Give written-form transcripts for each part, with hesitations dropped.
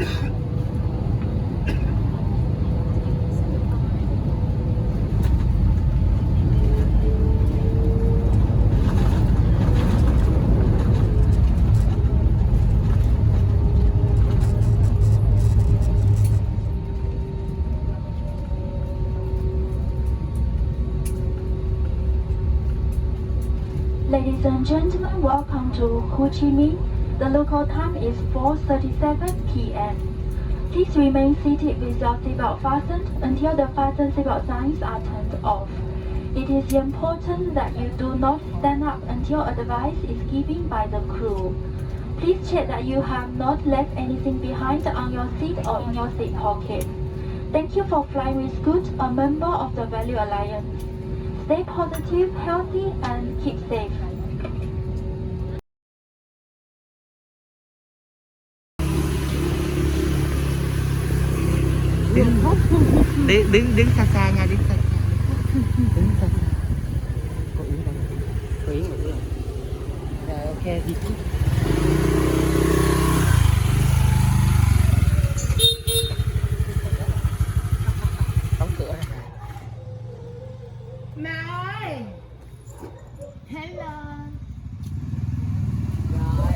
Ladies and gentlemen, welcome to Ho Chi Minh. The local time is 4:37 p.m. Please remain seated with your seatbelt fastened until the fasten seatbelt signs are turned off. It is important that you do not stand up until advice is given by the crew. Please check that you have not left anything behind on your seat or in your seat pocket. Thank you for flying with Scoot, a member of the Value Alliance. Stay positive, healthy, and keep safe. Đứng xa xa nha, đứng xa xa. Đứng xa xa. Cô Yến đây. Cô Yến ngủ rồi. Rồi ok đi chứ. Đóng cửa ra. Mẹ ơi. Hello. Rồi.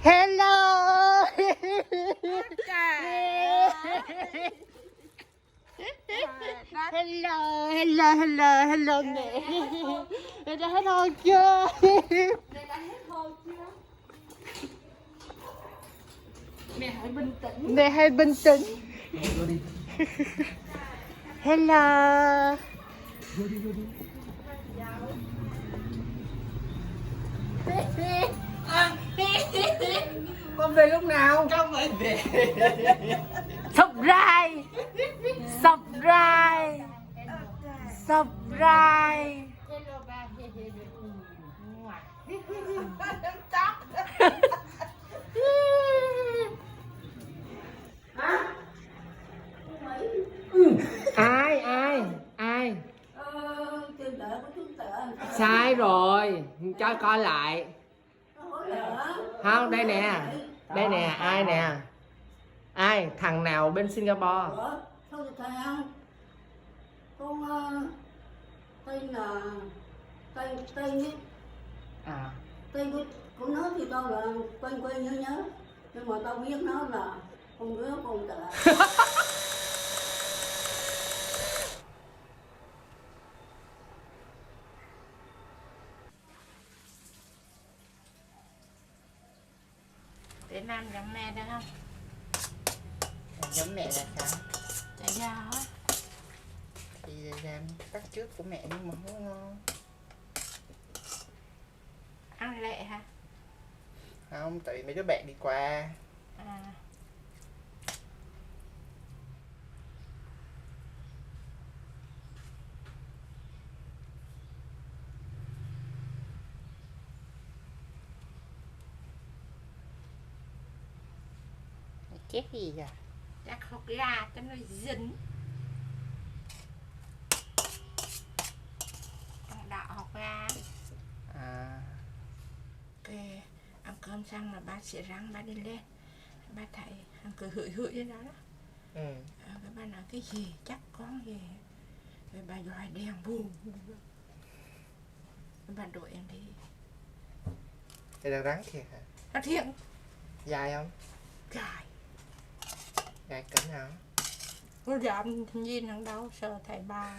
Hello. Hello mẹ. Mẹ đã hết hồn chưa? Mẹ hãy bình tĩnh. Mẹ hãy bình tĩnh. Hello. Con về lúc nào? Không phải về. Surprise. Surprise. Surprise. Hello ba. Ai sai rồi, cho coi lại. Không, đây nè, ai nè, ai, thằng nào bên Singapore? Không thầy không? Con tên là tên ấy, À, tên của nó thì tao là quen nhớ, nhưng mà tao biết nó là con đứa con tệ. Để Nam giống mẹ được không? giống mẹ là sao? Chả giàu á. Thì làm bắt trước của mẹ nhưng mà không ngon. Ăn lẹ hả? Không, tại vì mấy đứa bạn đi qua. À. Chết gì vậy? Chắc hột ra cho nó dính. Ăn đỏ hột ra. À. Ok, ăn cơm xong là ba sẽ răng ba đi lên. Ba thấy ăn cứ hửi trên đó đó. Ừ. Cái ba nói cái gì chắc con gì. Rồi ba dòi đèn buồn. Ba đuổi em đi. Đây là rắn thiệt hả? Nó thiệt. Dài không? Trời. Dài cỡ nào? Nó dám nhìn thằng đâu sợ thầy ba.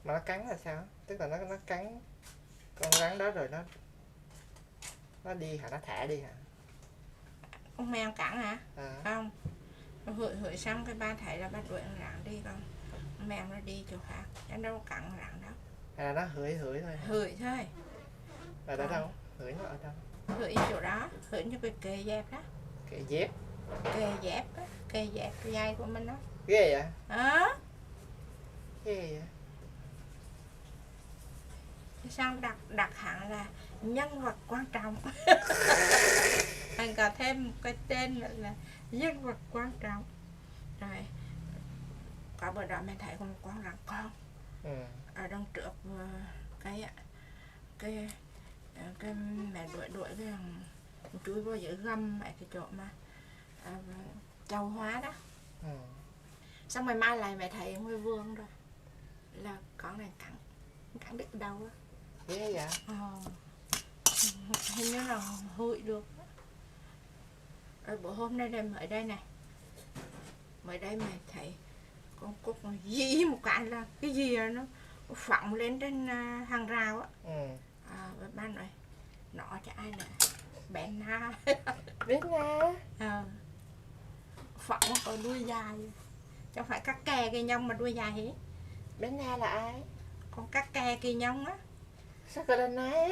Mà nó cắn là sao? Tức là nó cắn con rắn đó rồi nó đi hả? Nó thả đi hả? Con mèo cắn hả? À. Không. Nó hửi xong cái ba thấy là ba đuổi con rắn đi con. Mèo nó đi chỗ khác. Nó đâu cắn rắn đâu. Hay là nó hửi thôi? Hửi thôi. Ở đó đâu? Hửi nó ở đâu? Hửi chỗ đó. Hửi như cái kề dép đó. Kệ dép. Kề dép á. Kề dép cái dây của mình đó. Ghê vậy? Đó. Ghê vậy? Xong đặt hẳn là nhân vật quan trọng. Anh có thêm một cái tên nữa là nhân vật quan trọng. Rồi có bữa đó mẹ thấy có một con rắn con ở đằng trước cái mẹ đuổi cái thằng chui vô giữa gầm mẹ cái chỗ mà châu hóa đó. Xong rồi mai lại mẹ thấy ngoài vườn rồi là con này cắn đứt đầu á. Ghê vậy? Hình như là hụi được. Rồi bữa hôm nay đây ở đây này, mới đây mẹ thấy con cúc nó dí một cái là cái gì nó phóng lên trên hàng rào á. Với ba nói nó cho ai nè, bé Na. Bé Na. Phóng có đuôi dài, chẳng phải cắt kè cây nhông mà đuôi dài hết. Bé Na là ai? Con cắt kè cây nhông á. Sao gọi là Na?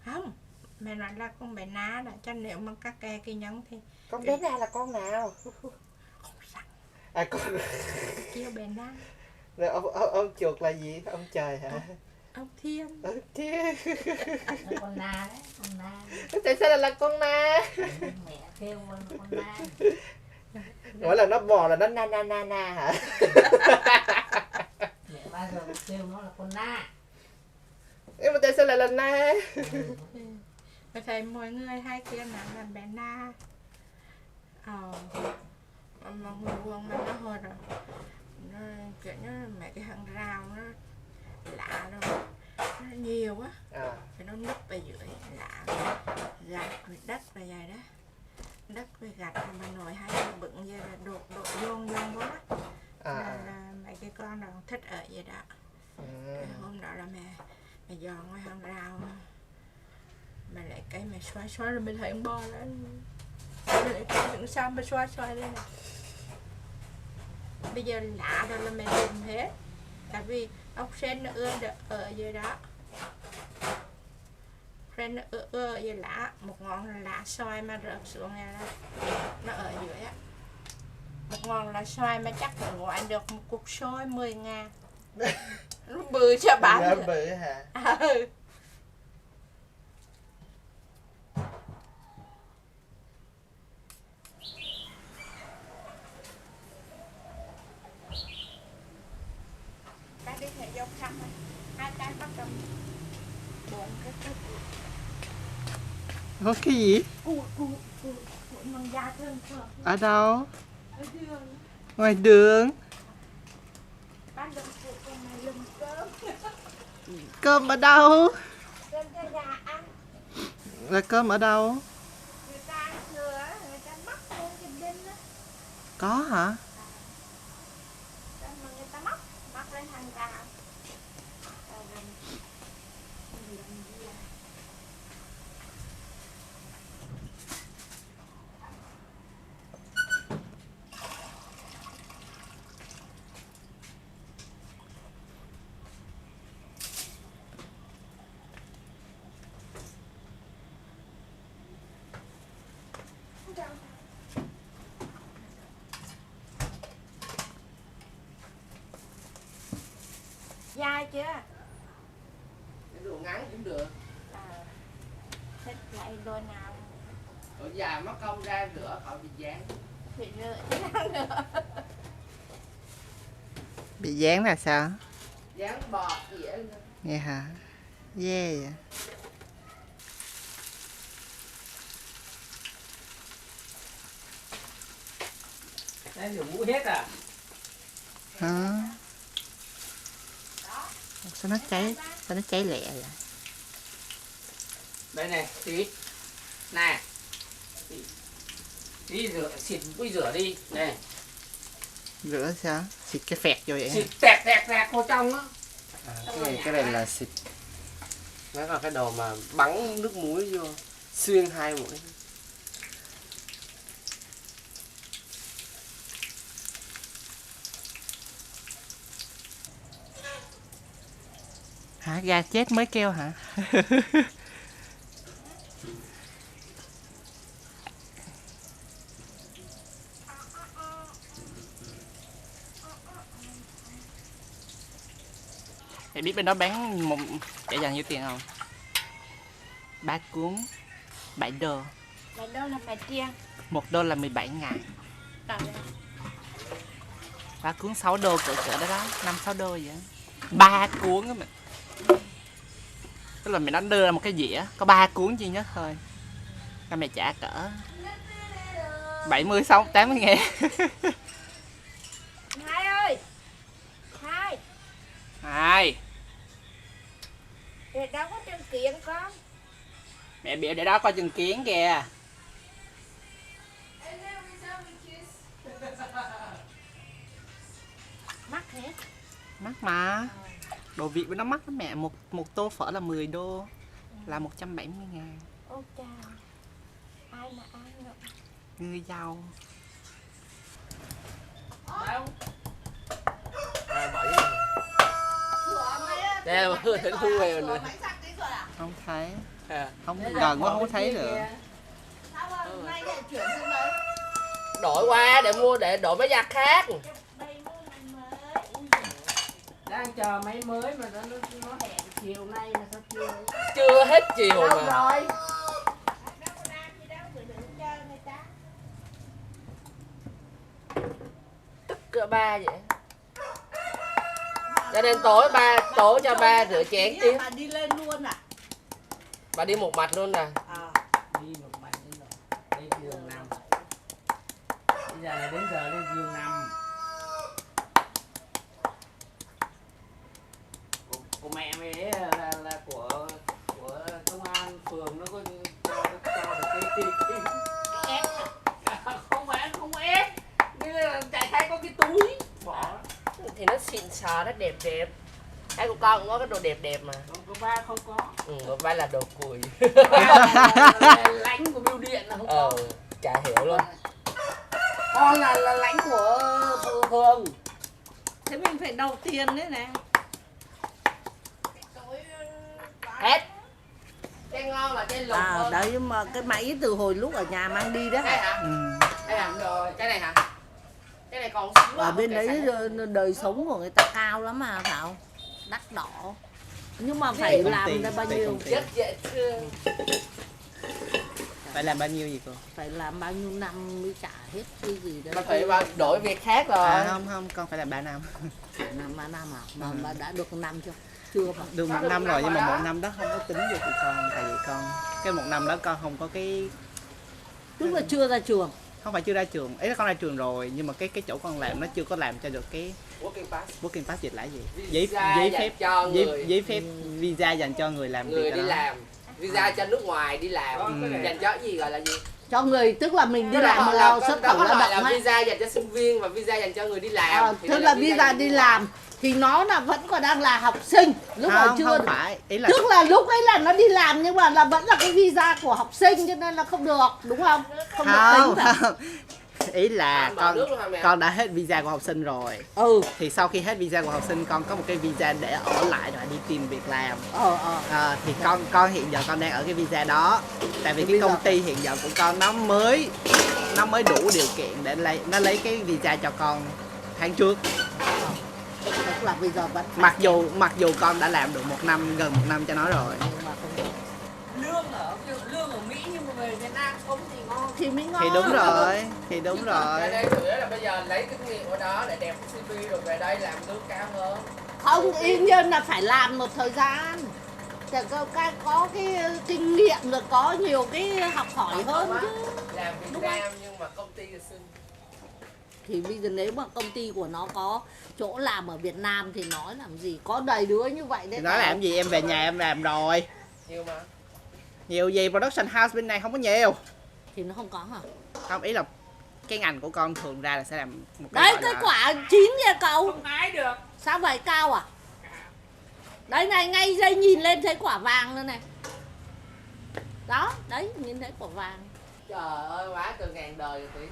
Không, mẹ nói là con bé Na đó, cho nếu mà cắt kè cây nhông thì con bé Na là con nào? không sẵn. Con Kêu bé Na. Rồi ông chuột là gì? Ông trời hả? Ông Thiên. Ông Thiên. Con Na đấy, con Na. Tại sao là con Na? Mẹ kêu con Na. Mỗi lần nó bò là nó na hả? Mẹ bao giờ kêu nó là con Na. Nhưng mà tại sao lại là Na? Tôi thấy mọi người hay kêu nó là bé Na. Mà hồi buồn mà nó hồi rồi, nó kiểu như mẹ cái hàng rào nó lạ rồi, nó nhiều quá, thì nó núp ở dưới lạ, gạch với đất và dài đó, đất với gạch mà nồi hay bựng vậy là đột vô quá. Là mấy cái con nó thích ở vậy đó. Hôm đó là mẹ dọn ngoài hàng rào, mẹ lại cái mẹ xoay rồi mình thấy con bò đó, mẹ lại cái đứng sau mẹ xoay lên này. Bây giờ lạ rồi là mẹ tìm hết, tại vì ốc sên nó ở dưới đó, sên nó ở dưới lá, một ngọn là lá xoài mà rớt xuống này đó, nó ở dưới á. Một ngọn là xoài mà chắc phải gọi được một cục xoài 10.000. Nó bự cho bạn. Nó bự hả? Ta đi thể dục xong rồi, hai tay bắt cầm 4 cái Có cái gì? cuộn bằng da thương phượng. Ở đâu? Ở đường. Ngoài đường. Ban đồng phụ con này lùm cơm. Cơm ở đâu? Cơm cho gà ăn. Là cơm ở đâu? Người ta thừa, người ta mắc lên cái đinh á. Có hả? Mà người ta mắc lên hàng rào. Dài chưa? Đồ ngắn cũng được. Thích lại đôi nào? Đồ dài mất công ra rửa khỏi bị dán. Bị rửa chứ nào nữa. Bị dán là sao? Dán bọt gì vậy? Nghe hả? Yeah vậy. Em rửa mũi hết à? Hả? Sao nó cháy lẹ vậy? Đây này, tí. Nè. Tí rửa, xịt mũi rửa đi. Này. Rửa sao? Xịt cái phẹt vô vậy hả? Xịt tẹt vào trong á. Cái này là xịt. Nó là cái đồ mà bắn nước muối vô. Xuyên 2 mũi. Hả? Gà chết mới kêu hả? Mày biết bên đó bán một chả dàn nhiêu tiền không? 3 cuốn 7 đô. Là đâu là mẹ Triang. $1 là 17.000. Trời ơi. Ba cuốn 6 đô cỡ đó đó, 5-6 đô vậy. 3 cuốn á mẹ. Tức là mẹ nó đưa ra một cái dĩa có 3 cuốn duy nhất thôi. Các mẹ trả cỡ 70-80 ngàn. Hai ơi. Hai. Hai. Để đâu có chứng kiến con. Mẹ biểu để đó coi chừng kiến kìa. Mắc thế. Mắc mà. Đồ Việt với nó mắc lắm mẹ. Một tô phở là 10 đô. Là 170 ngàn. Ôi chà. Ai mà ăn nữa. Người giàu. Đâu? Bỏ đi. Đây là thấy thu về rồi. Không thấy. À. Không gần quá không thấy được. Đổi qua để mua để đổi máy giặt khác. Đang chờ máy mới mà nó hẹn chiều nay mà sao chưa? Chưa hết chiều Đâu mà. rồi? Tức cỡ ba vậy. Cho nên tối cho ba rửa chén tiếp. Bà đi lên luôn à? Bà đi một mạch luôn nè. Đi một mạch đi rồi. Đi giường nằm. Bây giờ là đến giờ lên giường nằm. Của mẹ mày ấy là của công an phường nó có cho được cái không ép. Như là chạy thay có cái túi bỏ. Thì nó xịn sò, nó đẹp đẹp. Hai của con cũng có cái đồ đẹp đẹp mà. Còn của ba không có. Của ba là đồ cùi. Lánh của bưu điện là không có. Chả hiểu luôn. Con là lánh của phường. Thế mình phải đầu tiền đấy nè. Hết. Cái ngon là cái lục hơn. Đấy mà cái máy từ hồi lúc ở nhà mang đi đó. Đây hả? Ừ. Đây hả? Rồi. Cái này hả? Cái này còn xíu Ở à, bên cái đấy sẵn. đời sống của người ta cao lắm mà phải không? Đắt đỏ. Nhưng mà phải làm ra bao nhiêu? Rất dễ thương. Phải làm bao nhiêu gì cô? Phải làm bao nhiêu năm mới trả hết cái gì đó. Mà phải đổi việc khác rồi. Không, con phải làm 3 năm. Năm 3 năm à? Mà đã được 1 năm chưa? Chưa phải. Được 1 năm rồi nhưng mà 1 năm đó không có tính vô của con. Tại vì con cái 1 năm đó con không có cái. Tức là chưa ra trường. Không phải chưa ra trường, ấy là con ra trường rồi nhưng mà cái chỗ con làm nó chưa có làm cho được cái Working pass. working pass dịch là gì? Visa giấy dành phép cho người. giấy phép visa dành cho người làm Người việc đi đó. làm. Visa cho nước ngoài đi làm. Dành cho gì gọi là gì? Cho người, tức là mình đi Tức là làm họ lao là- xuất đó khẩu gọi lao động là ấy. visa dành cho sinh viên và visa dành cho người đi làm. Thì Tức đây là visa đi làm thì nó là vẫn còn đang là học sinh lúc mà Không, chưa không phải, ý là tức là lúc ấy là nó đi làm nhưng mà là vẫn là cái visa của học sinh cho nên là không được đúng không? Không được không, tính à? không. Ý là Mở nước luôn hả mẹ? con đã hết visa của học sinh rồi. Ừ. Thì sau khi hết visa của học sinh con có một cái visa để ở lại và đi tìm việc làm. Thì con hiện giờ con đang ở cái visa đó. Tại vì cái công ty hiện giờ của con nó mới đủ điều kiện để lấy cái visa cho con tháng trước. Tức là bây giờ vẫn phải Mặc dù con đã làm được 1 năm, gần 1 năm cho nó rồi. nhưng mà không được. Lương ở Mỹ nhưng mà về Việt Nam sống thì ngon. Thì mới ngon. Thì đúng rồi. Ở đây chủ yếu là bây giờ lấy kinh nghiệm của đó để đẹp cái CV rồi về đây làm lương cao hơn. Không, y nhiên là phải làm một thời gian để có cái kinh nghiệm rồi có nhiều cái học hỏi hơn chứ. Làm Việt Nam nhưng mà công ty là xin. Thì bây giờ nếu mà công ty của nó có chỗ làm ở Việt Nam thì nói làm gì, có đầy đứa như vậy đấy. Thì nói làm gì, em về nhà em làm rồi. Nhiều mà. Nhiều gì, production house bên này không có nhiều. Thì nó không có hả? Không, ý là cái ngành của con thường ra là sẽ làm một cái Đấy gọi cái là- quả chín kìa cậu. Không hái được. Sao vậy, cao à? Đấy này, ngay dây nhìn lên thấy quả vàng nữa này. Đó, đấy nhìn thấy quả vàng. Trời ơi, quá từ ngàn đời rồi tí.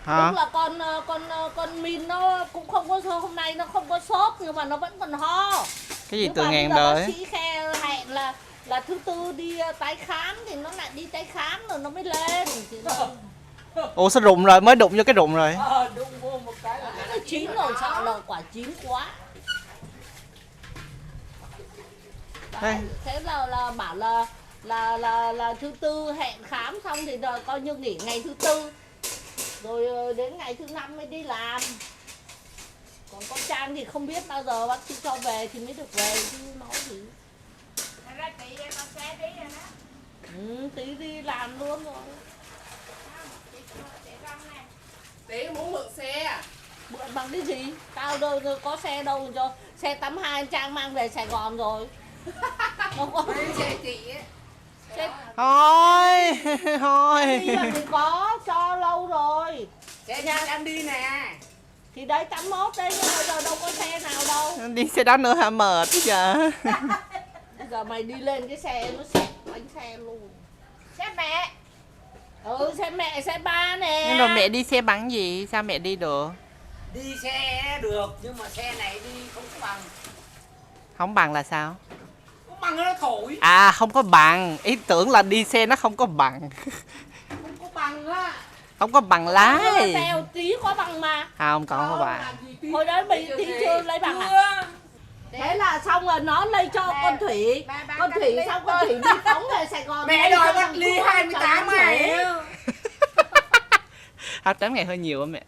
Hả? Tức là con Min nó cũng không có, hôm nay nó không có sốt nhưng mà nó vẫn còn ho. Cái gì Nhưng từ mà ngàn bây giờ đời? bác sĩ hẹn là thứ tư đi tái khám thì nó lại đi tái khám rồi nó mới lên. Thì nó Ủa sao rụng rồi, mới đụng vô cái rụng rồi. Đụng vô một cái là nó chín rồi, sợ là quả chín quá. Đây. Thế là bảo là là thứ tư hẹn khám xong thì rồi coi như nghỉ ngày thứ tư. Rồi đến ngày thứ năm mới đi làm. Còn con Trang thì không biết bao giờ bác sĩ cho về thì mới được về chứ nói gì. Ra tí em con xe đi rồi đó. Tí đi làm luôn rồi. Tí muốn mượn xe. Mượn bằng cái gì? Tao đâu có xe đâu cho. Xe 82 anh Trang mang về Sài Gòn rồi. Đâu có. Xe chị á. Thôi thôi. Đi thì có cho lâu rồi. Xe nhà em đi nè. Thì đấy 81 đấy nhưng mà giờ đâu có xe nào đâu. Đi xe đó nữa hả, mệt chứ giờ. Bây giờ mày đi lên cái xe nó xẹt bánh xe luôn. Xe mẹ. Xe mẹ, xe ba nè. Nhưng rồi mẹ đi xe bằng gì? Sao mẹ đi được? Đi xe được nhưng mà xe này đi không có bằng. Không bằng là sao? Không bằng nó thổi. À không có bằng. Ý tưởng là đi xe nó không có bằng. Không có bằng á. Không có bằng lái. Tèo tí có bằng mà. Không có bằng. Hồi đó mình tí chưa lấy bằng à? Thế là xong rồi nó lấy cho con Thủy. Con Thủy xong con Thủy đi phóng về Sài Gòn. Mẹ đòi cách ly 28 ngày. 28 ngày hơi nhiều á mẹ.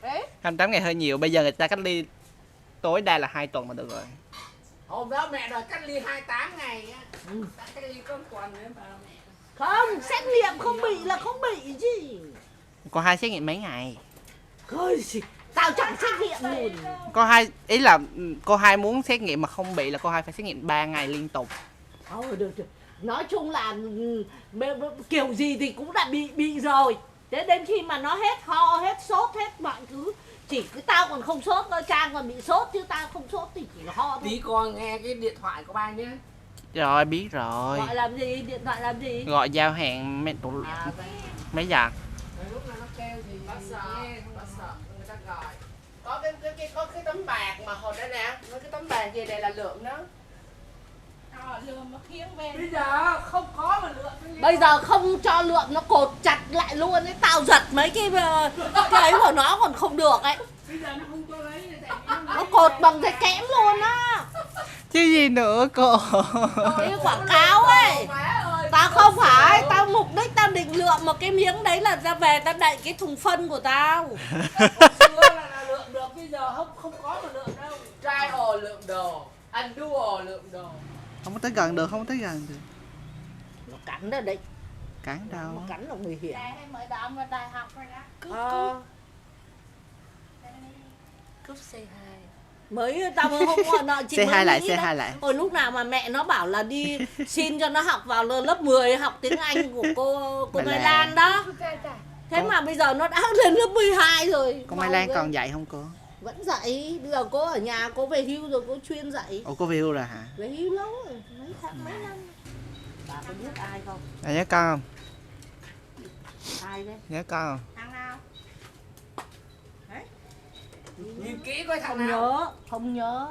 Đấy. 28 ngày hơi nhiều. Bây giờ người ta cách ly tối đa là 2 tuần mà được rồi. Hôm đó mẹ đòi cách ly 28 ngày á. Ta cách ly có 1 tuần nữa bà mẹ. Không, xét nghiệm không bị là không bị chứ. Có 2 xét nghiệm mấy ngày. Thôi tao chẳng xét nghiệm luôn. Có 2, ý là cô 2 muốn xét nghiệm mà không bị là cô 2 phải xét nghiệm 3 ngày liên tục. Thôi được. Nói chung là kiểu gì thì cũng đã bị rồi. Thế đến khi mà nó hết ho, hết sốt, hết mọi thứ. Chỉ cái tao còn không sốt thôi, Trang còn bị sốt chứ tao không sốt thì chỉ là ho thôi. Tí con nghe cái điện thoại của ba nhé. Rồi biết rồi. Gọi làm gì? Điện thoại làm gì? Gọi giao hàng mấy tủ mấy giặt. Lúc nào nó kêu thì Bác sợ, nghe. bác sợ người ta gọi. Có cái tấm bạc mà hồi đó nè, mấy cái tấm bạc gì này là lượng đó. Lượm nó khiêng về. Bây giờ không có mà lượm. Bây giờ không cho lượm nó cột chặt lại luôn ấy. Tao giật mấy cái ấy của nó còn không được ấy. Bây giờ nó không cho lấy tại vì Nó cột bằng dây kẽm luôn á. Chứ gì nữa cô. Cái quảng cáo ấy. Tao không phải, tao mục đích tao định lượm một cái miếng đấy là ra về tao đậy cái thùng phân của tao. xưa là lượm được, bây giờ không có mà lượm đâu. Trai ồ lượm đồ, anh đu ồ lượm đồ. Không có tới gần được, không có tới gần được. Nó cắn ở đấy. Cắn Nó đâu. cắn là nguy hiểm. Đây mới đó vào đại học rồi đó. Cúp C2. Mới tao mới hôm qua nọ chị mới C2 lại, nghĩ C2 đấy. lại. Hồi lúc nào mà mẹ nó bảo là đi xin cho nó học vào lớp 10 học tiếng Anh của cô Mai Mai Lan. Lan đó. Thế mà bây giờ nó đã lên lớp 12 rồi. Con Mai Lan còn dạy không cô? Vẫn dạy. Bây giờ cô ở nhà cô về hưu rồi cô chuyên dạy. Ủa cô về hưu rồi hả? Về hưu lâu rồi, mấy năm. Bà có biết ai không? À, nhớ con không? Ai đấy? Nhớ con không? Thằng nào? Nhìn kỹ coi thằng Không nào. nhớ, không nhớ.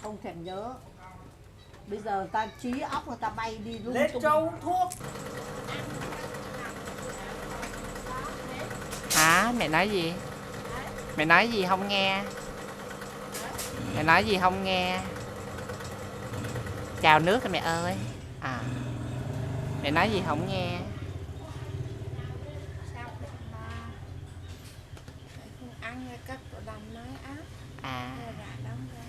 Không thèm nhớ. Bây giờ ta trí óc người ta bay đi lung Lên tung. châu thuốc. Hả? Mẹ nói gì? Mẹ nói gì không nghe? Mẹ nói gì không nghe? Chào nước rồi mẹ ơi. À. Mẹ nói gì không nghe? Sao mà không ăn rồi cắt của đầm mới áp. À. Rồi ra đóng ra.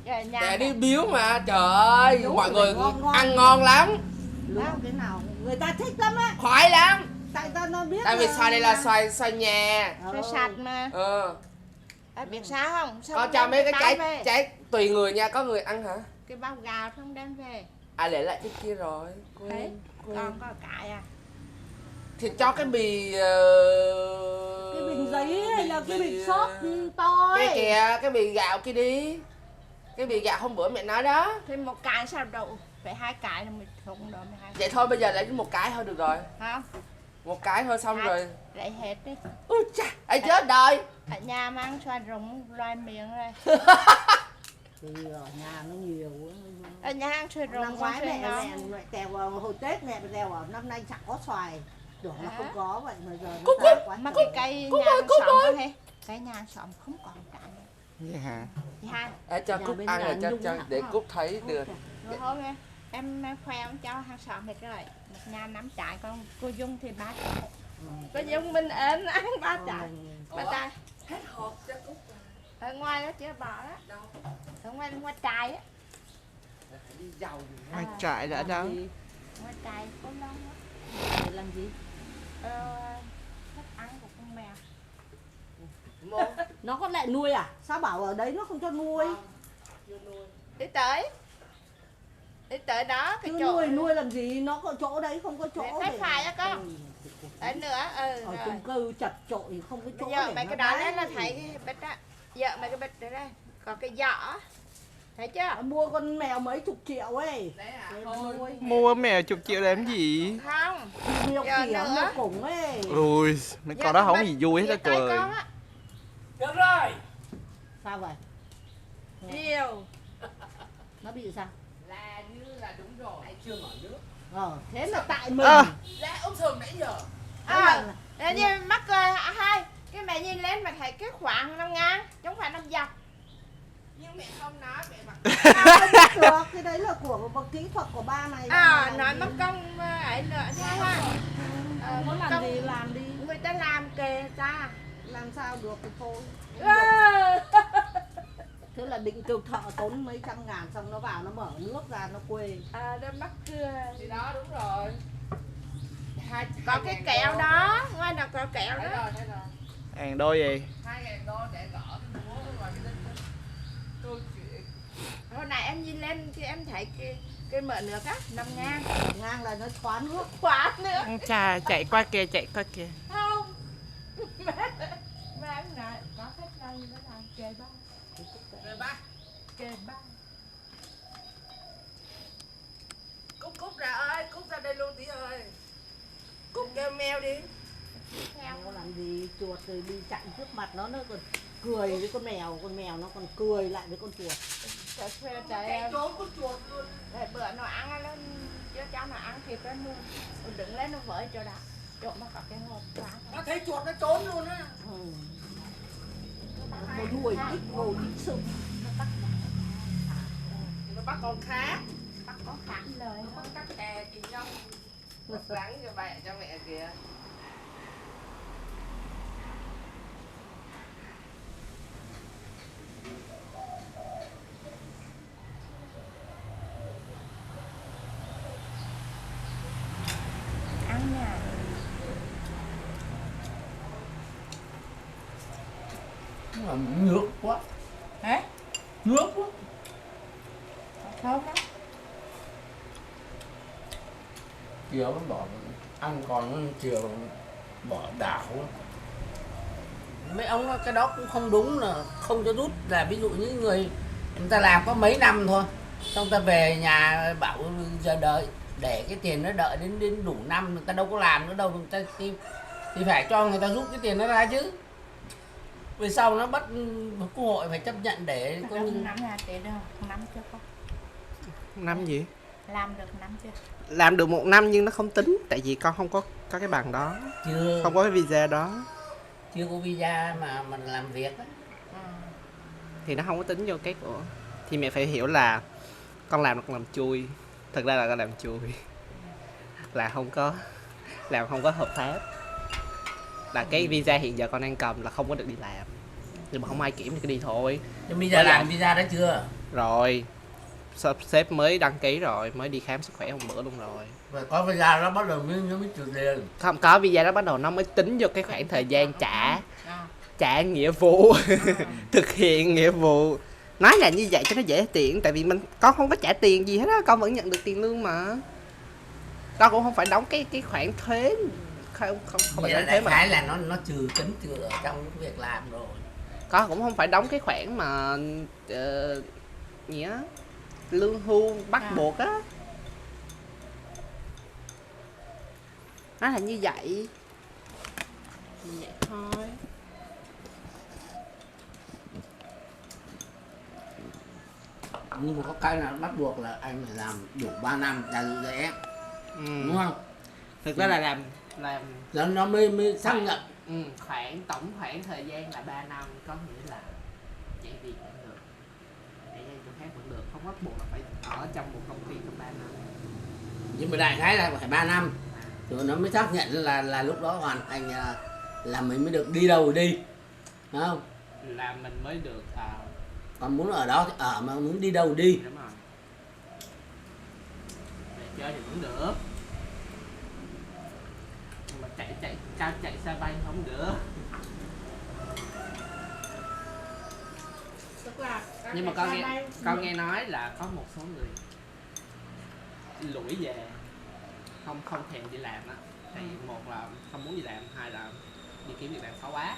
Giờ nhà Để đi mẹ- biếu mà, trời ơi, Biếu mọi rồi, người ngon. ăn ngon lắm, Đúng cái nào? Người ta thích lắm á. khoái lắm. Tại sao nó biết Tại vì là- xoài đây là xoài nhà. Xoài sạch mà. Biết sao không? Sao Có không cho đem mấy cái trái trái về? trái tùy người nha, có người ăn hả? Cái bao gạo không đem về. À để lại cái kia rồi. Thế con có cãi à? Thì cho cái bì Cái bình giấy hay là cái bình xốp to ấy. cái kìa, cái bì gạo kia đi. Cái bì gạo hôm bữa mẹ nói đó. Thì một cái sao đậu? Phải 2 cái là mình không đỡ 12. Vậy thôi bây giờ lấy một cái thôi được rồi. Không? Một cái thôi xong rồi. Lấy hết đi. Ui chà, ấy chết đời. Ở nhà mang xoài rụng loài miệng rồi. Thì ở nhà nó nhiều quá. Ở nhà ăn xoài rụng. Năm ngoái mẹ tèo vào hồi Tết mẹ tèo vào năm nay chẳng có xoài. Tưởng nó không có vậy mà giờ nó ra quá Mà trời. cái cây nhà hàng xóm thế. Cái nhà hàng xóm không còn trái nữa. Vậy hả? Thứ hai. Cho Nhà Cúc bên ăn nhà rồi anh Dung cho hả? để Cúc thấy được. Rồi hôm nay em khoe ông cho hàng xóm hết rồi. Một nhà 5 trái, còn cô Dung thì 3 trái. Cô Dung mình ến ăn 3 trái. 3 trái. Hết hộp cho Cúc rồi. Ở ngoài đó chưa bỏ đó. Đâu? Ở ngoài trái á. Phải đi giàu gì nữa. Ai trại đã đâu. Ngoài trái có lông á. Để làm gì? Thích ăn của con mèo. Nó có lại nuôi à? Sao bảo ở đấy nó không cho nuôi? Đi tới đó cái Chứ chỗ nuôi làm gì? Nó có chỗ đấy không có chỗ phải phải á con. Đấy nữa, Ở rồi. chung cư chật chội không có chỗ Bây giờ để mấy nó cái đó bán. đấy là thấy cái bịch á. Giờ mấy cái bịch đấy đây. Có cái giỏ. Thấy chưa? Mua con mèo mấy chục triệu ấy. Đấy à? Để Thôi. nuôi. Mua mèo chục triệu làm gì? Không. Nhiều Giờ kiểu nữa. nhiều củng ấy. Ui, mấy con đó không gì vui hết á trời. trời. Được rồi. Sao vậy? Nhiều. Nó bị sao? Là như là đúng rồi. Lại chưa mở nước. Thế là tại mình. Là ông thường nãy giờ. Thế như mắc cười hai. Cái mẹ nhìn lên mà thấy cái khoảng 5 ngàn. Chứ không phải 5 dọc. Nhưng mẹ không nói, mẹ mặc. Được, cái đấy là của một kỹ thuật của ba này. Nói mất công ấy nữa chứ ha. Muốn làm gì làm đi. Người ta làm kề ta. Làm sao được thì thôi. Thế là định kêu thợ tốn mấy trăm ngàn xong nó vào nó mở nước ra nó quê. Đó mắc cười. Thì đó đúng rồi. Có cái kẹo đó, ngoài nào có kẹo Thấy đó. rồi, thấy rồi. Hàng đôi gì? 2.000 đô để gõ cái búa ngoài cái đất. Câu chuyện. Hồi nãy em nhìn lên thì em thấy cái mở nước á, 5 ngàn. Ngang là nó khóa nước. Khóa nữa. Chà, chạy qua kia, chạy qua kia. Không. Mà em nói có khách đây nó làm kề ba. Rồi ba. Kề ba. Cúc ra ơi, Cúc ra đây luôn tí ơi. Cúc kêu mèo đi. Nó làm gì chuột rồi đi chạy trước mặt nó còn cười với con mèo nó còn cười lại với con chuột. Trời khoe trời Chạy em. trốn con chuột luôn. Để bữa nó ăn nó cho nó ăn thịt nó luôn. Rồi đứng lên nó vỡ chỗ đó. Chỗ mà có cái hộp quá. Nó thấy chuột nó trốn luôn á. Nó đuổi thích ngồi thích sự. Thì nó bắt con khác. Bắt có khẳng lời. Nó bắt cắt kè chị trong. Nó rắn cho mẹ kìa. Ăn nha. Nó nước quá. Hả? Nước quá. Thơm lắm. Chiều nó bỏ ăn còn nó chiều bỏ đảo. Mấy ông nói cái đó cũng không đúng, là không cho rút, là ví dụ những người ta làm có mấy năm thôi, xong ta về nhà bảo giờ đợi để cái tiền nó đợi đến đủ năm, người ta đâu có làm nữa đâu, người ta thì phải cho người ta rút cái tiền nó ra chứ. Về sau nó bắt quốc hội phải chấp nhận để có những 5 ngàn tỷ đâu, 5 chưa con. Năm gì? Làm được 5 chưa? Làm được 1 năm nhưng nó không tính. Tại vì con không có cái bằng đó. chưa Không có cái visa đó. chưa có visa mà mình làm việc á. Thì nó không có tính vô cái của. Thì mẹ phải hiểu là con làm là con làm chui. Thật ra là con làm chui. Là không có hợp pháp. Là cái visa hiện giờ con đang cầm là không có được đi làm. Nhưng mà không ai kiểm thì cứ đi thôi. Nhưng bây giờ làm visa đó chưa? Rồi sếp mới đăng ký rồi, mới đi khám sức khỏe hôm bữa luôn rồi. Và có visa nó bắt đầu mới trừ tiền. Không có visa đó bắt đầu nó mới tính vô cái khoảng thời gian trả nghĩa vụ. Thực hiện nghĩa vụ. Nói là như vậy cho nó dễ tiện. Tại vì con không có trả tiền gì hết á, con vẫn nhận được tiền lương mà. Con cũng không phải đóng cái khoản thuế. Không phải đóng thuế mà cái là nó trừ tính trừ ở trong cái việc làm rồi. con cũng không phải đóng cái khoản mà gì á, lương hưu bắt buộc á. Nó là như vậy thôi. Nhưng mà có cái là bắt buộc là anh phải làm đủ 3 năm là dễ, đúng không? Thực ra là làm Nó mới xác nhận. tổng khoảng thời gian là 3 năm, có nghĩa là chạy việc vẫn được, chạy chỗ khác vẫn được, không bắt buộc là phải ở trong một công ty trong 3 năm. Nhưng mà đại khái là phải 3 năm rồi nó mới xác nhận là lúc đó hoàn thành là mình mới được đi đâu đi, phải không? Là mình mới được Còn muốn ở đó thì ở, mà muốn đi đâu đi. đúng rồi. Để chơi thì cũng được, nhưng mà chạy xe bay không được. Tức là Nhưng mà con nghe nói là có một số người lủi về, không thèm đi làm á, tại một là không muốn đi làm, hai là đi kiếm việc làm khó quá.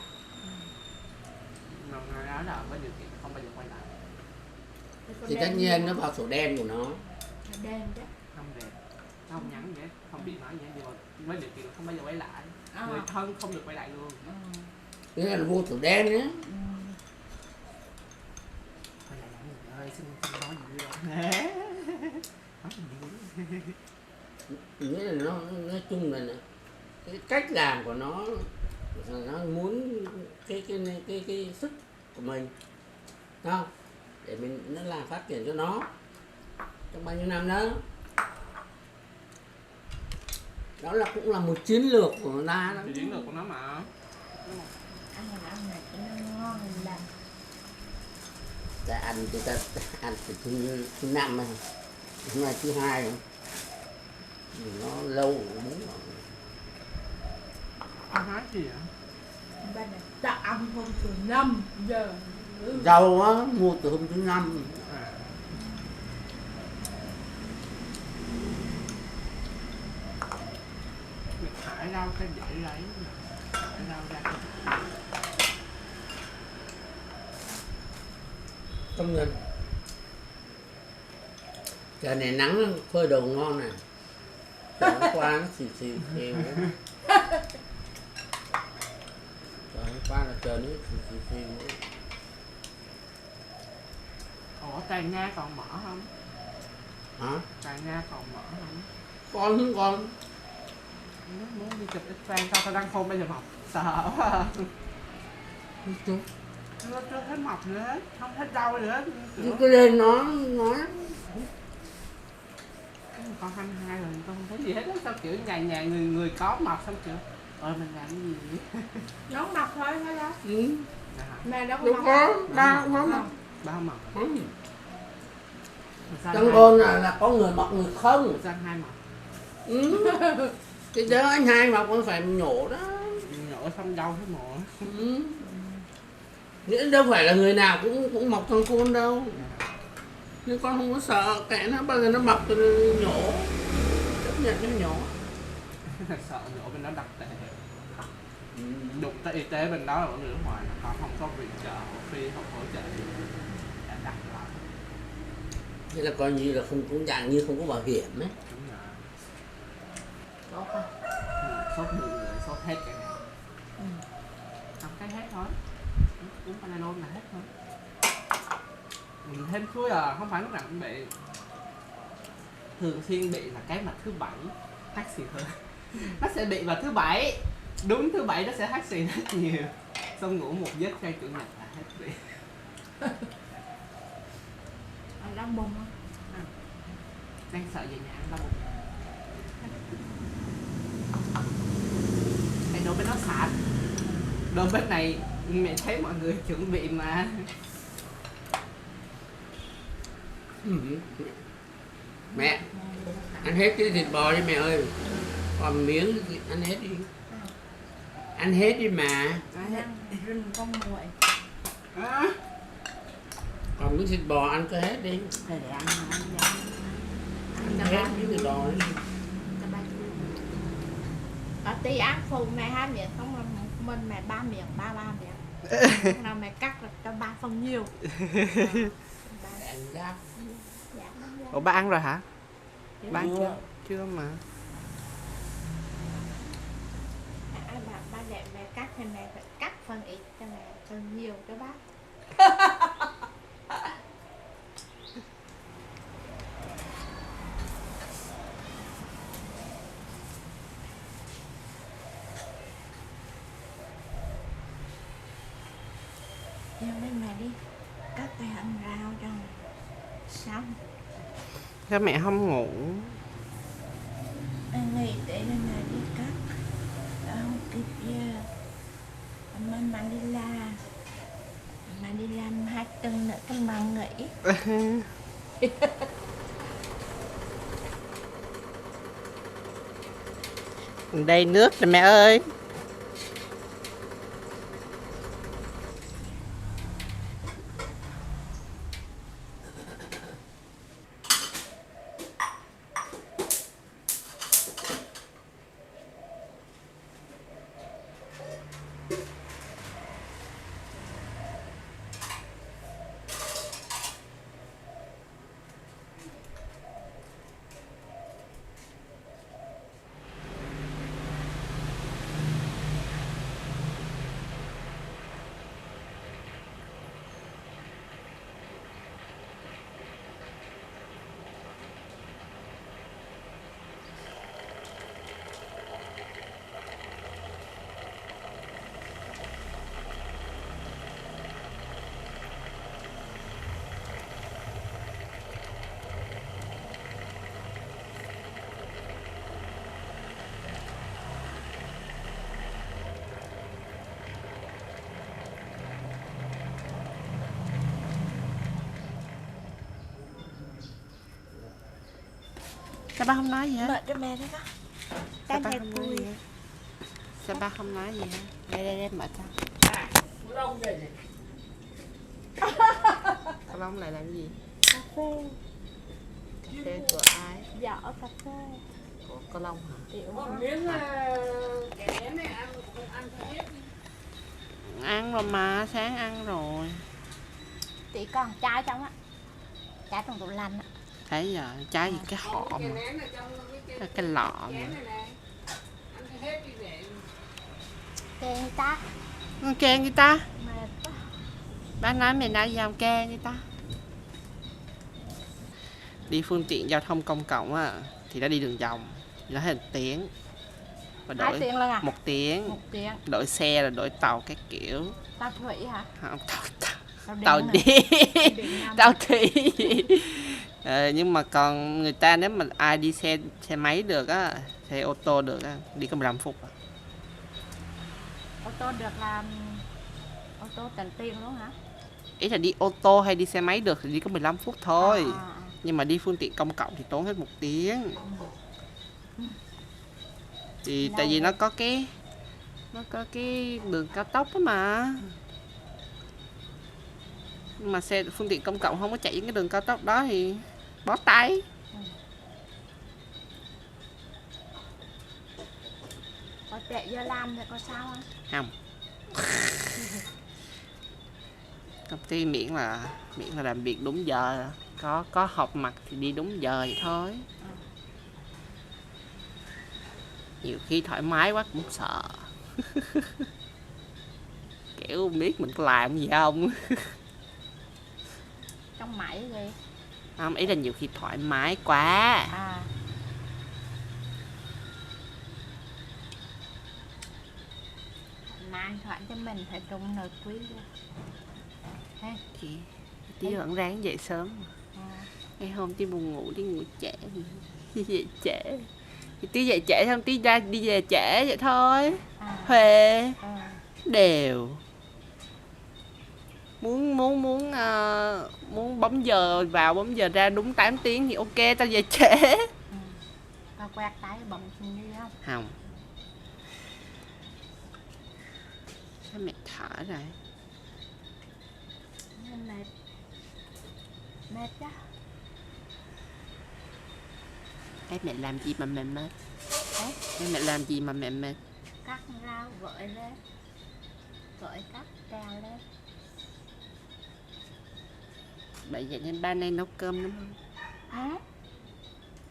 Mà nói là với điều kiện không bao giờ quay lại. Thì tất nhiên nó vào sổ đen của nó. đen chứ. Không đẹp, không nhắn vậy, không bị nói vậy, nhưng mà với điều kiện không bao giờ quay lại. À. Người thân không được quay lại luôn. Thế là vô sổ đen nhé. Quay lại làm gì ơi, xin nói gì đâu. Nói gì Nghĩa là nó nói chung là cái cách làm của nó muốn cái sức của mình, đúng không? Để mình nó làm phát triển cho nó trong bao nhiêu năm đó. Đó là cũng là một chiến lược của người ta đó. chiến lược của nó mà. Ăn này cho nó ngon lành. Ta ăn thì ta ăn từ thứ năm này, hôm nay thứ hai rồi. Nó lâu đúng rồi. Ăn nói gì vậy? Bên này ta ăn hôm từ 5 giờ. Rau á mua từ hôm thứ năm. Mình thải rau cái dãy lấy, thải rau ra. Công nhận trời này nắng phơi đồ ngon này. Trời hôm qua nó xì xì xèo. Trời hôm qua là trời nó xì xì xèo. Ủa Trà Nga còn mở không? Hả? Trà Nga còn mở không? Con Nó muốn đi chụp X-quang tao đang khôn bây giờ mọc. Sợ quá. Nó chưa thấy mọc nữa hết, không thấy rau nữa hết. cái lên nó Con 22 rồi con không thấy gì hết á, sao kiểu nhà người có mọc xong kiểu mình làm cái gì vậy? Nó mập thôi thôi đó. ừ. Mẹ đâu Đâu có có, ba không có mọc. Ba không mọc. Trong con là có người mọc người không. Sao hai mọc? Ừ. Cái đó anh hai mọc con phải nhổ đó. Nhổ xong đau thấy mổ. Ừ. Nghĩa đâu phải là người nào cũng mọc thằng con đâu. Nhưng con không có sợ, kệ nó bao giờ nó mọc thì nhổ. Chấp nhận nó nhổ. Sợ nhổ bên đó đặc tệ. Đụng tới y tế bên đó là ở nước ngoài, họ không có viện trợ phi, không hỗ trợ gì. Đã đặt lại. Thế là coi như là cũng dạng như không có bảo hiểm ấy. Đúng rồi. Tốt không? Sốt bự người, sốt hết cái này. Không cái hết thôi. Uống Panadol là hết thôi. Mình thêm chuối không phải lúc nào cũng bị. Thường xuyên bị là cái mặt thứ 7 hắt xì hơn. Nó sẽ bị vào thứ 7. Đúng thứ 7 nó sẽ hắt xì rất nhiều. Xong ngủ một giấc sang chủ nhật là hết bị. Ăn đau bụng không? Đang sợ về nhà ăn đau bụng. Cái đồ bên nó sạch. Đồ bên này mẹ thấy mọi người chuẩn bị mà. Mẹ, ăn hết cái thịt bò đi mẹ ơi. Còn miếng thì ăn hết đi. Ăn hết đi mà. Ăn rừng con muội. Còn miếng thịt bò ăn cho hết đi. Để ăn Ăn hết miếng thịt bò đi. Ở tí ăn phụ mẹ 2 miệng, không mình mẹ 3 miệng, ba miệng. Nào mẹ cắt được cho 3 phần nhiều. Ăn giáp. Ủa ba ăn rồi hả? Ba ăn Chưa. chưa? Chưa mà. Ai bảo ba để mẹ cắt thì mẹ phải cắt phần ít cho mẹ, phần nhiều cho bác. Leo lên mẹ đi, cắt cái hành rau cho xong. Sao mẹ không ngủ? Anh nghĩ để là đi cắt. Không kịp giờ. Mà đi làm. Mà đi làm 2 tuần nữa cái mà nghỉ. Đây nước nè mẹ ơi. Sao ba không nói gì hết? Mở cho mẹ đấy đó. Sao Đang ba thật không nói vui. gì hết? Sao ba không nói gì hết? Đây mở cho. Đông về gì? Sao ba không lại làm gì? Cà phê. Cà phê của ai? Giỏ cà phê. Của cô Long hả? Tiểu Một Long. miếng kẻ này ăn không ăn hết. Ăn rồi mà, sáng ăn rồi. Tí còn chai trong á. Chai trong tủ lạnh á. Thấy giờ trái gì cái họ Cái mà. nén ở trong Cái lọ mà. chén này này. Ăn cho hết đi để Kê người ta. Con kèn người ta. Mệt quá. Bác nói mày nói dòng kèn người ta. Đi phương tiện giao thông công cộng á thì nó đi đường vòng, nó hết 1 tiếng. Và 2 tiếng lần à? 1 tiếng. 1 tiếng. Đổi xe rồi đổi tàu các kiểu. Tao thủy hả? Không, Tao tàu điện đi. Nam. Tàu thủy. Nhưng mà còn người ta nếu mà ai đi xe máy được á, xe ô tô được á, đi có 15 phút à. Ô tô được làm ô tô tận tiền luôn hả? Ý là đi ô tô hay đi xe máy được thì đi có 15 phút thôi. À. Nhưng mà đi phương tiện công cộng thì tốn hết 1 tiếng. Thì tại vì nó có cái đường cao tốc đó mà. Nhưng mà xe phương tiện công cộng không có chạy cái đường cao tốc đó thì bó tay. Có trễ giờ làm thì có sao không? Không. Công ty miễn là làm việc đúng giờ, có họp mặt thì đi đúng giờ vậy thôi. Nhiều khi thoải mái quá cũng sợ. Kiểu không biết mình có làm gì không. Trong máy gì? Không, ý là nhiều khi thoải mái quá. À. Mang thoại cho mình phải trùng nợ quý luôn. Thì tí vẫn ráng dậy sớm. Ngày hôm tí buồn ngủ, tí ngủ trễ. Dậy trễ thì tí dậy trễ xong tí ra đi về trễ vậy thôi. Huề đều muốn bấm giờ vào bấm giờ ra đúng 8 tiếng thì ok, tao về trễ. Tao quẹt tay bấm đi không? Không. Sao mẹ thở rồi? Mệt. Mệt đó. Em mẹ làm gì mà mẹ mệt? Em mẹ làm gì mà mẹ mệt? Cắt rau gội lên. Gội cắt treo lên. Bởi vậy nên ba nay nấu cơm đúng không? Hả?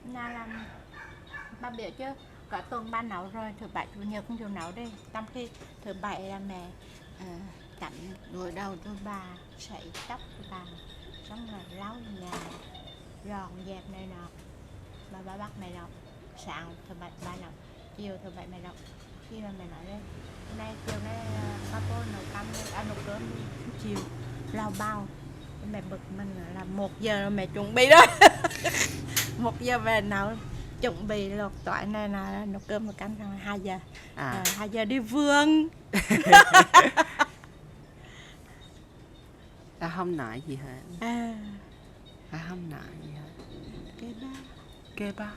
Nào làm ba biểu chứ cả tuần ba nấu rồi, thứ bảy chủ nhật cũng chịu nấu đi. Trong khi thứ bảy là mẹ chặn gội đầu cho bà, sấy tóc cho bà, xong rồi lau nhà, dọn dẹp này nọ. Bà bắt mẹ nấu. Sáng thứ bảy ba nấu, chiều thứ bảy mẹ nấu. Khi mà mẹ nói lên nay chiều nay ba cô nấu cơm nấu cơm chiều lau bao. Mẹ bực mình là 1 giờ rồi mẹ chuẩn bị đó. 1 giờ về nấu, chuẩn bị luộc tỏi này là nấu cơm một canh xong 2 giờ. 2 giờ đi vườn. Ta không nợ gì hết. Ta không nợ gì hết. Kê ba.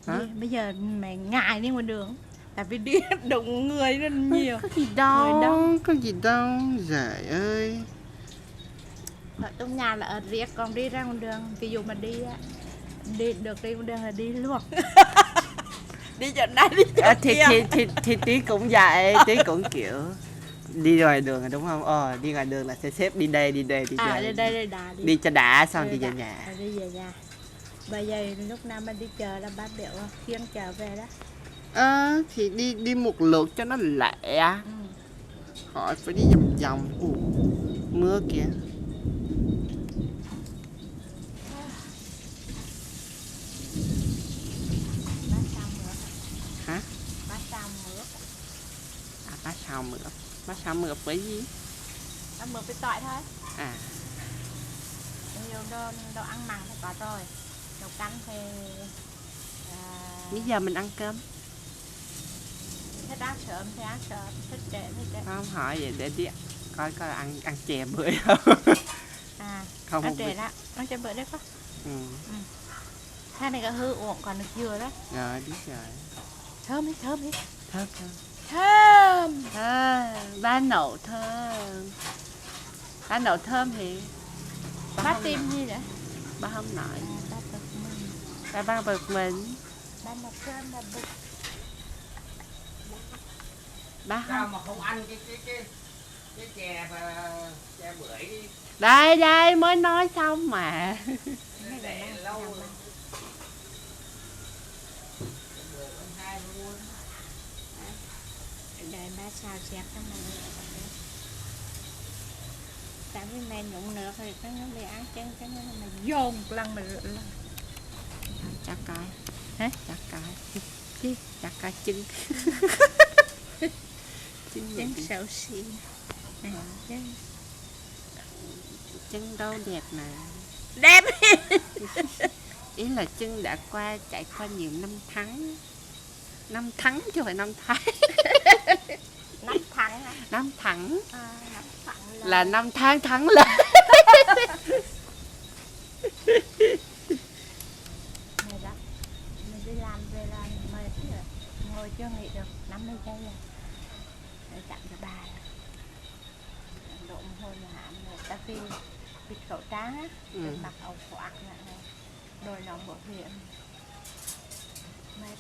Hả? Bây giờ mày ngại đi ngoài đường. Tại vì đi đụng người rất nhiều. Có gì đâu. Người đông. Có gì đâu. Trời ơi. Ở trong nhà là ở riết, còn đi ra ngoài đường, ví dụ mà đi được đi ngoài đường là đi luôn. Đi chỗ này đi chỗ kia. Thì Tí cũng vậy. Tí cũng kiểu đi ngoài đường đúng không? Đi ngoài đường là sẽ xếp đi đây. Đi đây đã Đi cho đã xong đi về nhà. Đi về nhà. Bây giờ lúc nào mà đi chợ là bác biểu khiêng chợ về đó. Thì đi một lượt cho nó lẹ. Khỏi phải đi vòng. Mưa kìa. Hả? Bác sao mướp. Bác sao mượp. Bác sao mượp với gì? Bác mướp với tỏi thôi. Nhiều đồ ăn mặn thì có rồi. Đồ canh thì Bây giờ mình ăn cơm. thích ăn sớm thì ăn sớm, thích trễ thì trễ. Không hỏi vậy để đi coi ăn chè bưởi không. Không ăn trễ đó, ăn chè bưởi đấy có. Hai này có hư uổng còn được dừa đó. Rồi biết rồi. Thơm đi. Thơm. Ba nấu thơm. Ba nấu thơm thì Bác tim gì vậy? ba không nói. Bác bực mình. Ba bực mình. Bác nấu cơm là bực. Ba Sao không. mà không ăn cái chè bưởi đi. Đây mới nói xong mà. Để lâu rồi. Để bác xào xẹt cho mình. Tại vì mẹ nhụng nước thì nó bị ăn chân cho nên là mày dồn một lần mà rửa lần. Chắc coi. Hả? Chắc coi. Chắc coi trứng. Chân xấu xí. Chân đâu đẹp mà. Đẹp. Ý là chân đã trải qua nhiều năm tháng. Năm thắng chứ không phải năm tháng. Năm thắng hả? Năm thắng. Năm thắng Là năm tháng thắng lên. Mày đó. Mày đi làm về là mệt rồi. Ngồi chưa nghỉ được 50 giây rồi. Để chặn cho bà. Độ một hồi mà hãm rồi. Ta khi bịt khẩu trang á. Mặc áo khoác này. Đôi nón bảo hiểm. Mày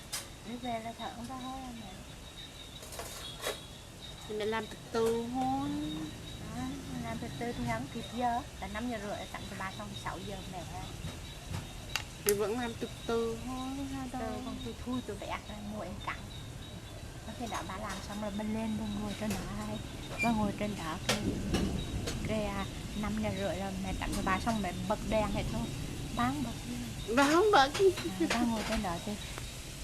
đi về là thở ra thôi mày. Thì mình làm từ từ thôi. Làm từ từ thì ngắn kịp giờ. Là 5 giờ rưỡi tặng cho bà xong 6 giờ mẹ. Thì vẫn làm từ từ thôi. Con tôi thui tôi vẹt rồi ngồi em cặn. Có khi đó bà làm xong rồi bên lên bên ngồi trên đó hay. Bà ngồi trên đó cái 5 giờ rưỡi rồi mẹ tặng cho bà xong mẹ bật đèn hết thôi. Bán bật. Bà không bật. Bà ngồi trên đó thì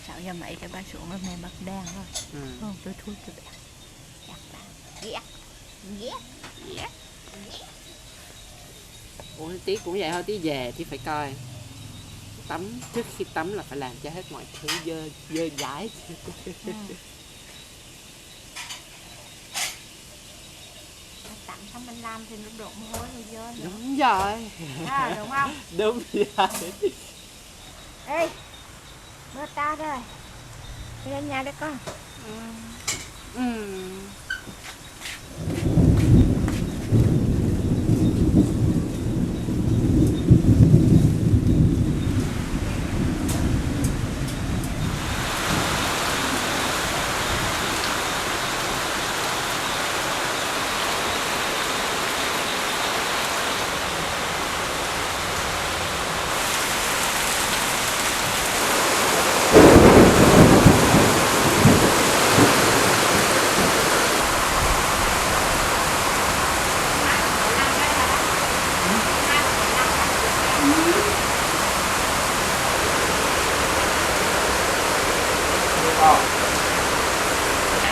6 giờ mấy cái bà xuống rồi mẹ bật đèn rồi. Tôi thui tôi vẹt. Ghét. Ủa Tí cũng vậy thôi, Tí về Tí phải coi tắm, trước khi tắm là phải làm cho hết mọi thứ dơ dãi. Tắm xong mình làm thì nó đổ mồ hôi rồi dơ nữa. Đúng rồi. Đúng không? Đúng rồi. Ê, mưa ta rồi. Đi lên nhà đấy con.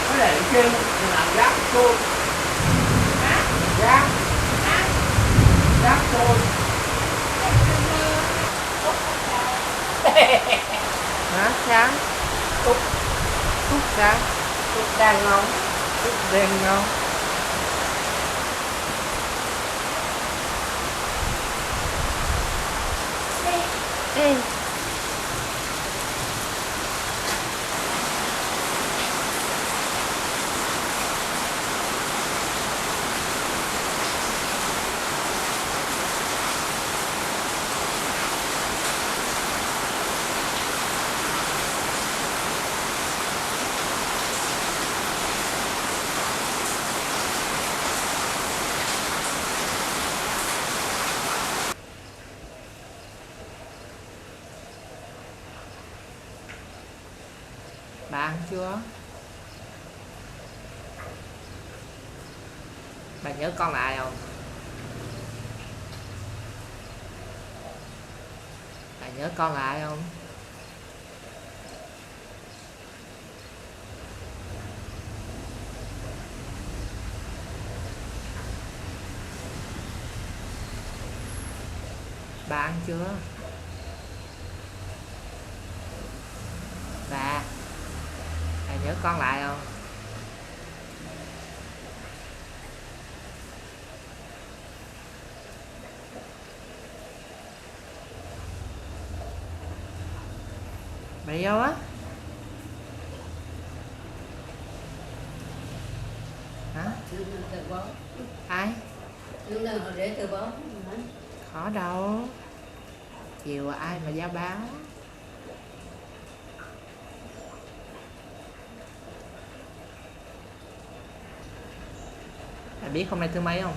Có để trên làm rác trôi. Rác trôi. Hả sao? Cúc Cúc sao? Cúc đang ngon. Cúc đen ngon. Ê. Bà ăn chưa? Bà nhớ con là ai không? Bà nhớ con là ai không? Bà ăn chưa? Bà nhớ con lại không? Mày đâu á? Hả? Ai? Khó đâu. Chiều ai mà giao báo. Mày biết hôm nay thứ mấy không?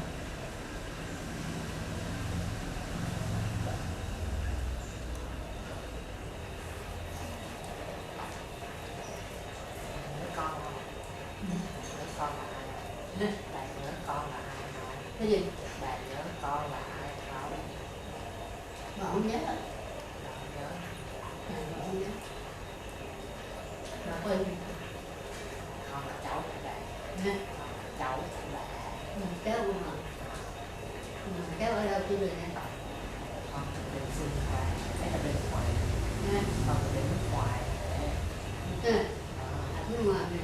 Cái gì? Bà nhớ con là ai không? Mà không nhớ. Nhớ. Không nhớ. Mà quên. Con là cháu của bà. Nè. Cháu của bà. Cháu của mà. Cháu ở đâu chưa được nè? Con bên sinh bà. Đấy là bên ngoài. Nè. Con ở bên nước ngoài. Nè. Nước ngoài nè.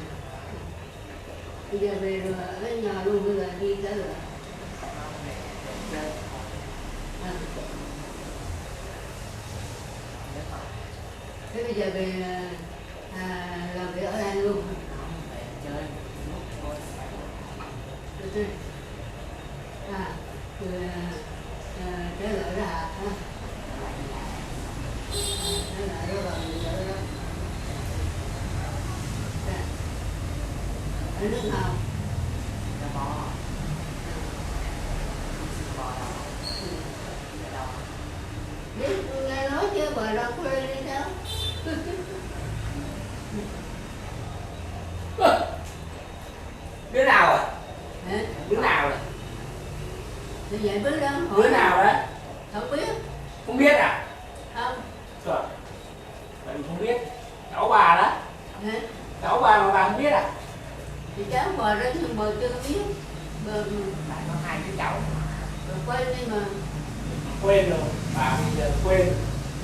Bây giờ về rồi ở nhà luôn, bây giờ đi tới rồi. Con này bên Thế bây giờ về làm việc ở đây luôn. chơi. Rồi trở lại ra hả? Trở lại rồi mình trở ra. Ở nước nào? Biết nghe nói chứ bà ra quê đi đâu. Đứa nào à? Hả? Đứa nào à? Thì vậy biết đó. Đứa nào đấy? Không biết. Không biết à? Không. Trời. Vậy không biết. Cháu bà đó. Hả? Cháu bà mà bà không biết à? Thì cháu bà ra nhưng bà chưa biết. Bà Có hai đứa cháu. quên đi mà. Quên rồi. Bà bây giờ quên.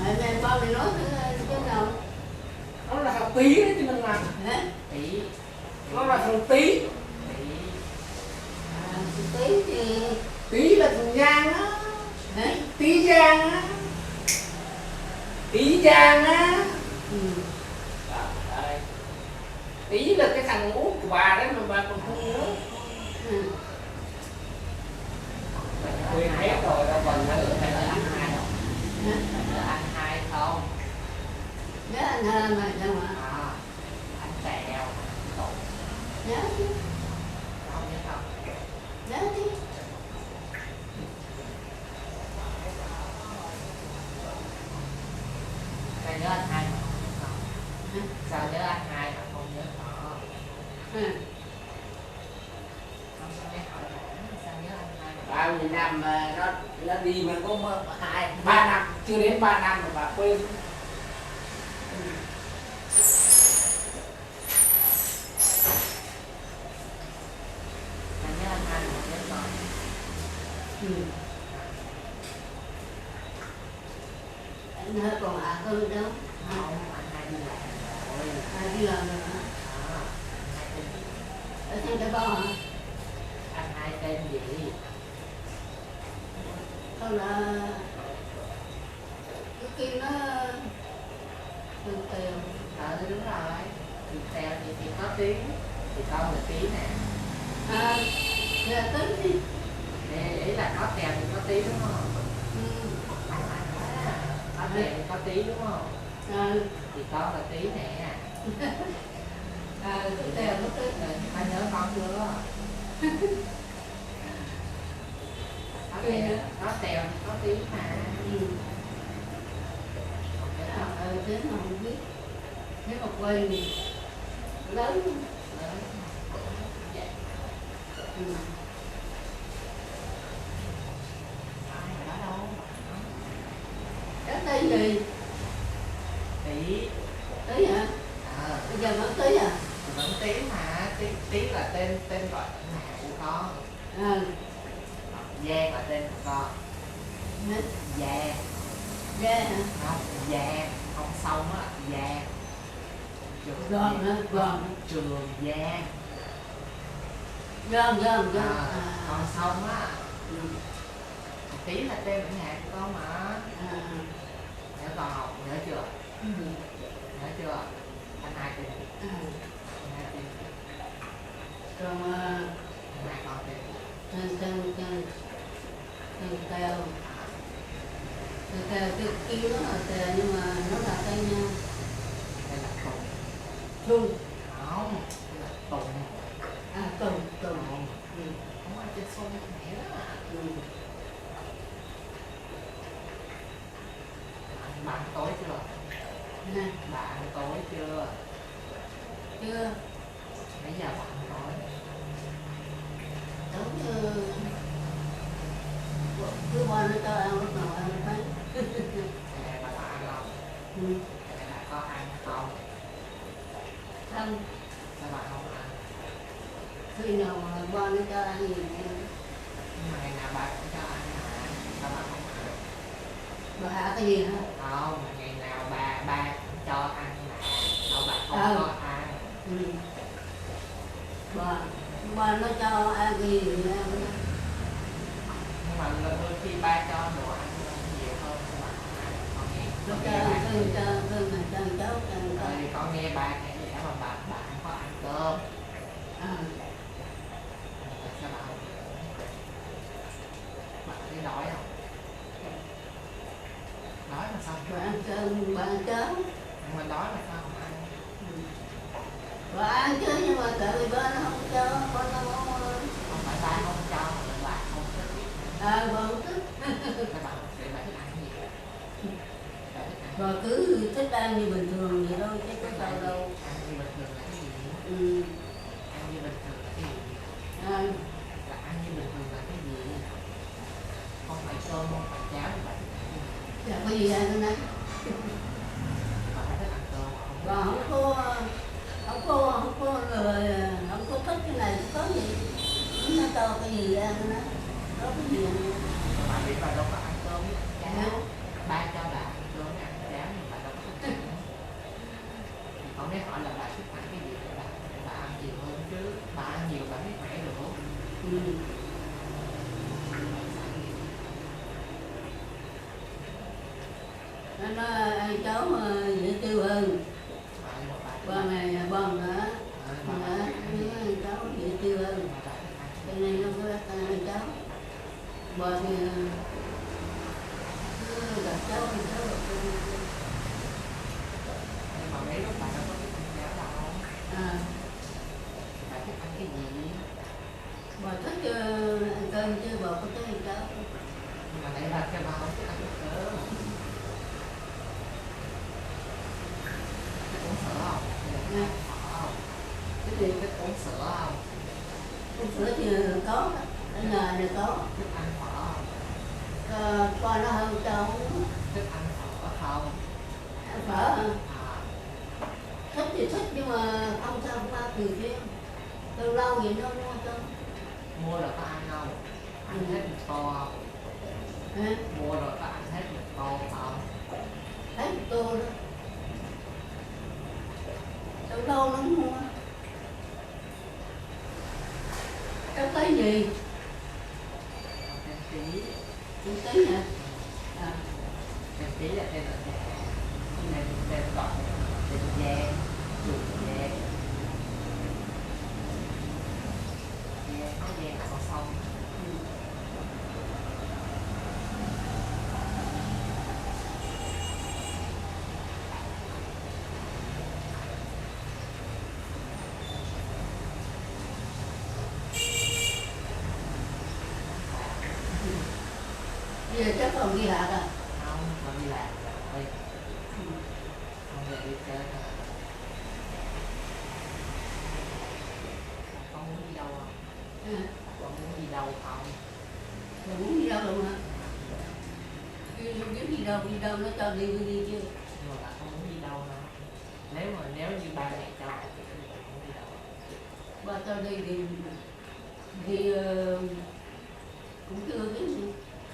Mẹ ba mày nói thế nào? Nó là thằng Tí đấy chứ mình làm. Hả? Tí. Nó là thằng Tí. Tí thì... Tí là thằng Giang á. Hả? Tí Giang á. Tí Giang á. Trời ơi. Tí là cái thằng út của bà đấy mà bà còn không nhớ. Quên hết rồi đâu còn nhớ. Phải là anh hai không? Là anh hai không? Nhớ anh hai mà sao mà? Anh Tèo. Nhớ chứ. Không nhớ không? Nhớ chứ. Sao nhớ anh hai mà không nhớ không? Sao nhớ anh hai mà không nhớ họ? Không sao nghe hỏi là sao nhớ anh hai mà Bao nhiêu năm mà nó đi mà có 3 năm, chưa đến 3 năm mà bà quên. sao nhớ anh hai mà không nhớ họ? Anh hơi còn Ừ đâu. Không, anh hai đi làm rồi. Đi làm rồi hả? Ở trên cái bò hả? Anh hai tên gì? Thôi là cái kia nó từ từ. Đúng rồi. Thì tèo thì có tí. Thì con là tí nè. Giờ tính đi. Ý là có tèo thì có tí đúng không? Có tèo thì có tí đúng không? Thì con là tí nè. Tèo nó tí. Anh nhớ con chưa? Có tèo thì có tí mà. Thế mà không biết. Thế mà quên thì lớn. Cái tên gì? Tí. Tí hả? Bây giờ vẫn tí à? Vẫn tí mà. Tí là tên gọi mẹ của con. Giang là tên của con. Giang. Giang hả? Không, Giang. Không xong á, Giang. Gòn hả? Gòn. Trường Giang. Gòn. Còn xong á. Tí là tên của nhà của con mà. Nhớ con học, nhớ chưa? Nhớ chưa? Anh hai tên. Anh hai tên. Còn Anh hai con tên. Tèo cái kia nó là tèo nhưng mà nó là cây nha. Đây là Tùng. Trung. Không, đây là Tùng. Tùng. Không ai trên sông mẹ đó. Bạn tối chưa? Bạn tối chưa? Chưa. Mấy giờ bạn tối? Đúng cứ qua nó cho ăn lúc nào ăn thấy. Mẹ bà có ăn không? Mẹ bà có ăn không? Không. Sao bà không ăn? Khi nào mà qua nó cho ăn gì Nhưng mà ngày nào bà cũng cho ăn mà. Sao bà không ăn? bà hạ cái gì hả? Không, ngày nào ba cũng cho ăn mà. Đâu bà không có ăn. Bà nó cho ăn cái gì thì ăn. Nhưng mà đôi khi ba cho đồ ăn nhiều hơn mà bà không ăn. Con nghe Nó con cho nghe ba cháu thì con nghe ba kể vậy mà bà không có ăn cơm. Sao bà không? Bà thấy đói không? Đói mà sao không ăn? Bà ăn cháo. Nhưng mà đói mà sao không ăn? Bà ăn chứ nhưng mà tại vì ba nó không cho con nó Không phải ba không cho mà là bà không thích. bà không thích. Sao bà thích ăn gì? Bà thích ăn Bà cứ thích ăn như bình thường vậy thôi chứ có sao đâu. Ăn như bình thường là cái gì? Ăn như bình thường là cái gì? Là ăn như bình thường là cái gì? Không phải cơm, không phải cháo thì bà thích ăn cái gì? Chả có gì ăn nữa. Bà không thích ăn cơm không? Bà không có thích cái này có gì. Nó cho cái gì ăn đó. Có cái gì ăn. Bà biết bà đâu có ăn cơm với ăn cháo. Ba cho bà ăn cơm với ăn cháo nhưng bà đâu có thích ăn. Thì con nếu hỏi là bà thích ăn cái gì thì bà ăn nhiều hơn chứ. Bà ăn nhiều bà mới khỏe được. Nó nói ăn cháo dễ tiêu hơn. Ba ngày bon hả? Ăn cháo dễ tiêu hơn. Cho nên nó mới ăn cháo. Bà thì gặp cháu ăn cháo. Nhưng mà mấy lúc bà đâu có thích ăn cháo đâu. Bà thích ăn cái gì? Bà thích ăn cơm chứ bà có thích ăn cháo. Nhưng mà nãy bà kêu bà không thích ăn cơm. Thích uống sữa không? Thích không? Cái gì? Thích uống sữa không? Uống sữa thì có, ở nhà này có. Thích ăn phở không? Con nó không cho uống. Thích ăn phở không? Ăn phở hả? À, Thích thì thích nhưng mà không sao không ăn thường xuyên. Lâu lâu vậy nó mua cho. mua rồi có ăn không? Ăn hết một tô không? Hả? Mua rồi có ăn hết một tô không? Thấy một tô đó. tô lắm mua. Cháu tới gì? Chú tới hả? À. Em tí là tên là tên gọi tên Giang, chủ Giang. Giang là con sông. Giờ chắc còn đi lạc à? Không, con đi làm rồi. Không về đi chơi thôi. Con muốn đi đâu không? À. Con muốn đi đâu không? Rồi muốn đi đâu luôn hả? Đi đâu nó cho đi chứ. Nhưng mà con muốn đi đâu đâu? Nếu như ba mẹ cho thì con muốn đi đâu? Ba cho đi cũng chưa biết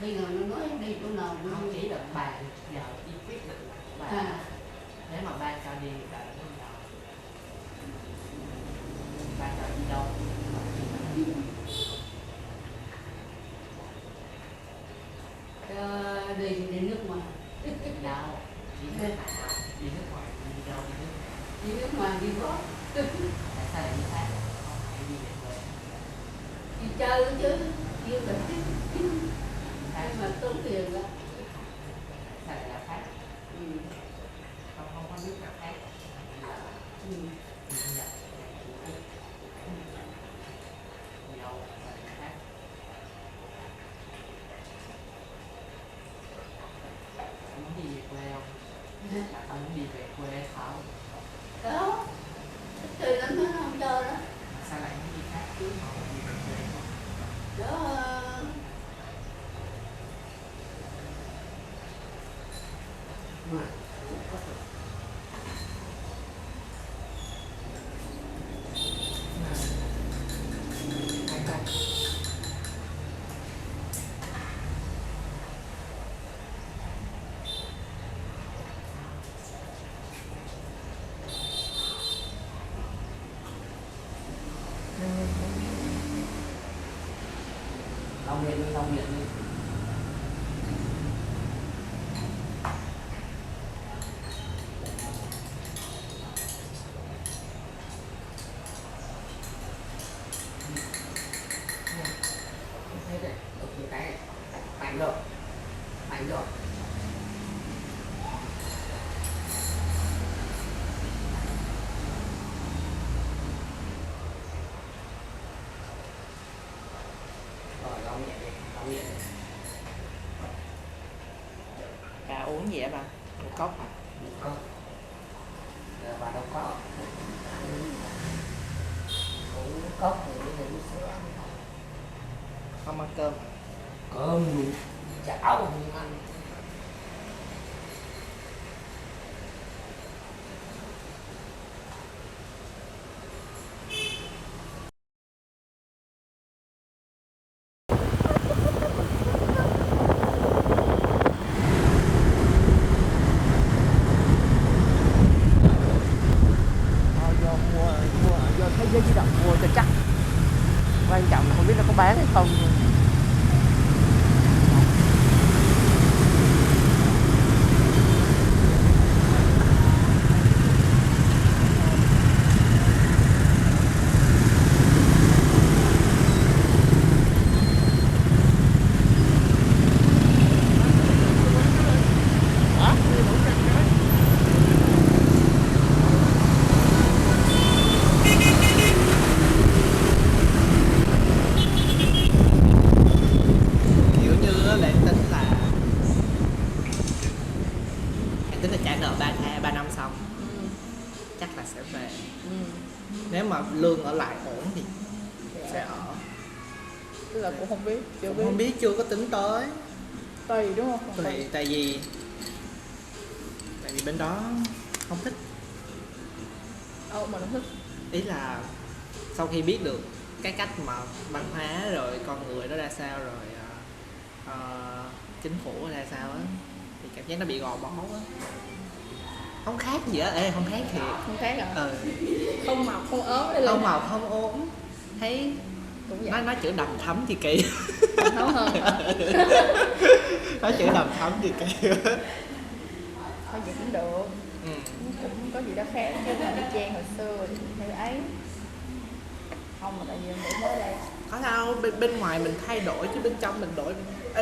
khi nào nó nói đi chỗ nào cũng Không chỉ là bạn giờ đi quyết định bạn. à. Nếu mà ba cho đi thì bạn muốn đi đâu? Ba cho đi đâu? Đi nước ngoài. Đi đâu? Đi nước nào? Đi nước ngoài đi đâu? Đi nước ngoài đi có. Tại sao lại đi khác? Không phải đi về quê. Đi chơi chứ chưa phải nhưng mà tốn tiền đó. Tại sao lại là khác? Ừ. Không có nước nào khác. Ừ. Đi Nhật, đi đâu là khác? Muốn đi về quê không? Bạn muốn đi về quê không? Đó chơi lắm nó không cho đó. Sao lại muốn đi khác chứ mà không đi về quê không? Đó mà cũng có thể. Long Biên đi. Thế đấy, ok cái mạnh rồi. Rồi lau nhẹ đi. Bà uống gì vậy bà? Một cốc hả? Có. Giờ bà đâu có. Uống cốc thì bây giờ uống sữa. Không ăn cơm. Cơm đủ cháo không ăn. Vô thế giới di động mua cho chắc, quan trọng là không biết nó có bán hay không. Kiểu như á, bạn tính là trả nợ 3 năm xong chắc là sẽ về. Nếu mà lương ở lại ổn thì sẽ ở. Tức là cũng không biết, chưa biết. Không biết, chưa có tính tới. Tùy đúng không? Tùy, tại vì bên đó không thích. Mà nó thích. Ý là sau khi biết được cái cách mà văn hóa rồi con người nó ra sao rồi chính phủ ra sao á thì cảm giác nó bị gò bó á. Không khác gì á, ê không khác thiệt. Không khác à? Ừ. Không mập không ốm hay là Không màu không ốm. Thấy cũng vậy. nói chữ đầm thấm thì kỳ. Thấu hơn hả? Nói chữ đầm thấm thì kỳ. Thôi vậy cũng được. Ừ. Cũng có gì đó khác chứ mà đi Trang hồi xưa thì như ấy. Không mà tại vì mình mới đây. Có sao bên ngoài mình thay đổi chứ bên trong mình đổi.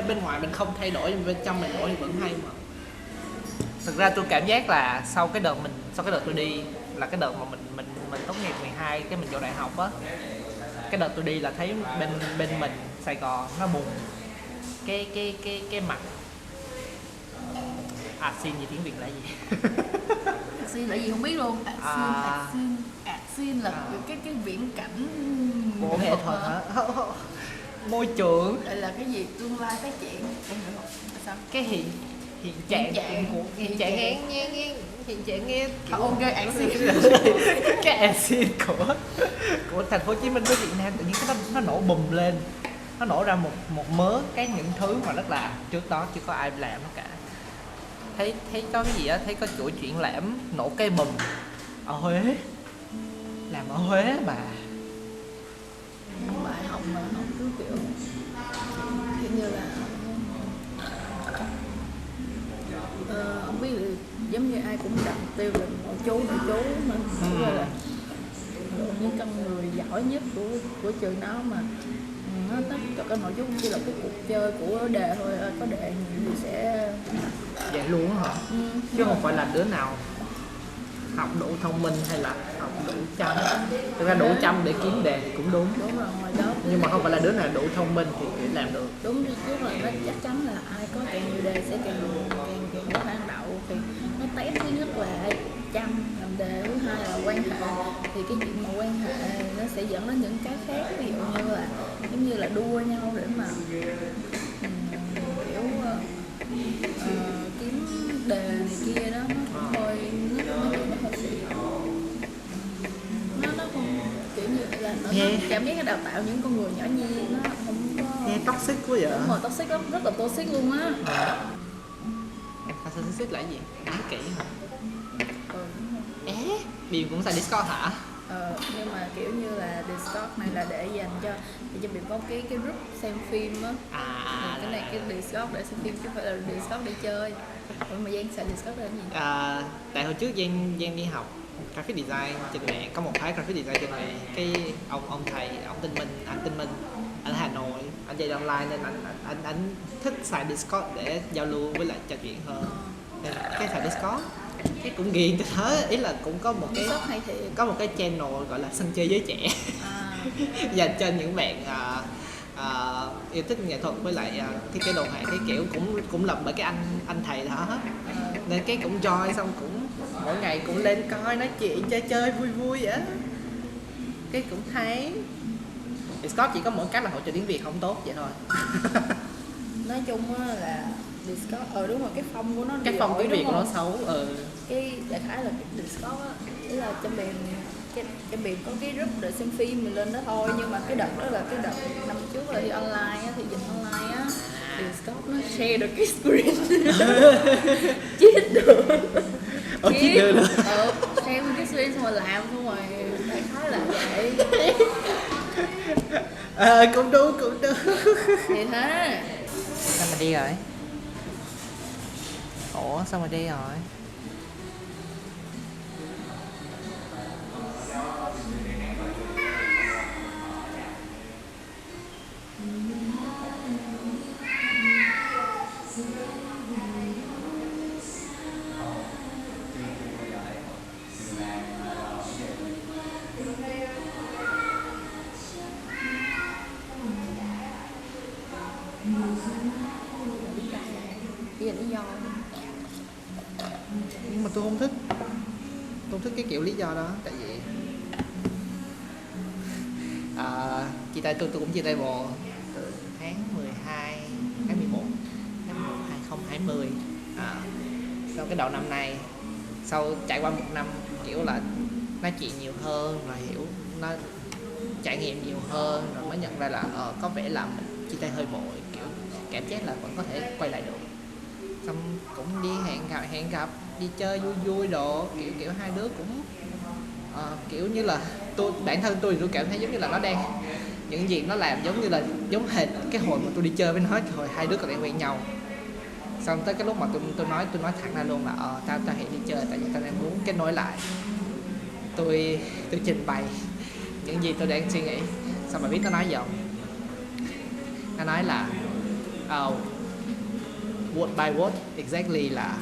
Bên ngoài mình không thay đổi nhưng bên trong mình đổi thì vẫn hay mà. Thực ra tôi cảm giác là sau cái đợt tôi đi là cái đợt mà mình tốt nghiệp 12 cái mình vô đại học á, cái đợt tôi đi là thấy bên mình Sài Gòn nó bùng cái mặt xin gì tiếng Việt là gì? Xin là gì không biết luôn. À. Xin là cái viễn cảnh Bộ nghệ thuật hả? Môi trường đây là cái gì tương lai phát triển không hiểu không? Sao? cái hiện trạng của hiện trạng nghe Kiểu ok xin cái accent của thành phố Hồ Chí Minh với Việt Nam tự nhiên cái nó nổ bùm lên, nó nổ ra một mớ những thứ mà rất là trước đó chưa có ai làm nó cả. Thấy có cái gì á, thấy có chuỗi triển lãm nổ cây bùm ở Huế, làm ở Huế mà bài học mà học cứ kiểu như là không biết là giống như ai cũng đặt mục tiêu là nội chú mà gọi là những con người giỏi nhất của trường nó mà nó tất cả cái nội chú chỉ là cái cuộc chơi của đề thôi, có đề nhiều thì sẽ vậy luôn hả? Chứ không phải là đứa nào học đủ thông minh hay là học đủ chăm. Thực ra đủ chăm để kiếm đề thì cũng đúng rồi ngoài đó nhưng mà không phải là đứa nào đủ thông minh thì làm được. đúng như trước là nó chắc chắn là ai có càng nhiều đề sẽ càng có khả năng đậu. Thì nó test thứ nhất là chăm làm đề, thứ hai là quan hệ. Thì cái chuyện mà quan hệ nó sẽ dẫn đến những cái khác, ví dụ như là giống như là đua nhau để mà kiểu kiếm đề này kia đó, nó hơi nó không kiểu như là nó cảm giác nó đào tạo những con người nhỏ nhi, nó không có Nghe toxic quá vậy. đúng rồi, toxic lắm, rất là toxic luôn á. Em phải toxic là gì? Nói kỹ hả? Đúng rồi. Bill cũng xài Discord hả? Nhưng mà kiểu như là Discord này là để dành cho mình có cái group xem phim á. Cái này cái Discord để xem phim chứ không phải là Discord để chơi. Ủa mà Giang xài Discord để làm gì? Tại hồi trước Giang đi học graphic design trên mạng, có một tháng graphic design trên mạng, cái ông thầy ông anh Tinh Minh ở Hà Nội, anh dạy online nên anh thích xài Discord để giao lưu với lại trò chuyện hơn, nên cái xài Discord cái cũng ghiền cho thế, ý là cũng có một cái Discord hay thiệt. có một cái channel gọi là sân chơi giới trẻ dành cho những bạn yêu thích nghệ thuật với lại thiết kế đồ họa cái kiểu, cũng lập bởi cái anh thầy đó nên cái cũng join, xong cũng mỗi ngày cũng lên coi nói chuyện chơi vui vậy á, cái cũng thấy Discord chỉ có mỗi cái là hỗ trợ tiếng Việt không tốt vậy thôi. Nói chung á là Discord đúng rồi, cái phong của nó Cái phong tiếng Việt của nó xấu. Cái đại khái là cái Discord á, ý là cho mình cái biển có cái group để xem phim mình lên đó thôi, nhưng mà cái đợt đó là cái đợt năm trước là đi online á, thì dịch online á, Discord nó share được cái screen cheat được. Cheat được. Share cái screen xong rồi làm xong rồi đại khái là vậy. Cũng đúng Thì thế. Sao mà đi rồi? Ủa sao mà đi rồi? Lý do Nhưng mà tôi không thích cái kiểu lý do đó, tại vì chia tay tôi cũng chia tay bồ từ tháng 12 tháng 11 năm 2020 sau cái đầu năm nay, sau trải qua một năm kiểu là nói chuyện nhiều hơn rồi hiểu nó trải nghiệm nhiều hơn rồi mới nhận ra là có vẻ là mình chia tay hơi vội, kiểu cảm giác là vẫn có thể quay lại được, xong cũng đi hẹn gặp đi chơi vui vui đồ, kiểu hai đứa cũng kiểu như là bản thân tôi cảm thấy giống như là nó đang những gì nó làm giống hệt cái hồi mà tôi đi chơi với nó, hồi hai đứa còn đang quen nhau. Xong tới cái lúc mà tôi nói thẳng ra luôn là tao hẹn đi chơi tại vì tao đang muốn kết nối lại. Tôi trình bày những gì tôi đang suy nghĩ. Xong mà biết nó nói gì không? Nó nói là word by word exactly là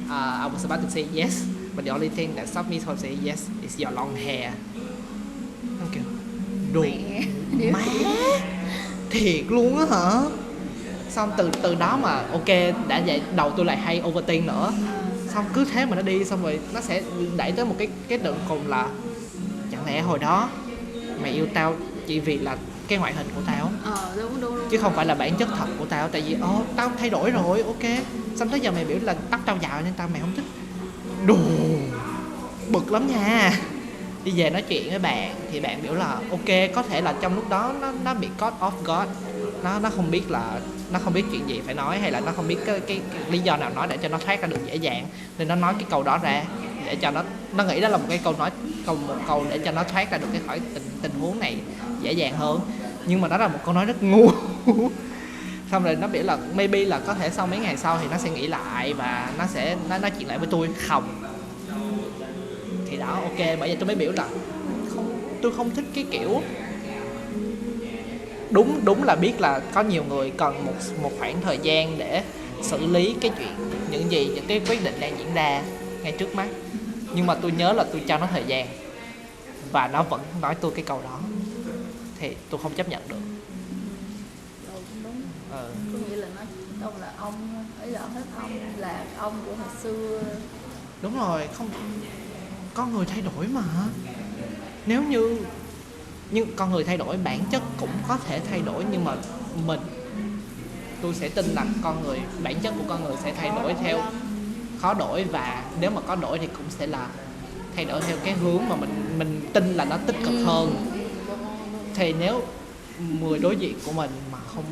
I was about to say yes, but the only thing that stopped me from saying yes is your long hair. Nó kiểu đồ má thiệt luôn á hả? Xong từ đó mà ok, đã vậy đầu tôi lại hay overthink nữa. Xong cứ thế mà nó đi, xong rồi nó sẽ đẩy tới một cái đường cùng là chẳng lẽ hồi đó mày yêu tao chỉ vì là cái ngoại hình của tao, Đúng. chứ không phải là bản chất thật của tao. Tại vì tao thay đổi rồi, ok, xong tới giờ mày biểu là tóc tao dài nên mày không thích. Đồ bực lắm nha. Đi về nói chuyện với bạn thì bạn biểu là ok, có thể là trong lúc đó nó bị caught off guard, nó không biết chuyện gì phải nói, hay là nó không biết cái lý do nào nói để cho nó thoát ra được dễ dàng, nên nó nói cái câu đó ra để cho nó nghĩ đó là một cái câu để cho nó thoát ra được cái khỏi tình huống này dễ dàng hơn. Nhưng mà đó là một câu nói rất ngu. Xong rồi nó biểu là maybe là có thể sau mấy ngày sau thì nó sẽ nghĩ lại và nó sẽ nói chuyện lại với tôi. Không, thì đó ok, bởi vậy tôi mới biểu là tôi không thích cái kiểu đúng là biết là có nhiều người cần một khoảng thời gian để xử lý cái chuyện những cái quyết định đang diễn ra ngay trước mắt, nhưng mà tôi nhớ là tôi cho nó thời gian và nó vẫn nói tôi cái câu đó thì tôi không chấp nhận được. Đúng. Có nghĩa là nói đâu là ông ấy, là hết ông là ông của hồi xưa. Đúng rồi, không, con người thay đổi mà. Nếu như con người thay đổi, bản chất cũng có thể thay đổi, nhưng mà tôi sẽ tin là bản chất của con người sẽ thay đổi theo khó đổi, và nếu mà có đổi thì cũng sẽ là thay đổi theo cái hướng mà mình tin là nó tích cực hơn. Thì nếu người đối diện của mình mà không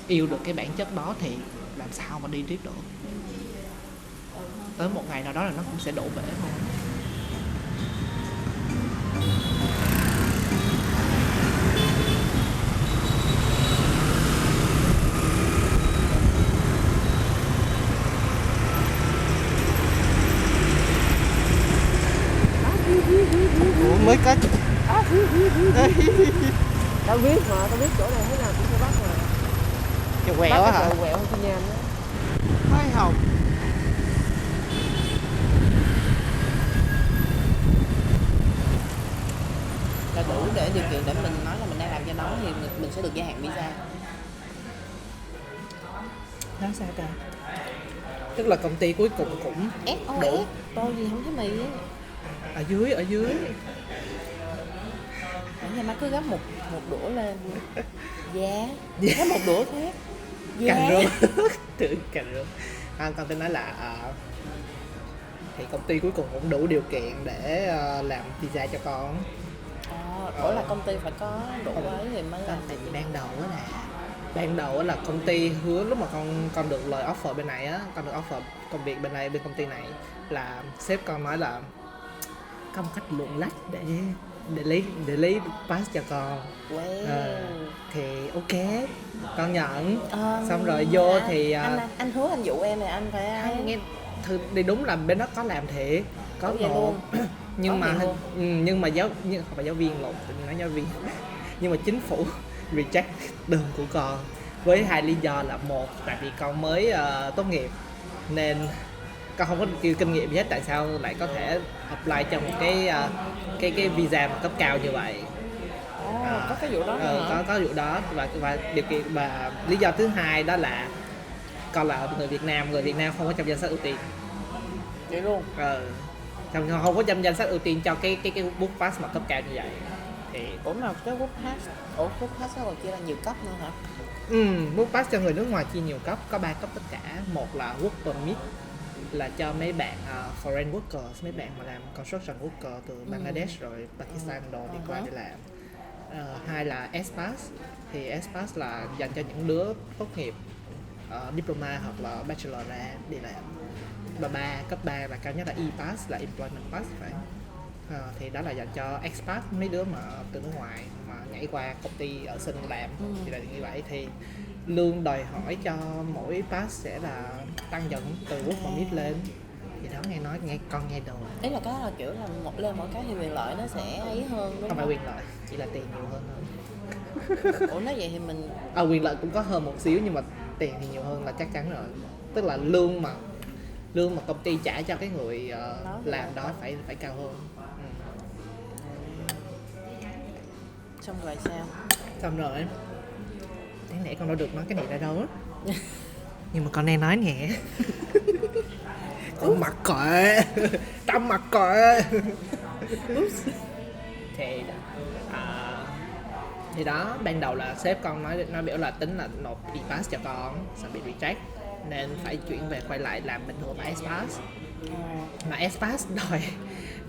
yêu được cái bản chất đó thì làm sao mà đi tiếp được. Tới một ngày nào đó là nó cũng sẽ đổ bể thôi. Ủa mới có Tao biết chỗ này thế nào cũng sẽ bắt mà. cái quẹo á hả? Quẹo không nhanh á. Phải không? Là đủ để điều kiện để mình nói là mình đang làm cho nó thì mình sẽ được gia hạn visa. Nói sao ta? Tức là công ty cuối cùng cũng SOS, tôi gì không thấy mày á. ở dưới Ở nhà má cứ gấp một đũa lên. Gấp một đũa thế. cành rơm. Cành rơm. Con tôi nói là thì công ty cuối cùng cũng đủ điều kiện để làm visa cho con. Ủa là công ty phải có đủ ấy thì mới làm. Tại vì ban đầu là công ty hứa lúc mà con được lời offer bên này á, con được offer công việc bên này, bên công ty này, là sếp con nói là có một cách luồn lách để lấy pass cho con. Thì ok, con nhận. Xong rồi vô thì anh hứa anh dụ em này, anh phải nghe thì đúng là bên đó có làm thiệt, có nộp. nhưng mà không phải giáo viên lộn, tôi nói giáo viên. Nhưng mà chính phủ reject đơn của con với hai lý do là: một, tại vì con mới tốt nghiệp nên con không có kinh nghiệm gì hết, tại sao lại có thể apply cho một cái visa mà cấp cao như vậy. Có cái vụ đó hả? Có vụ đó, và điều kiện và lý do thứ hai đó là con là người Việt Nam không có trong danh sách ưu tiên. Vậy luôn? Không có trong danh sách ưu tiên cho cái book pass mà cấp cao như vậy. Thì cũng là cái book pass đó còn chia ra nhiều cấp nữa hả? Book pass cho người nước ngoài chia nhiều cấp, có 3 cấp tất cả. Một là work permit, là cho mấy bạn foreign workers, mấy bạn mà làm construction worker từ Bangladesh rồi Pakistan đồ đi qua để làm. Hai là S-Pass, thì S-Pass là dành cho những đứa tốt nghiệp diploma hoặc là bachelor ra đi làm. cấp 3 là cao nhất là E-Pass, là Employment Pass phải. Thì đó là dành cho expat, mấy đứa mà từ nước ngoài mà nhảy qua công ty ở Sinh làm thì là như vậy. Thì lương đòi hỏi cho mỗi pass sẽ là tăng dần từ work permit lên. Thì đó con nghe đồn. Ý là cái là kiểu là lên mỗi cái thì quyền lợi nó sẽ ấy hơn đúng Không không? phải quyền lợi, chỉ là tiền nhiều hơn thôi. Ủa nói vậy thì mình Quyền lợi cũng có hơn một xíu nhưng mà tiền thì nhiều hơn là chắc chắn rồi. Tức là lương mà công ty trả cho cái người làm đó phải cao hơn. xong rồi sao? Xong rồi đáng lẽ con đâu được nói cái này ra đâu á. Nhưng mà con đang nói nè. Con mặc kệ. Tao mặc kệ. Thì đó, ban đầu là sếp con nói biểu là tính là nộp E-Pass cho con, xong bị reject nên phải chuyển về quay lại làm bình thường ở S-Pass. Mà S-Pass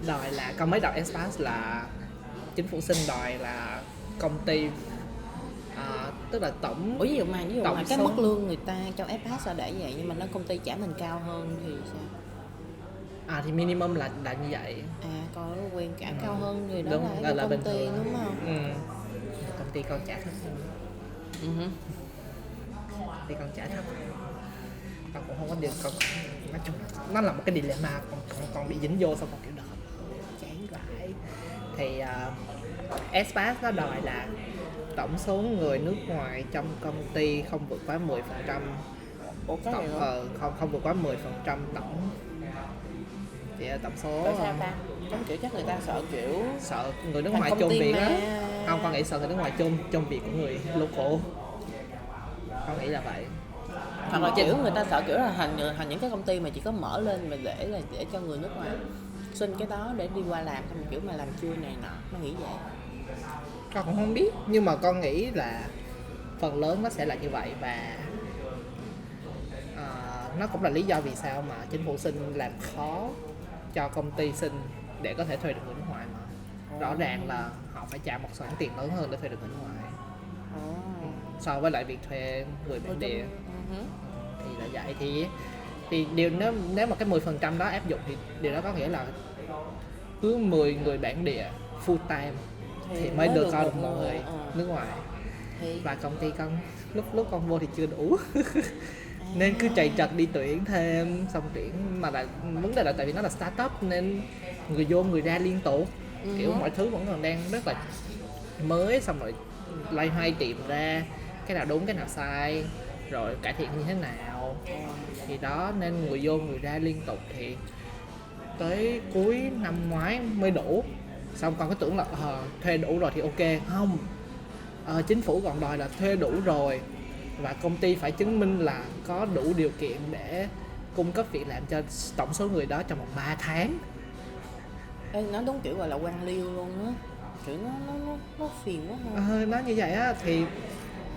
đòi là con mới đọc S-Pass là chính phủ Sinh đòi là công ty tức là tổng. Ủa ví dụ mà cái số... mức lương người ta trong FH sao để vậy nhưng mà nó công ty trả mình cao hơn thì sao? Thì minimum là như vậy. Có quyền trả cao hơn thì đó đúng, là công ty thường. đúng không? Công ty con trả thấp hơn. Công ty con trả thấp. Con cũng không có được, con nói chung nó là một cái dilemma, con bị dính vô xong còn kiểu đó chán vãi. Thì S-Pass nó đòi là tổng số người nước ngoài trong công ty không vượt quá 10%. Không vượt quá 10% tổng. Thì tổng số. Tại sao ta? Giống kiểu chắc người ta sợ người nước ngoài chôn việc á. Không, con nghĩ sợ người nước ngoài chôn việc của người local. Con nghĩ là vậy. Hoặc là kiểu người ta sợ kiểu là thành những cái công ty mà chỉ có mở lên mà để cho người nước ngoài xin cái đó để đi qua làm, không kiểu mà làm chui này nọ, nó nghĩ vậy. Con cũng không biết, nhưng mà con nghĩ là phần lớn nó sẽ là như vậy. Và nó cũng là lý do vì sao mà chính phủ Sinh làm khó cho công ty Sinh để có thể thuê được người nước ngoài. Mà rõ ràng là họ phải trả một khoản tiền lớn hơn để thuê được người nước ngoài so với lại việc thuê người bản địa. Thì là vậy. Thì điều nếu mà cái 10% đó áp dụng thì điều đó có nghĩa là cứ 10 người bản địa full time thì mới được coi được một người nước ngoài. Và công ty con lúc con vô thì chưa đủ. Nên cứ chạy trật đi tuyển thêm, xong tuyển mà là vấn đề là tại vì nó là startup nên người vô người ra liên tục. Kiểu mọi thứ vẫn còn đang rất là mới, xong rồi loay hoay tìm ra cái nào đúng cái nào sai rồi cải thiện như thế nào. Thì đó, nên người vô người ra liên tục. Thì tới cuối năm ngoái mới đủ. Xong con có tưởng là thuê đủ rồi thì ok. Không, chính phủ còn đòi là thuê đủ rồi và công ty phải chứng minh là có đủ điều kiện để cung cấp việc làm cho tổng số người đó trong vòng 3 tháng. Nó đúng kiểu gọi là quan liêu luôn á. Kiểu nó phiền quá ha. Nó như vậy á. Thì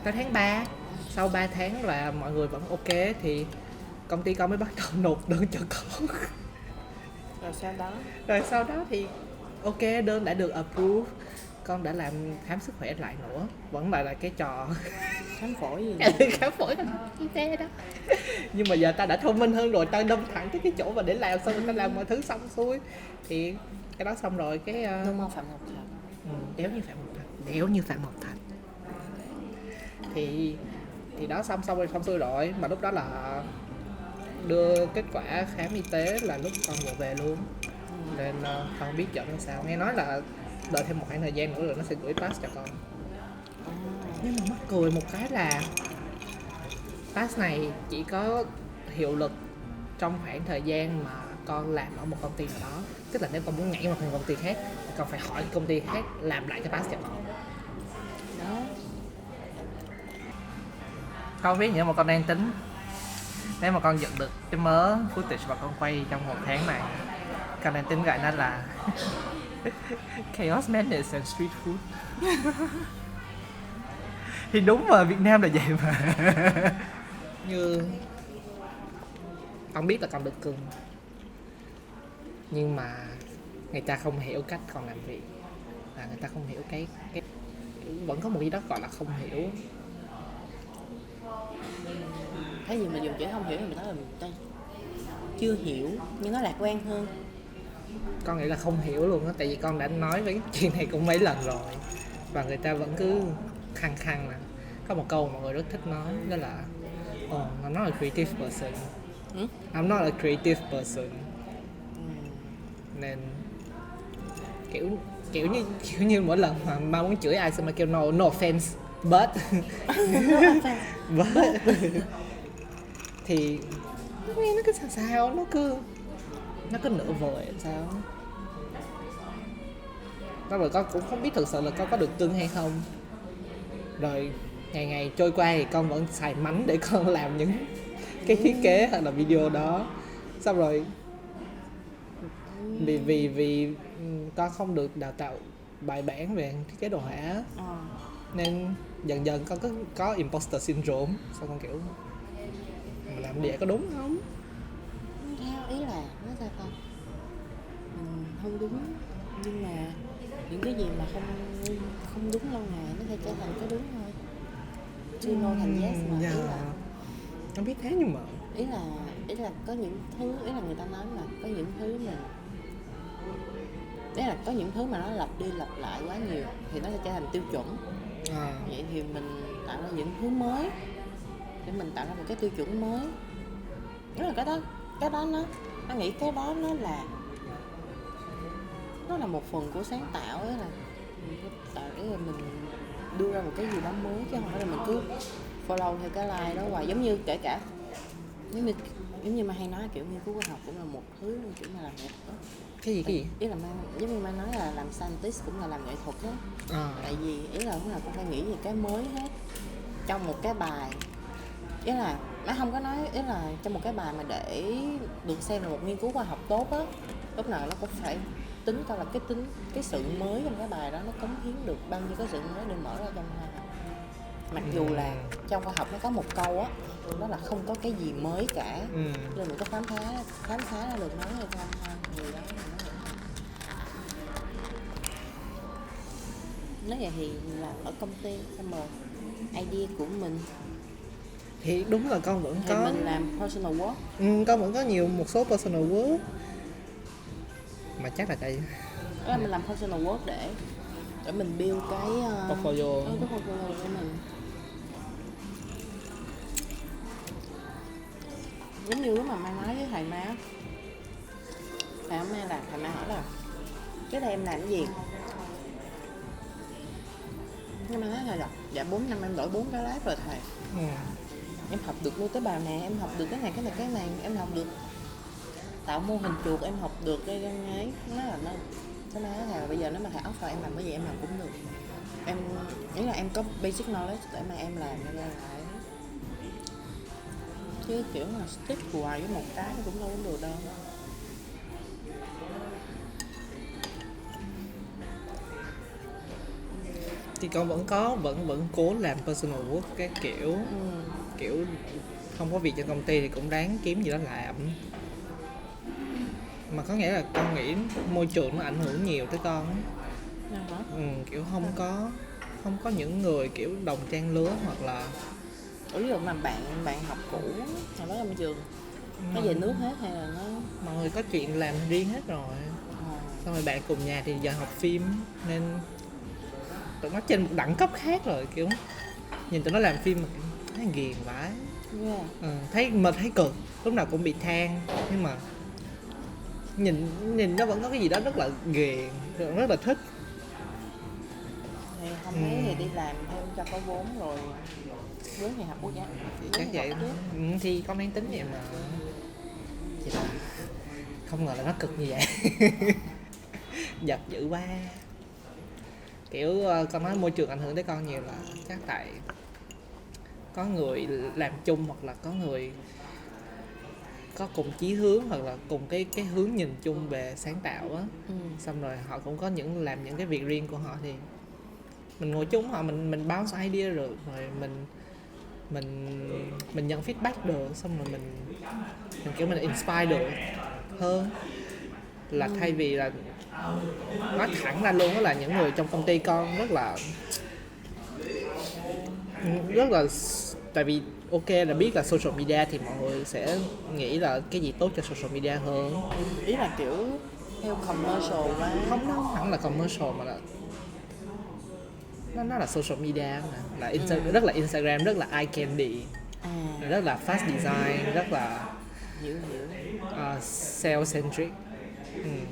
tới tháng 3, sau 3 tháng là mọi người vẫn ok thì công ty con mới bắt đầu nộp đơn cho con. Rồi sau đó thì ok, đơn đã được approve, con đã làm khám sức khỏe lại nữa, vẫn là cái trò khám phổi gì khám phổi đó. Nhưng mà giờ ta đã thông minh hơn rồi, ta đâm thẳng tới cái chỗ mà để làm, xong ta làm mọi thứ xong xuôi thì cái đó xong rồi cái nó mau Phạm Ngọc Thạch. Đéo như Phạm Ngọc Thạch. Thì đó xong rồi xong xuôi rồi, mà lúc đó là đưa kết quả khám y tế là lúc con vừa về luôn. Nên không biết chọn làm sao. Nghe nói là đợi thêm một khoảng thời gian nữa rồi nó sẽ gửi pass cho con. Nhưng mà mắc cười một cái là pass này chỉ có hiệu lực trong khoảng thời gian mà con làm ở một công ty nào đó. Tức là nếu con muốn nhảy vào một công ty khác thì con phải hỏi công ty khác làm lại cái pass cho con. Đó. Con biết nữa mà con đang tính, nếu mà con dựng được cái mớ footage mà con quay trong 1 tháng này, con đang tính gọi nó là Chaos Madness and Street Food. Thì đúng mà, Việt Nam là vậy mà. Như con biết là con được cưng, nhưng mà người ta không hiểu cách con làm việc, và người ta không hiểu cái vẫn có một gì đó gọi là không hiểu. Cái gì mà dùng chữ không hiểu thì mình nói là mình chưa hiểu nhưng nó lạc quan hơn. Con nghĩ là không hiểu luôn á, tại vì con đã nói với cái chuyện này cũng mấy lần rồi và người ta vẫn cứ khăng khăng là có một câu mọi người rất thích nói, đó là I'm not a creative person. I'm not a creative person. Nên kiểu như mỗi lần mà muốn chửi ai xong mà kêu no offense but thì nó nghe nó cứ sao nó cứ nửa vời sao đó, rồi con cũng không biết thực sự là con có được cưng hay không. Rồi ngày trôi qua thì con vẫn xài mánh để con làm những cái thiết kế hoặc là video đó. Xong rồi vì con không được đào tạo bài bản về thiết kế đồ họa nên dần con cứ có imposter syndrome. Xong con kiểu mình làm vậy có đúng không? Theo ý là nói sao con, không đúng, nhưng mà những cái gì mà không đúng lâu ngày nó sẽ trở thành cái đúng thôi, chưa no thành yes mà. Ý là không biết thế, nhưng mà ý là có những thứ, ý là người ta nói là có những thứ mà đấy là có những thứ mà nó lặp đi lặp lại quá nhiều thì nó sẽ trở thành tiêu chuẩn. Vậy thì mình tạo ra những thứ mới để mình tạo ra một cái tiêu chuẩn mới. Đó là cái đó nó nghĩ cái đó nó là một phần của sáng tạo ấy, là tạo để mình đưa ra một cái gì đó mới chứ không phải là mình cứ follow theo cái line đó hoài. Giống như kể cả giống như mà hay nói kiểu nghiên cứu khoa học cũng là một thứ kiểu mà làm nghệ thuật. Cái gì? Ý là giống như Mai nói là làm scientist cũng là làm nghệ thuật á. Tại vì ý là lúc nào con phải nghĩ về cái mới hết trong một cái bài. Ý là nó không có nói, ý là trong một cái bài mà để được xem là một nghiên cứu khoa học tốt á, lúc nào nó cũng phải tính coi là cái sự mới trong cái bài đó nó cống hiến được bao nhiêu cái sự mới để mở ra trong khoa học. Mặc dù là trong khoa học nó có một câu á, đó là không có cái gì mới cả, nên mình có khám phá ra được nó hay không người đó. Nói vậy thì làm ở công ty xong rồi idea của mình thì đúng là con vẫn thì có mình làm personal work. Con vẫn có một số personal work mà chắc là tại đó là mình làm personal work để mình build cái portfolio của mình. Giống như lúc mà Mai nói với thầy Mai hỏi là cái đây em làm cái gì, nhưng mà nói thầy là dạ 4 năm em đổi 4 cái lab rồi thầy. Em học được nuôi tế bào nè, em học được cái này, em học được tạo mô hình chuột, em học được cái ấy. Nó là cái nói thầy là bây giờ nếu mà thầy offer em làm cái gì em làm cũng được. Em nghĩ là em có basic knowledge để mà em làm ra lại, chứ kiểu là stick hoài với một cái nó cũng đâu có được đâu. thì con vẫn cố làm personal work cái kiểu không có việc cho công ty thì cũng đáng kiếm gì đó làm. Mà có nghĩa là con nghĩ môi trường nó ảnh hưởng nhiều tới con. Kiểu không có những người kiểu đồng trang lứa hoặc là ví dụ mà bạn học cũ hồi đó trong trường nó về nước hết hay là nó mọi người có chuyện làm riêng hết rồi. Xong rồi bạn cùng nhà thì giờ học phim nên tụi nó trên một đẳng cấp khác rồi, kiểu nhìn tụi nó làm phim mà thấy ghiền vãi. Thấy cực, lúc nào cũng bị than, nhưng mà nhìn nó vẫn có cái gì đó rất là ghiền, rất là thích. Thì không thấy thì đi làm thêm cho có vốn rồi vốn thì học bút giá thì chắc vậy. Thì con đang tính vậy mà chỉ là không ngờ là nó cực như vậy. Giật dữ quá. Kiểu con nói môi trường ảnh hưởng tới con nhiều là chắc tại có người làm chung hoặc là có người có cùng chí hướng hoặc là cùng cái hướng nhìn chung về sáng tạo á. Xong rồi họ cũng có làm những cái việc riêng của họ thì mình ngồi chung họ, mình bounce idea được, rồi mình nhận feedback được, xong rồi mình kiểu mình inspire được hơn là thay vì là nói thẳng ra luôn đó là những người trong công ty con rất là tại vì ok là biết là social media thì mọi người sẽ nghĩ là cái gì tốt cho social media hơn. Ý là kiểu theo commercial quá. Không, nó không hẳn là commercial mà là nó là social media mà. Là rất là Instagram, rất là eye candy, rất là fast design, rất là Hiểu. sale centric.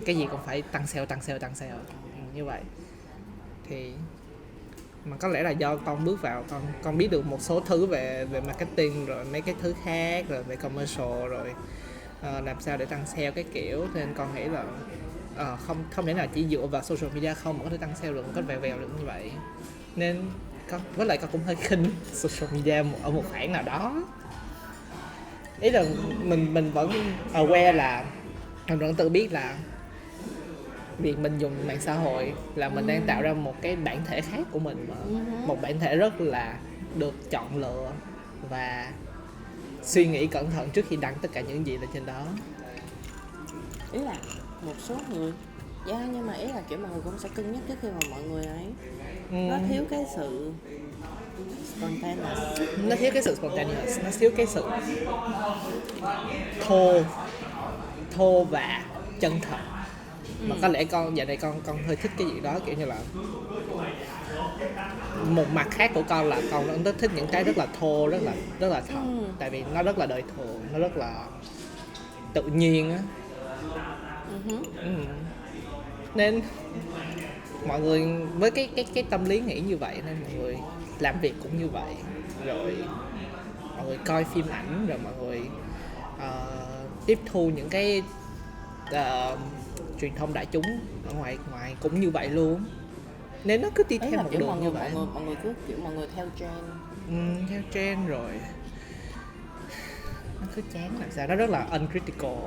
Cái gì cũng phải tăng sale. Như vậy thì mà có lẽ là do con bước vào, con biết được một số thứ về marketing rồi mấy cái thứ khác, rồi về commercial, rồi làm sao để tăng sale cái kiểu, nên con nghĩ là không thể nào chỉ dựa vào social media không mà có thể tăng sale được một cách vèo được như vậy. Nên con với lại con cũng hơi khinh social media ở một khoảng nào đó. Ý là mình vẫn aware là mình vẫn tự biết là việc mình dùng mạng xã hội là mình đang tạo ra một cái bản thể khác của mình mà. Một bản thể rất là được chọn lựa và suy nghĩ cẩn thận trước khi đăng tất cả những gì lên trên đó. Ý là một số người nhưng mà ý là kiểu mọi người cũng sẽ cân nhắc trước khi mà mọi người ấy. Nó thiếu cái sự spontaneous. Nó thiếu cái sự spontaneous, nó thiếu cái sự thô và chân thật. Mà có lẽ dạo này con hơi thích cái gì đó kiểu như là một mặt khác của con là con rất thích những cái rất là thô, rất là thật. Tại vì nó rất là đời thường, nó rất là tự nhiên á. Nên mọi người với cái tâm lý nghĩ như vậy nên mọi người làm việc cũng như vậy, rồi mọi người coi phim ảnh, rồi mọi người tiếp thu những cái truyền thông đại chúng ở ngoài cũng như vậy luôn. Nên nó cứ đi theo một đường như vậy. Mọi người cứ kiểu mọi người theo trend. Theo trend rồi nó cứ chán làm sao, nó rất là uncritical.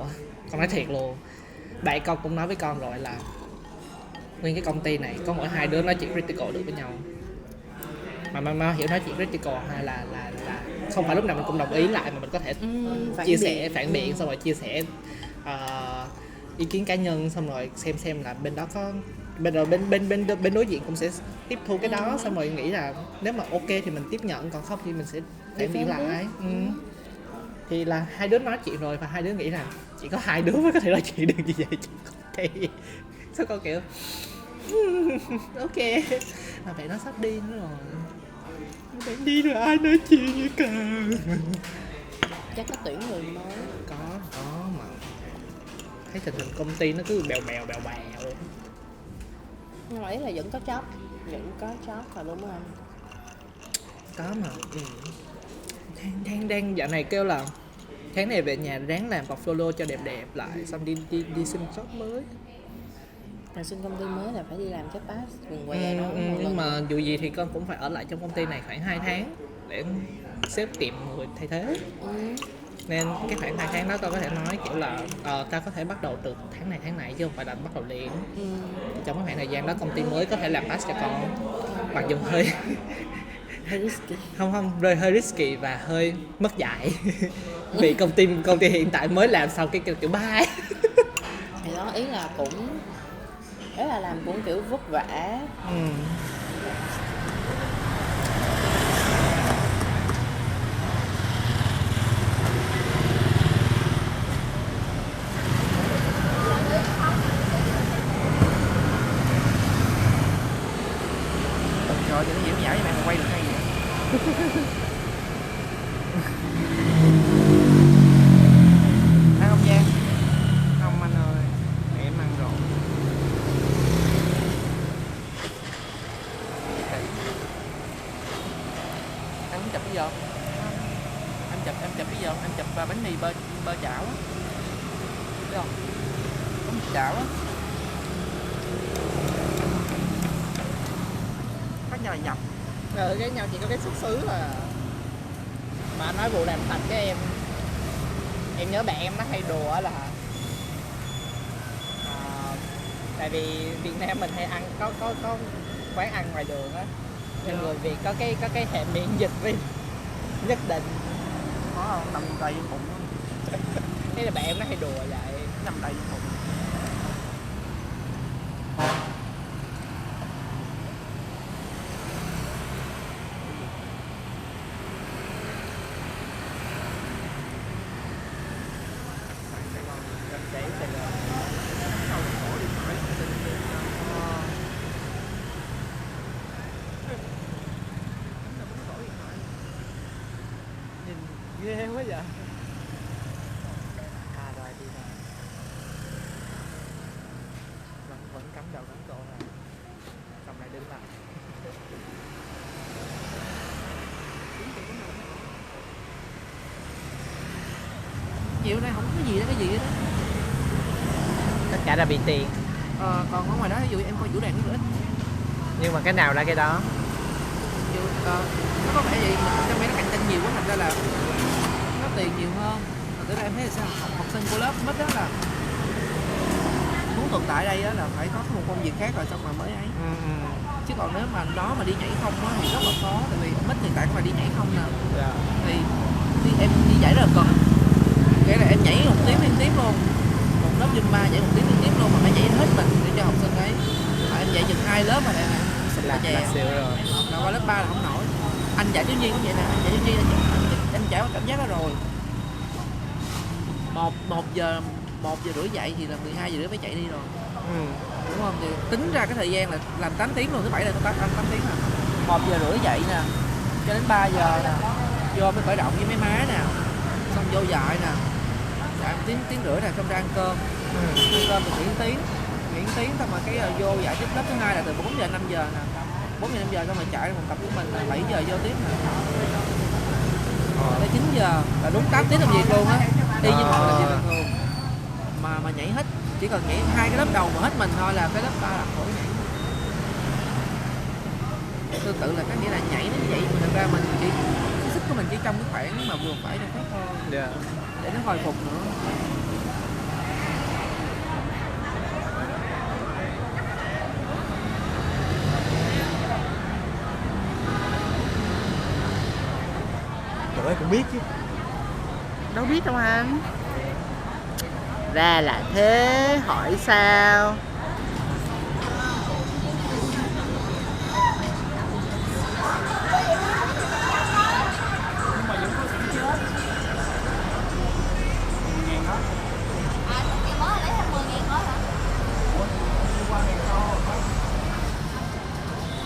Con nói thiệt luôn, bạn con cũng nói với con rồi là nguyên cái công ty này có mỗi 2 đứa nói chuyện critical được với nhau. Mà hiểu nói chuyện critical hay là không phải lúc nào mình cũng đồng ý lại, mà mình có thể chia sẻ phản biện, xong rồi chia sẻ ý kiến cá nhân, xong rồi xem là bên đó có bên đối diện cũng sẽ tiếp thu cái đó, xong rồi nghĩ là nếu mà ok thì mình tiếp nhận, còn không thì mình sẽ phản biện lại. Thì là 2 đứa nói chuyện rồi và 2 đứa nghĩ là chỉ có 2 đứa mới có thể nói chuyện được như vậy chứ thì sao con kiểu ok mà bạn nó sắp đi nữa rồi, bạn đi rồi ai nói chuyện với con. Chắc có tuyển người mới. Có mà thấy tình hình công ty nó cứ bèo. Nhưng mà ý là vẫn có job là đúng không? Có mà. Đang dạo này kêu là tháng này về nhà ráng làm portfolio cho đẹp lại, xong đi xin job mới. Mà xin công ty mới là phải đi làm cái pass quần què đó. Nhưng mà dù gì thì con cũng phải ở lại trong công ty này khoảng 2 tháng để xếp tìm người thay thế. Nên cái khoảng 2 tháng đó con có thể nói kiểu là ta có thể bắt đầu từ tháng này chứ không phải là bắt đầu liền. Trong cái khoảng thời gian đó công ty mới có thể làm pass cho con, mặc dù hơi risky. không hơi risky và hơi mất dạy. Vì công ty hiện tại mới làm xong cái kiểu bye. Thì đó ý là làm cũng kiểu vất vả. Trời ơi, diễn giải cho bạn quay được hay vậy? Ăn không Giang? Không anh ơi, em ăn rồi. Anh muốn chụp cái gì không? Em chụp cái gì không? Em chụp bánh mì bơ chảo á. Thấy không? Bánh mì chảo á. Khác nhau là nhập. Cái nhau chỉ có cái xuất xứ là mà anh nói vụ làm thành cái em nhớ bạn em nó hay đùa là tại vì Việt Nam mình hay ăn có quán ăn ngoài đường á, nên người Việt có cái hệ miễn dịch riêng nhất định. Có không? Nằm tay với bụng. Thế là bạn em nó hay đùa vậy, nằm tay với bụng. Ghê quá vậy. À rồi đi rồi. Vẫn cắm đầu cắm cổ rồi. Xong lại đứng lại. Nhiều đây không có gì đó, cái gì đó. Tất cả là bị tiền. Còn ở ngoài đó ví dụ em coi vũ đàn nó ít. Nhưng mà cái nào ra cái đó. Nó có vẻ gì mà trong mấy nó cạnh tranh nhiều quá thành ra là nó tiền nhiều hơn. Mà tới đây em thấy là sao học sinh của lớp mất đó là muốn tồn tại đây đó là phải có một công việc khác rồi xong mà mới ấy. Chứ còn nếu mà nó mà đi nhảy không á thì rất là khó, tại vì mất hiện tại cũng là đi nhảy không nè. Thì em đi nhảy rất là cần, nghĩa là em nhảy 1 tiếng liên tiếp luôn, một lớp Zumba nhảy 1 tiếng liên tiếp luôn mà phải nhảy hết mình để cho học sinh ấy. Mà em dạy chừng 2 lớp mà em là xỉu rồi. Mà qua lớp 3 là không nổi. Anh dạy thiếu nhi cũng vậy nè, anh dạy thiếu nhi anh trải qua cảm giác đó rồi. 1 giờ rưỡi dậy thì là 12 giờ rưỡi phải chạy đi rồi. Đúng không? Thì tính ra cái thời gian là làm 8 tiếng luôn, thứ 7 là công tác 8 tiếng nè. 1 giờ rưỡi dậy nè, cho đến 3 giờ nè, vô mới khởi động với mấy má nè, xong vô dạy nè, dạy 1 tiếng rưỡi nè, xong ra ăn cơm. Ăn cơm thì nghỉ tiếng xong rồi cái vô dạy tiếp lớp thứ 2 là từ 4 giờ 5 giờ nè. 4 giờ 5 giờ xong rồi chạy phòng tập của mình là 7 giờ vô tiếp nè. Tới 9 giờ là đúng 8 tiếng làm việc luôn á. Y như mọi làm việc bình thường. Mà nhảy hết, chỉ cần nhảy 2 cái lớp đầu mà hết mình thôi là cái lớp 3 là khỏi nhảy. Tương tự là cái nghĩa là nhảy nó như vậy mà thật ra mình chỉ cái sức của mình chỉ trong cái khoảng mà vừa phải cho phép thôi. Để nó hồi phục nữa. Tụi em cũng biết chứ. Đâu biết đâu anh. Ra là thế, hỏi sao.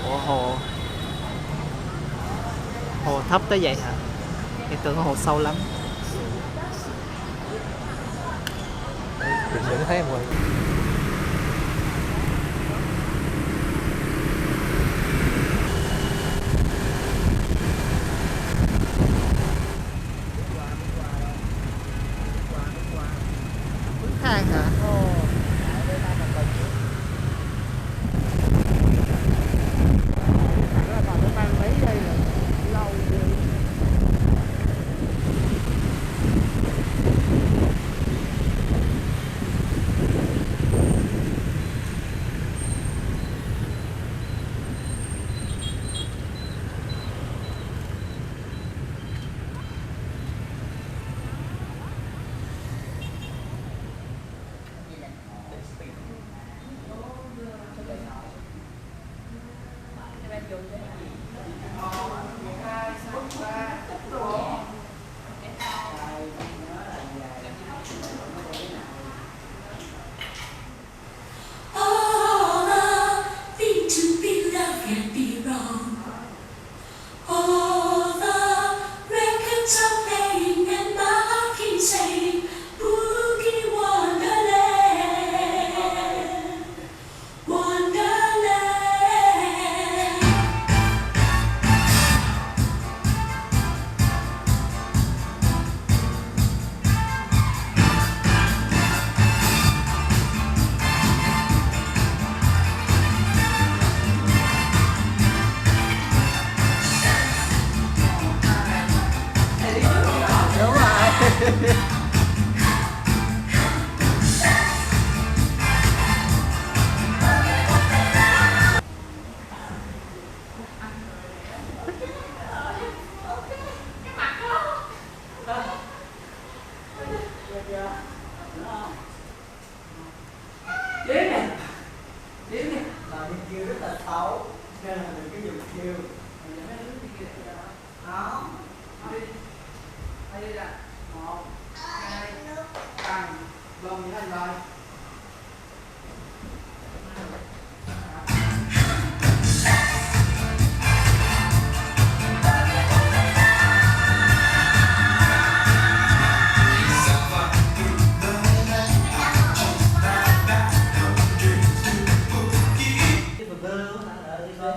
Ủa hồ thấp tới vậy hả? Em tưởng hồ sâu lắm. Đừng thấy em rồi. Hàng hả?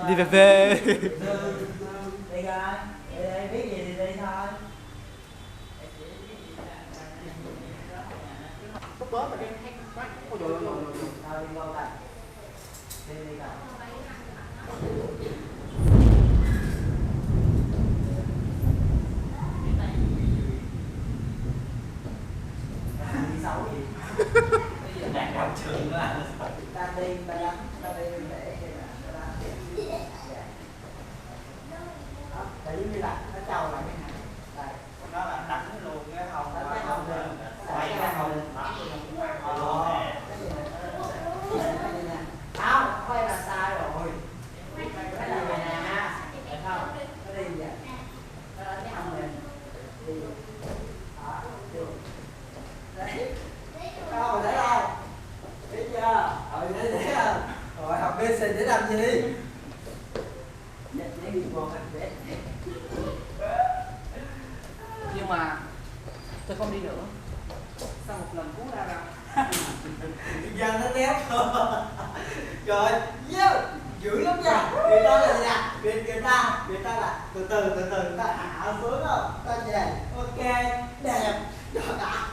Đi về về. Đi coi, đi đây, biết gì thì đi thôi. Lúc đó mà đem hết quá. Ôi trời ơi. Thôi đi vô coi. Đi coi. Đi xấu gì? Đang học trường đó à. Ta đi để đó, tại giống như là nó trâu lại cái này. Đây, nó là đánh luôn cái hông, đánh cái hông lên. Quay cái hông. Không, quay là sai rồi. Cái này về nè ha. Được không? Nó đi vậy. Nó đánh cái hông lên. Đi. Đó, đi. Đấy. Đâu rồi, thấy không? Biết chưa? Rồi thấy không? Rồi học basic để làm gì? Để đi vô hành để. Nhưng mà tôi không đi nữa. Sau một lần cú ra ra. Giờ nó tép. Rồi, vô. Dữ lắm nha. Người ta là gì nè? Người ta là từ từ người ta hạ xuống không? Ta về. Ok, đẹp. Rồi đã.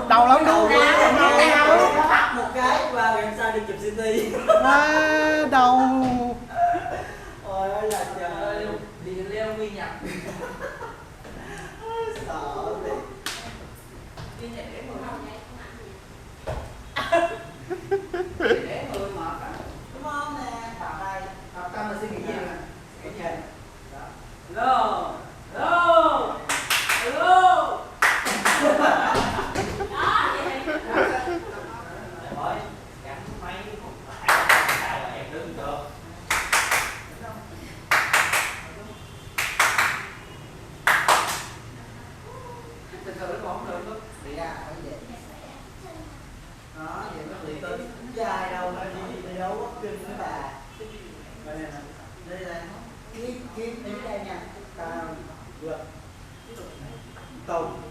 Đau lắm luôn. Tắt một cái và làm sao đi chụp CT. Quá đau. Ôi ơi là trời. Đi leo nguyên nhập. Sợ đi. Đi nhảy để người không nhảy. Để người mệt á. Đúng không nè, vào đây. Học tâm là suy nghĩ gì nè. Cái gì? Hello. Hello. Hello. Rồi, gắn máy không phải là em đứng được. Từ từ nó còn được nữa. Đi ra, phải vậy. Đó, vậy nó bị tính dài đâu mà đi đâu có kinh nữa bà. Đây nè, đây là kiếm đến đây nha. Tao vượt. Tùng.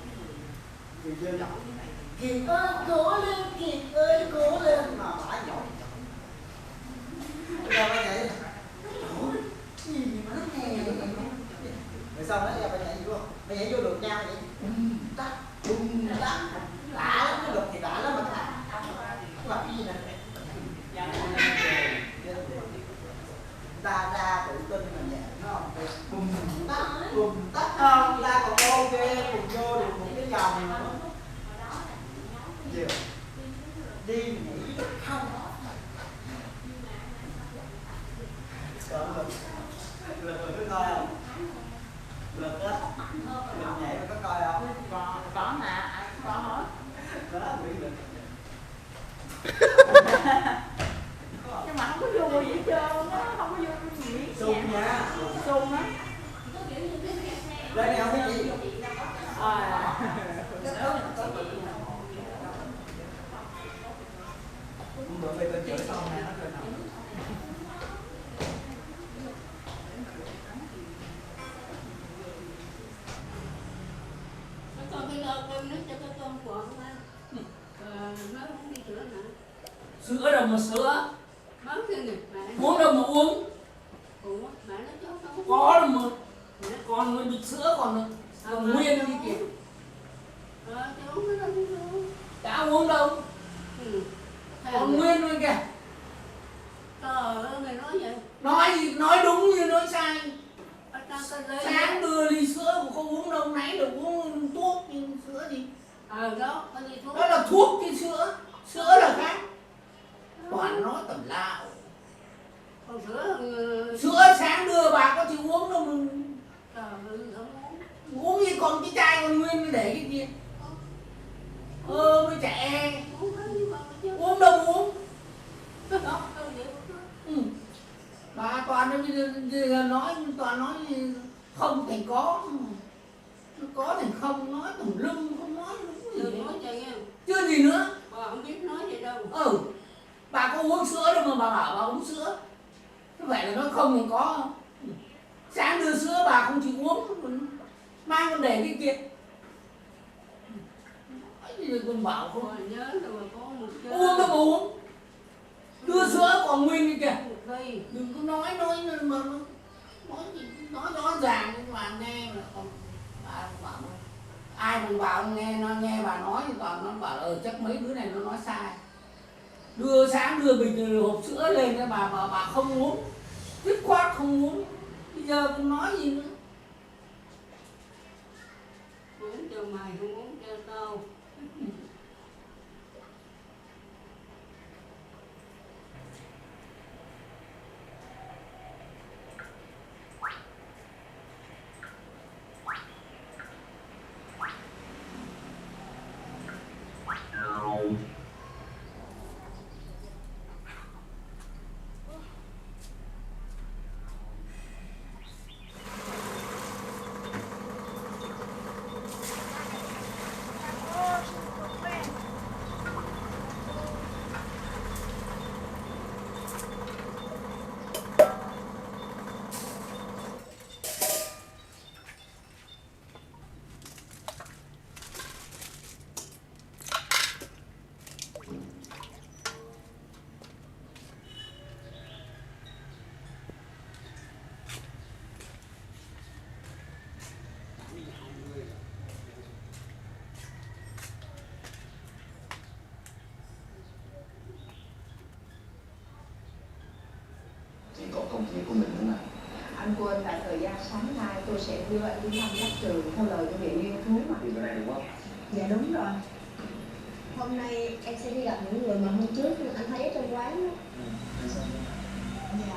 Người dân Kiệt ơi cố lên, Kiệt ơi cố lên. Mà bả giỏi. Bây giờ bà nhảy. Ủa, gì mà nó nghe vậy? Rồi xong đó giờ bà nhảy vô không? Bà nhảy vô được nhau vậy. Bùm tắt. Lạ lắm, cái luật thì lạ lắm mà thả. Cái luật gì nè. Ta ra tự tin là vậy, đúng không? Bùm tắt không? Ta còn ok, cùng vô được một cái vòng nữa. Chiều đi nhảy không sợ lực có coi không? Lực á, lực nhảy có coi không? Có mà, có hết. Đó, bị lực. Nhưng mà không có vui gì hết trơn á, không có vui gì hết. Sung nha. Sung á. Lên này không biết gì. Bữa về con chửi xong nè, nó cười nào. Con cái lon đem nước cho cái con của không ăn. Nó không đi sữa hả? Sữa đâu mà sữa. Bấm kia nè, mẹ. Uống đâu mà uống. Ủa, mẹ nó cho không? Có đâu mà. Còn mới bịch sữa còn nguyên đi kìa. Chứ uống nó đâu uống. Đã uống đâu. Còn nguyên luôn kìa. Trời ơi, mày nói vậy. Nói đúng như nói sai. Sáng Đưa ly sữa của con uống đâu, nãy được uống thuốc nhưng sữa gì. Đó, con đi thuốc. Đó là thuốc chứ sữa. Sữa là khác. Toàn nói tầm lạo. Còn sữa... Sữa sáng đưa bà có chịu uống đâu mà. Trời ơi, không uống. Uống như còn cái chai còn nguyên để cái kia. Mới trẻ. Uống đâu uống. Bà toàn nói không thành có. Có thành không, nói tùm lum, không nói đúng gì. Đừng nói vậy nha. Chưa gì nữa. Bà không biết nói vậy đâu. Bà có uống sữa đâu mà bà bảo bà uống sữa. Thế vậy là nó không thành có. Sáng đưa sữa bà không chịu uống. Mai còn để cái kia. Nói gì còn bảo không. Bà nhớ rồi mà có một chơi. Uống đâu mà uống. đi, đừng có nói mà nói rõ ràng nhưng mà nghe là còn bảo ai còn bảo nghe bà nói thì toàn nó bảo chắc mấy đứa này nó nói sai. Sáng đưa bình hộp sữa lên cho bà không uống, dứt khoát không uống, bây giờ cũng nói gì nữa. Uống cho mày không uống cho tao. công việc của mình nữa này. Anh quên là thời gian sáng nay tôi sẽ đưa anh đi thăm các trường theo lời của vị nghiên cứu mà. Đi bên đây đúng không? Dạ đúng rồi. Hôm nay em sẽ đi gặp những người mà hôm trước anh thấy ở trong quán đó. Dạ.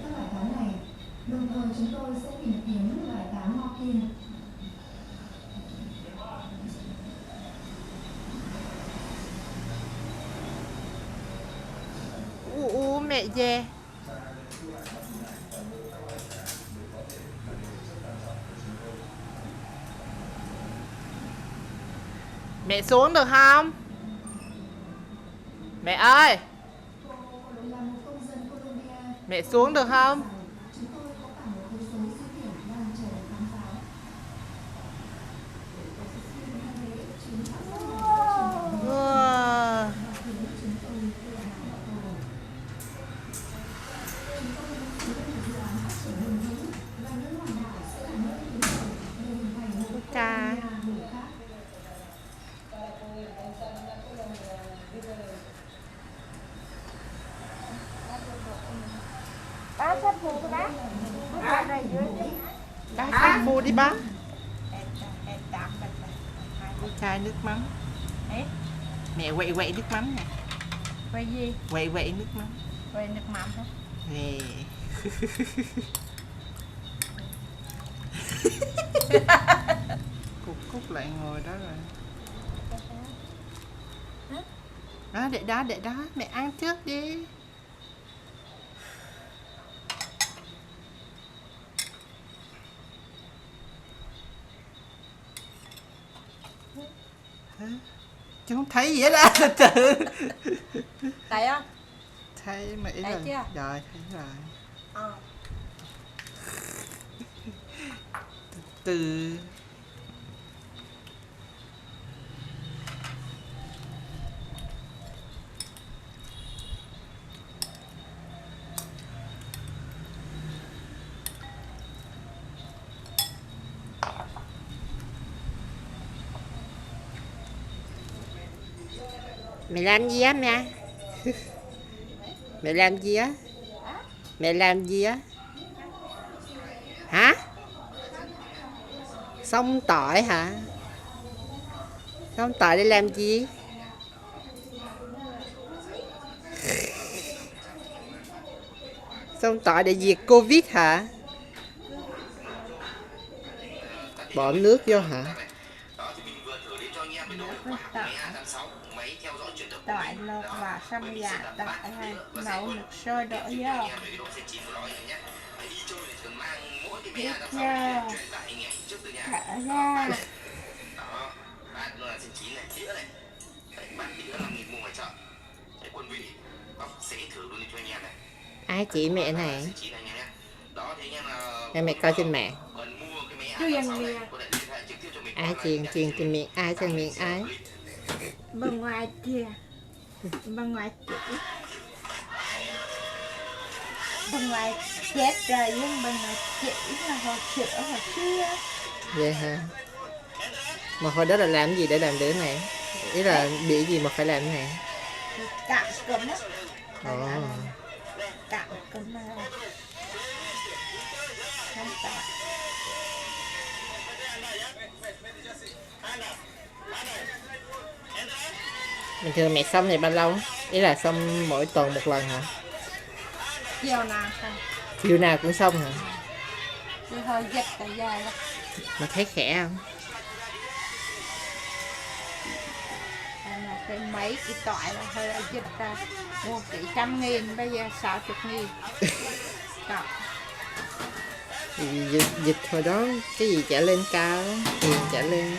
Các bài toán này, đồng thời chúng tôi sẽ tìm kiếm bài toán Morkin. Mẹ về. Mẹ xuống được không? Mẹ ơi! Mẹ xuống được không? Cha. Bác sắp phu cái bác. Bác này dưới đi. Bác sắp phu đi bác. Chai nước mắm. Mẹ quậy nước mắm nè. Quậy gì? Quậy nước mắm. Quậy nước mắm thôi. Nè. Cúc lại ngồi đó rồi. Đó, để đó, mẹ ăn trước đi. Chứ không thấy gì hết á, từ từ. Thấy không? Thấy mà ý thấy là... chưa? Rồi, thấy rồi. Từ mẹ làm gì á mẹ? Mẹ làm gì á? Mẹ làm gì á? Hả? Xông tỏi hả? Xông tỏi để làm gì? Xông tỏi để diệt Covid hả? Bỏ nước vô hả? Tỏi lột và xăm dạ tỏi hay nấu nước sôi đổ vô. Tiếp theo thở ra. Ai chỉ mẹ này? Để mẹ coi trên mạng. Ai truyền trên miệng ai, trên miệng ai? Bên ngoài kia. Bên ngoài chỉ. bên ngoài chết rồi nhưng bên ngoài chỉ là hồi xưa. Vậy hả? Mà hồi đó là làm gì để làm đứa này? Ý là bị gì mà phải làm cái này? Cạo cấm á. Ồ. Cạo cấm mà không cạo. Bình thường mẹ xông này bao lâu? Ý là xông mỗi tuần một lần hả? Chiều nào không? Chiều nào cũng xông hả? Thì hơi dịch tại dài lắm. Mà thấy khỏe không? Cái mấy cái tỏi là hơi dịch ra. Mua chỉ 100.000 bây giờ 60.000. Đó. Dịch hồi đó cái gì trả lên cao, tiền trả lên.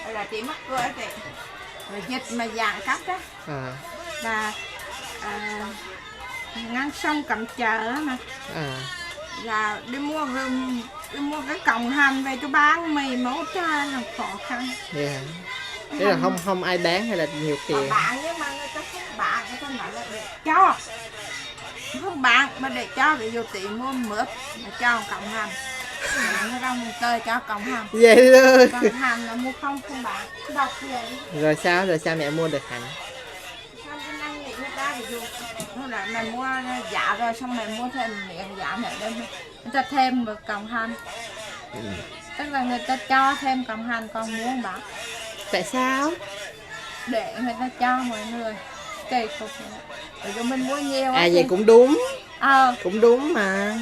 Là chỉ mắc cửa thì dịch mà dạng cấp đó. Và ngang sông Cẩm Chợ mà. Là đi mua cái cọng hành về cho bán mì mẫu cha là khó khăn. Yeah. Thế là không ai bán hay là nhiều tiền? Bạn nhưng mà người ta không bạn, người ta nói là để cho. Không bạn mà để cho để vô tiệm mua mướp mà cho cọng hành. Người ta mình tơi cho cọng hành. Vậy luôn. Cọng hành là mua không bạn. Đọc vậy. Rồi sao mẹ mua được hành? Sao cái năng nghĩ người ta thì vô. Là mày mua dạ rồi xong mày mua thêm miệng dạ mẹ đem người ta thêm một cọng hành. Tức là người ta cho thêm cọng hành còn muốn bạn. Tại sao? Để người ta cho mọi người kỳ cục rồi cho mình mua nhiều. À vậy cũng đúng. Cũng đúng mà.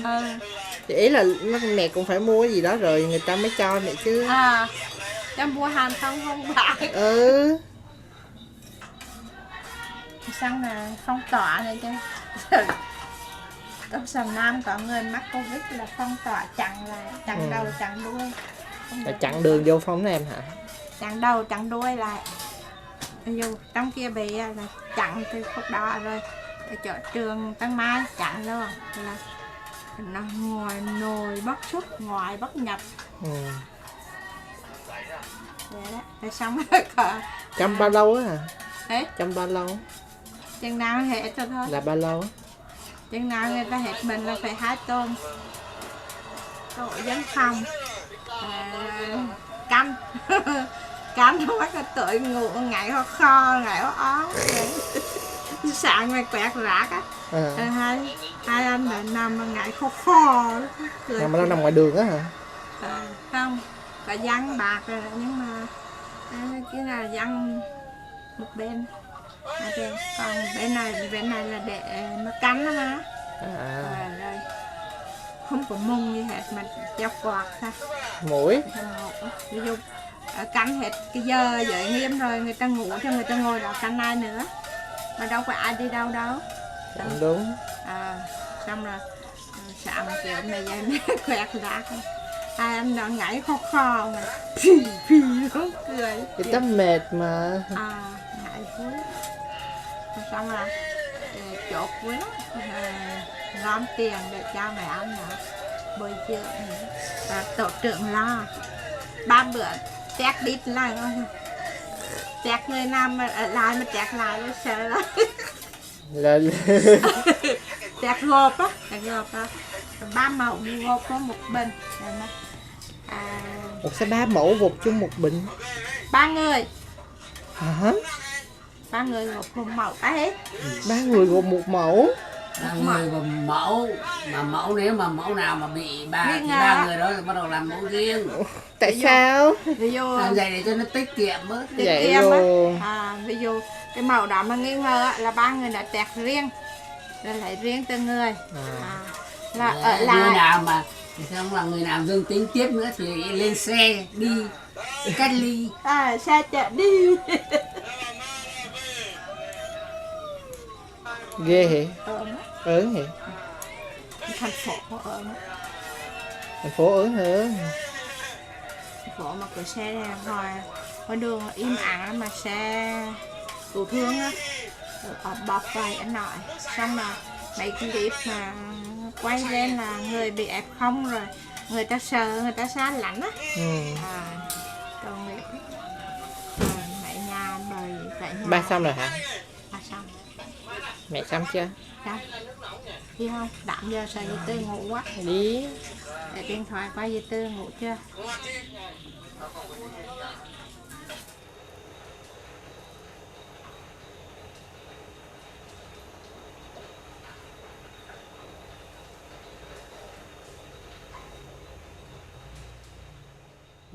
Thì ý là mẹ cũng phải mua cái gì đó rồi người ta mới cho mẹ chứ. Cho mua hành không bạn. Xong là phong tỏa này chứ. Trong Sầm Nam có người mắc Covid là phong tỏa chặn lại, chặn đầu chặn đuôi. Là chặn đường vô phóng em hả? Chặn đầu chặn đuôi lại. Dù trong kia bị là chặn từ khúc đó rồi. Ở chỗ trường Tân Mai chặn luôn. Là nó ngoài nồi bắt xuất, ngoài bắt nhập. Vậy đó, rồi xong rồi có. Trong bao lâu á hả? Thế? Trong bao lâu? Chừng nào hết rồi thôi. Là bao lâu? Chừng nào người ta hết mình là phải 2 tuần. Tổ dân phòng canh canh nó bắt tự ngủ ngày ho kho ngày ho ón sáng ngày quẹt rác á. Hai anh là nằm ngày kho kho mà nó nằm ngoài đường á hả? Không có văng bạc rồi nhưng mà cái là văng một bên. Còn bên này là để nó cắn đó mà. Rồi không có mông gì hết mà treo quạt thôi. Mũi. Ví dụ cắn hết cái giờ giới nghiêm rồi người ta ngủ cho người ta ngồi đó cắn ai nữa mà đâu có ai đi đâu đâu. Đúng. Xong rồi sáng kiểu này vậy quẹt rác. Hai anh nó nhảy kho kho mà phì không cười. Cái tấm mệt mà. Ngại cuối. Xong rồi chốt cuối gom tiền để cho mẹ ăn nữa bồi dưỡng và tổ trưởng lo 3 bữa tét đít lại tét người nam mà ở lại mà tét lại nó sợ lắm. Tét gộp á 3 mẫu gộp có một bình. Sao 3 mẫu gộp chung một bình? 3 người. Hả? 3 người gộp một mẫu hết. 3 người gộp một mẫu. 3 người gồm mẫu mà mẫu nếu mà mẫu nào mà bị ba người đó thì bắt đầu làm mẫu riêng. Tại sao? Ví dụ làm vậy để cho nó tiết kiệm bớt. Vậy rồi. Ví dụ cái mẫu đó mà nghi ngờ là 3 người đã tẹt riêng rồi lấy riêng từng người. Là ở lại người nào mà không là người nào dương tính tiếp nữa thì lên xe đi cách ly. Xe chở đi. Ghê hỉ? Ớn hỉ? Thành phố ớn. Thành phố ớn hơn. Thành phố mà cửa xe ngoài đường im ắng mà xe cứu thương á bọc vài anh nói xong là mấy cái clip mà quay lên là người bị F0 rồi người ta sợ người ta xa lạnh á. Còn mẹ nhà đời vậy nhà. Ba xong rồi hả? Ba xong. Mẹ xong chưa? Xong. Đi không? Đặng giờ xài dây tư ngủ quá. Đi. Để điện thoại qua dây tư ngủ chưa?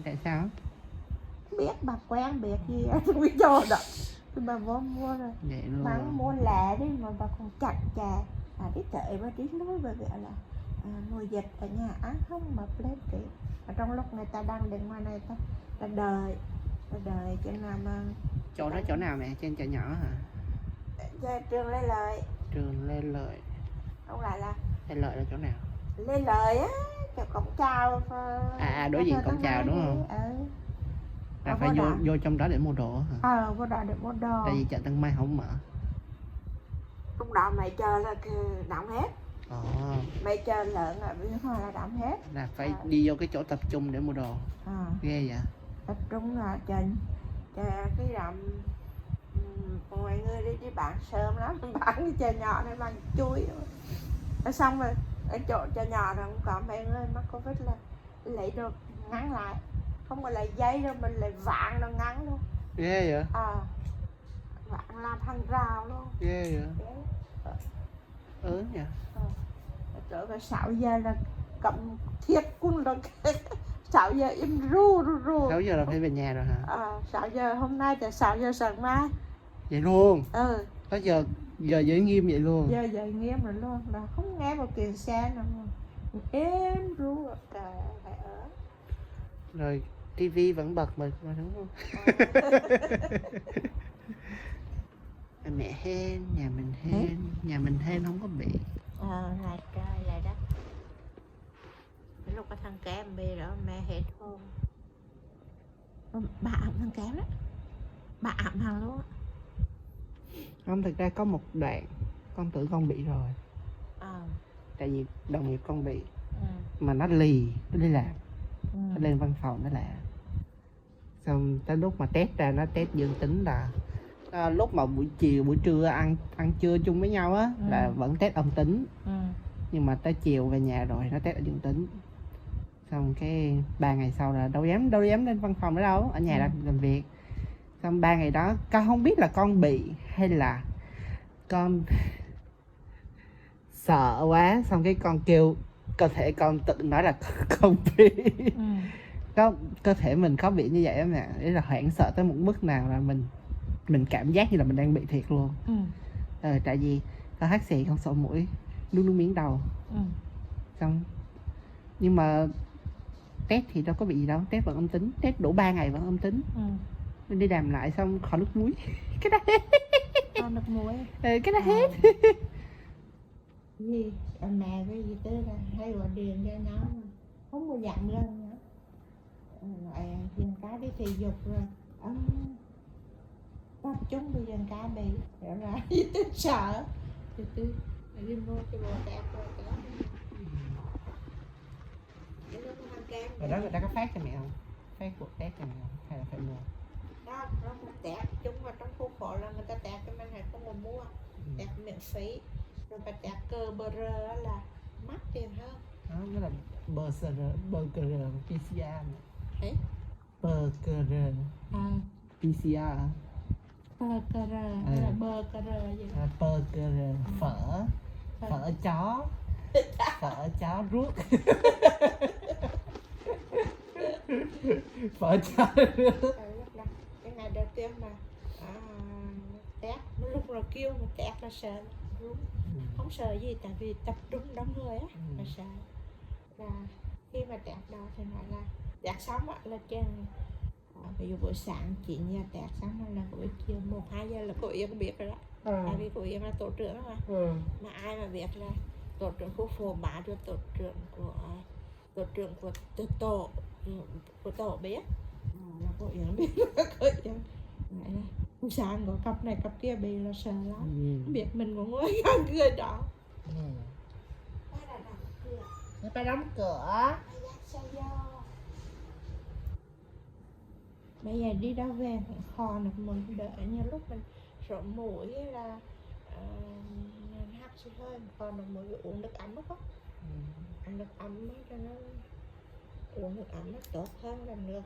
Tại sao? Biết bà quen biết gì không biết cho đâu. Bà vô mua rồi. Vậy luôn. Bán mua lẻ đi mà bà còn chặt chà. Cái kệ bà tí nói về việc là mùa dịch ở nhà ăn không mà lên kì. Trong lúc người ta đang đến ngoài này ta đợi cho nào mà Chỗ đó chỗ nào mẹ? Trên chợ nhỏ hả? Trường Lê Lợi. Trường Lê Lợi. Không lại là Lê Lợi là chỗ nào? Lê Lợi á, chỗ cổng chào. Đối diện cổng chào đúng không? Là phải vô trong đó để mua đồ hả? Vô đó để mua đồ. Tại vì chợ Tân Mai không mở. Lúc đó mày chờ là đóng hết. Mày chờ lợn ở bên ngoài là đóng hết. Là phải đi vô cái chỗ tập trung để mua đồ. Ghê vậy? Tập trung là chờ cái đậm mọi người đi bán sớm lắm. Bán cái chợ nhỏ này bằng chui. Xong rồi ở chỗ chợ nhỏ rồi cũng có mấy người mắc Covid là lấy đồ ngắn lại. Không phải là dây đâu, mình lại vạn nó ngắn luôn. Ghê vậy? Vạn làm hàng rào luôn. Ghê vậy? Nhỉ? Trở về 6 giờ là cầm thiết quân rồi. 6 giờ im ru. 6 giờ là phải về nhà rồi hả? 6 giờ hôm nay tới 6 giờ sáng mai. Vậy luôn? Có giờ giới nghiêm vậy luôn? Giờ nghiêm rồi luôn, là không nghe một kiện xe nào mà êm ru cả phải ở. Rồi tivi vẫn bật mà đúng không? Mẹ hên, nhà mình hên, nhà mình hên không có bị. Lại trời lại đất. Lúc có thằng kém bê đó mẹ hết hôn. Bà ẩm thằng kém đó. Bà ẩm thằng luôn á. Không, thực ra có một đoạn con tưởng con bị rồi. Tại vì đồng nghiệp con bị. Mà nó lì, nó đi làm. Nó lên văn phòng nó làm. Xong tới lúc mà test ra nó test dương tính là lúc mà buổi chiều buổi trưa ăn trưa chung với nhau á là vẫn test âm tính. Nhưng mà tới chiều về nhà rồi nó test dương tính. Xong cái 3 ngày sau là đâu dám lên văn phòng nữa đâu, ở nhà làm việc. Xong 3 ngày đó con không biết là con bị hay là con sợ quá, xong cái con kêu cơ thể con tự nói là không bị. Cơ thể mình có bị như vậy đó nè, đấy là hoảng sợ tới một mức nào là mình cảm giác như là mình đang bị thiệt luôn. Tại vì con hắt xì, con sổ mũi, nuốt nước miếng đầu. Xong nhưng mà test thì đâu có bị gì đâu, test vẫn âm tính, test đủ 3 ngày vẫn âm tính. Mình đi làm lại xong khỏi nước muối. Cái đó hết. Con nước muối. Cái đó hết. Gì mẹ cái gì tới là hay gọi điện cho nó mà không có dặn lên nữa. Dần cá đi thể dục rồi tập trung bây giờ cá bị rồi ra tôi sợ tôi đi mua cái bộ tẹp rồi Rồi đó người ta có phát cho mẹ không? Phát cuộc test cho mẹ không? Hay là phải mua? Đó, nó tẹp chúng vào trong khu khổ là người ta tẹp cho mình hay không có mua. Tẹp miễn phí. Rồi bà tẹp cơ bờ rơ là mắc tiền hơn. Đó, nó là bờ cờ PCR này. Hả? Bờ cờ PCR. Bờ cờ bờ cờ gì? Bờ cờ phở chó. Phở chó ruốc. Phở chó ruốc. Cái ngày đầu tiên mà test, lúc rồi kêu mà test là sợ đúng. Không sợ gì tại vì tập trung đông người á là sợ. Là khi mà test đó thì nói là test xong á là trên ví dụ buổi sáng 9 giờ test xong là buổi chiều 1-2 giờ là cô Yên biết rồi đó. Tại vì cô Yên là tổ trưởng mà. Mà ai mà biết là tổ trưởng khu phố bá rồi tổ trưởng của tổ biết là cô Yến biết. Cô Yến nói là buổi sáng có cặp này cặp kia bị là sợ lắm. Biết mình có ngồi ngang người đó. Phải đóng cửa. Bây giờ đi đâu về cũng kho được mình đợi như lúc mình sổ mũi là nên hấp xí hơi còn là mới uống nước ấm không? Ăn nước ấm cho nó uống nước ấm nó tốt hơn là nước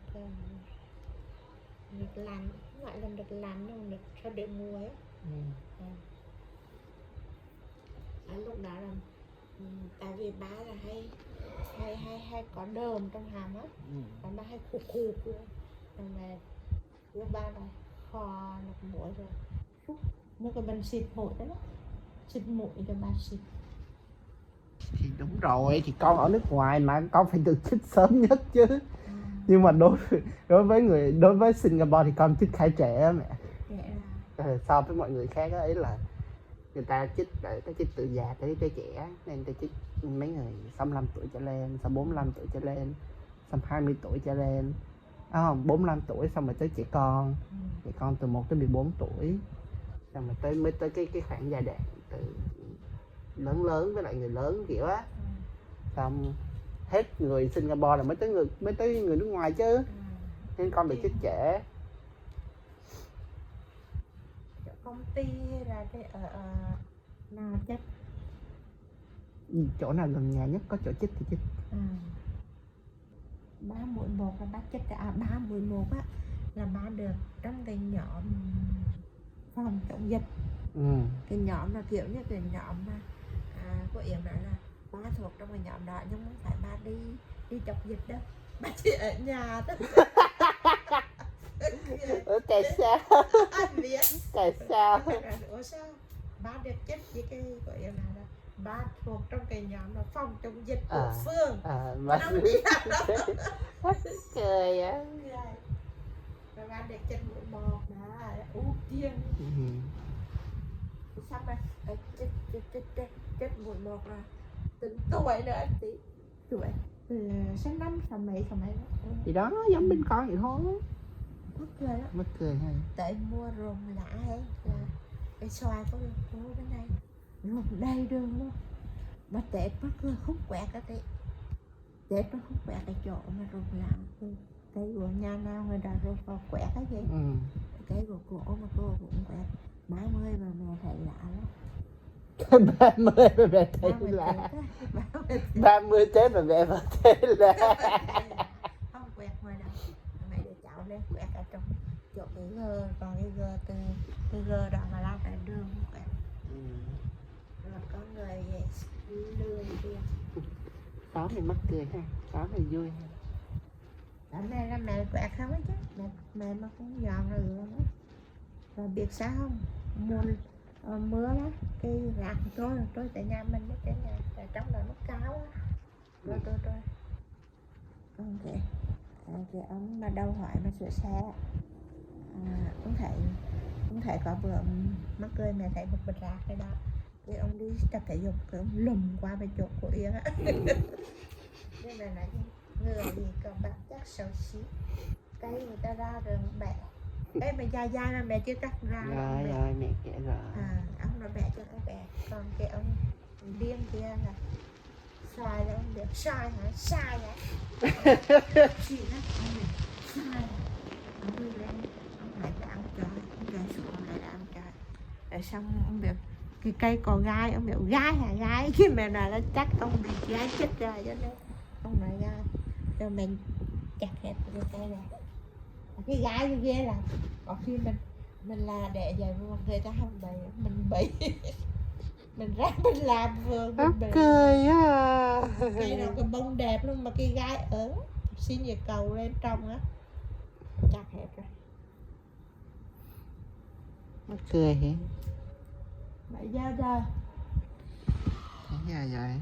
lạnh, không phải là nước lạnh đâu, nước cho để nguội á. Lúc đó là tại vì ba là hay có đờm trong hàm á, và ba hay khục luôn, rồi mà của ba là kho nước mũi rồi, mua cái bình xịt mũi đó, xịt mũi cho ba xịt. Thì đúng rồi, thì con ở nước ngoài mà con phải được chích sớm nhất chứ. Nhưng mà đối với Singapore thì con chích khai trễ á mẹ. So với mọi người khác ấy là người ta chích từ già tới trẻ, nên người ta chích mấy người 65 tuổi trở lên, sau 45 tuổi trở lên, xong 20 tuổi trở lên, 45 tuổi xong rồi tới trẻ con từ 1 tới 14 tuổi, xong rồi mới tới cái khoảng giai đoạn từ lớn với lại người lớn kiểu á, xong hết người Singapore là mới tới người nước ngoài chứ, nên con bị chích trễ. Công ty hay là ở nào chích? Chỗ nào gần nhà nhất có chỗ chích thì chích. 3 mũi 1 là bác chích 3 mũi 1 á là ba được trong cái nhóm phòng chống dịch. Cái nhóm là kiểu như cái nhóm mà của Yến nói là ba thuộc trong cái nhóm đó, nhưng không phải ba đi chống dịch đâu, ba chỉ ở nhà thôi. Tại sao? Anh biết. Tại sao? Ủa sao? Ba được chích với cái của Yến nói là ba thuộc trong cái nhóm là phòng chống dịch của phường. Mà nó đi đâu đó. Cười á. Rồi ba được chích mũi 1 đó ưu tiên. Xong rồi chích mũi 1 rồi tính tuổi nữa anh tí, tuổi sinh năm sao mấy thì đó giống bên con vậy thôi. Mất cười hay tại mua rồng lạ ấy là cái xoài có đường phố bên đây rồng đầy đường luôn, mà Tết mất cười không quẹt cái đấy, Tết nó không quẹt cái chỗ mà rồng lạ, cái của nhà nào người ta rồng vào quẹt cái gì, cái của cổ mà cô cũng quẹt 30 mà mẹ thấy lạ lắm. 30 mà mẹ thấy lạ. 30 Tết mà mẹ vẫn thấy lạ. Không quẹt ngoài đâu, mẹ để cháu lên quẹt ở trong chỗ cái gờ, còn cái gờ từ gờ đó mà lao tại đường quẹt. Rồi có người lừa đi. Đó thì mắc cười ha, đó thì vui ha. Đó là mẹ quẹt không á chứ, mẹ mà cũng dọn rồi luôn á. Rồi biết sao không, mưa đó, cái rạc trôi tại nhà mình cái nhà, tại trong đó nó cao á, trôi. Cái ông mà đâu hỏi mà sửa xe, cũng thấy có bữa mắc cười mẹ thấy một bịch rạc cái đó, cái ông đi tập thể dục cái ông lùm qua bên chỗ của Yến á. Nên là nói người gì còn bắt chắc xấu xí, cây người ta ra rồi bẻ. Cái mà dài mà mẹ chưa cắt ra rồi mẹ kể rồi. Ông nó bẻ cho cái bẻ, còn cái ông điên kia là xoài là ông biết xoài hả, sai hả? Chị đó, ông biết xoài hả? Ông đi lên, ông lại đã ăn trời, ông gầy xuống ông lại đã ăn trời. Rồi xong ông biết cái cây có gai, ông biết gai hả gai, khi mẹ nói là chắc ông bị gai chết rồi cho nên ông nói gai. Rồi mình chặt hết cái cây này. Cái gái như ghê là có khi mình là để vậy mà người ta không bày mình bị mình ra mình làm vừa mình bị cười á. cây nào cái bông đẹp luôn mà cái gái ở xin về cầu lên trong á chặt hết rồi. Mắc cười hả? Bây giờ rồi vậy.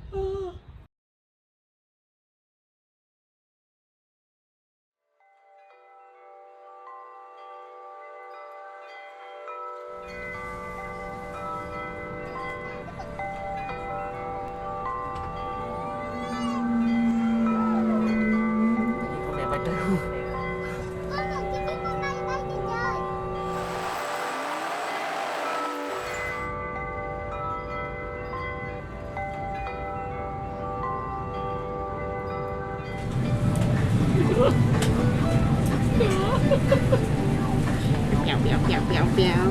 Dạo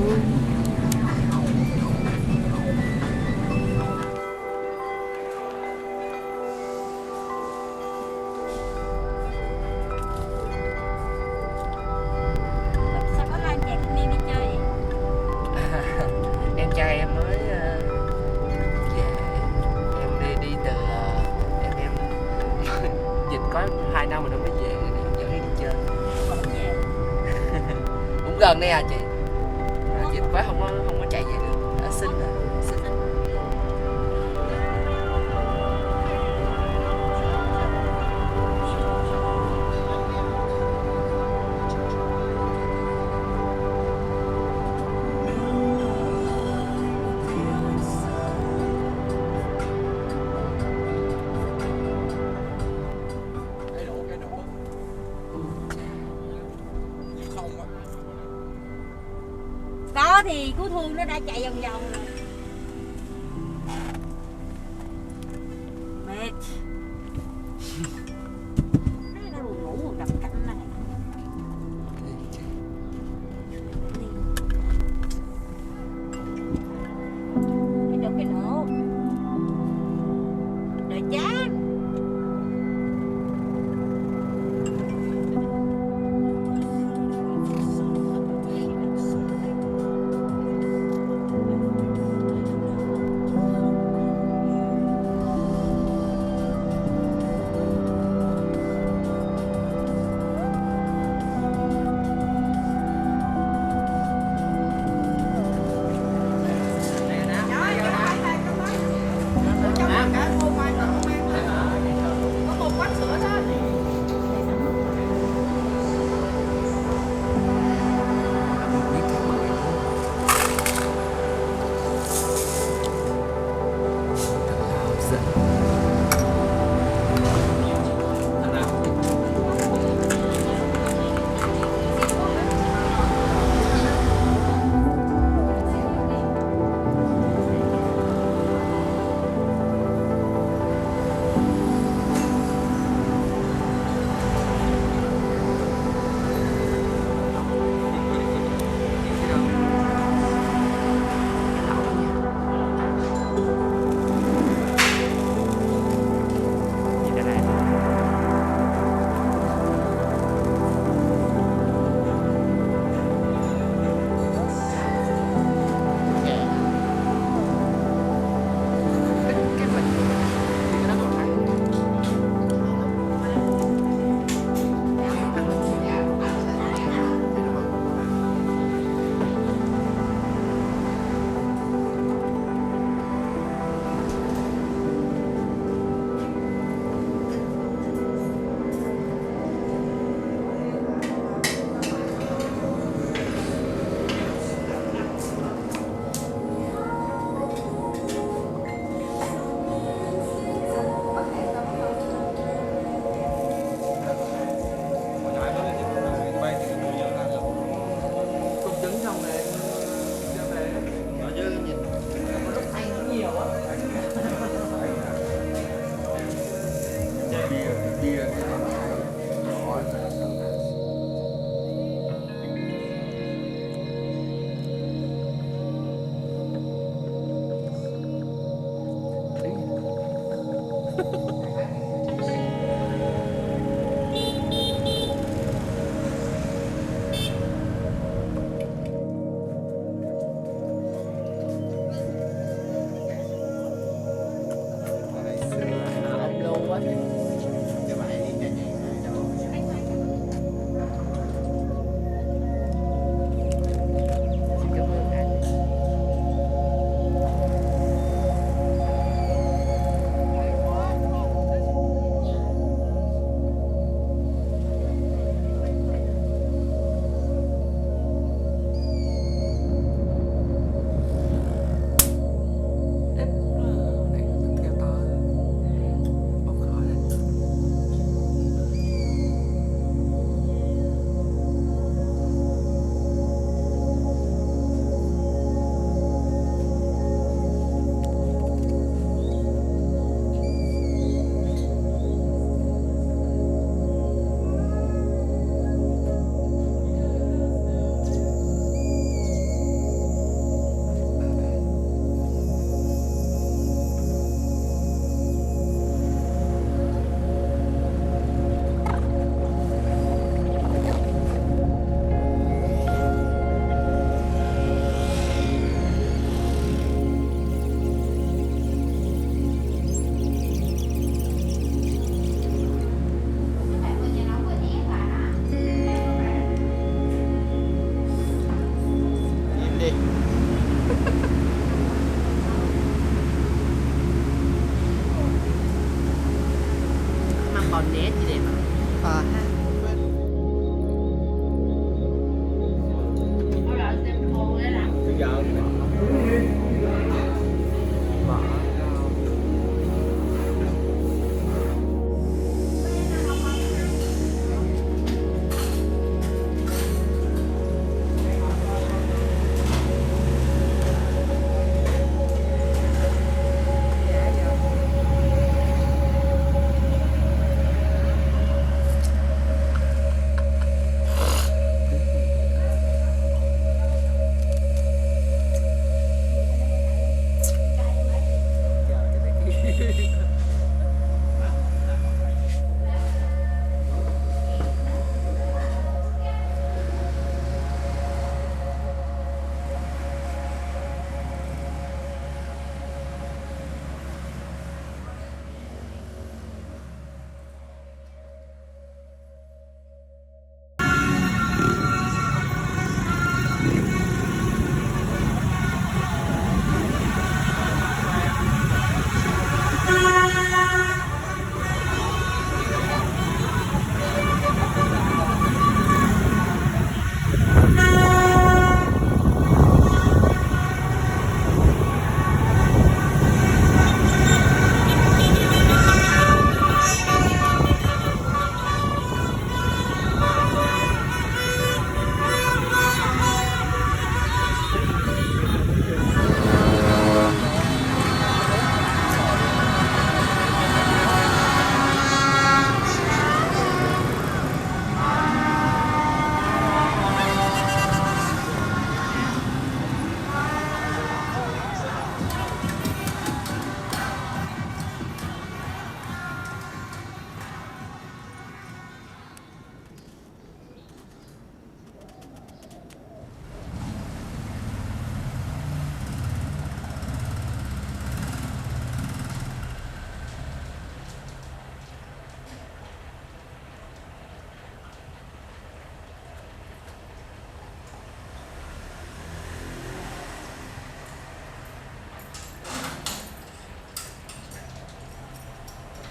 gần đây à chị? Dịch quá không có chạy về được. Xin à. Xin. Có thì cứu thương nó đã chạy vòng vòng rồi. Mệt. Nó buồn ngủ buồn đập cánh này. Cái nổ. Đợi chán. Măng bò né gì đẹp ha. Ha. Bây giờ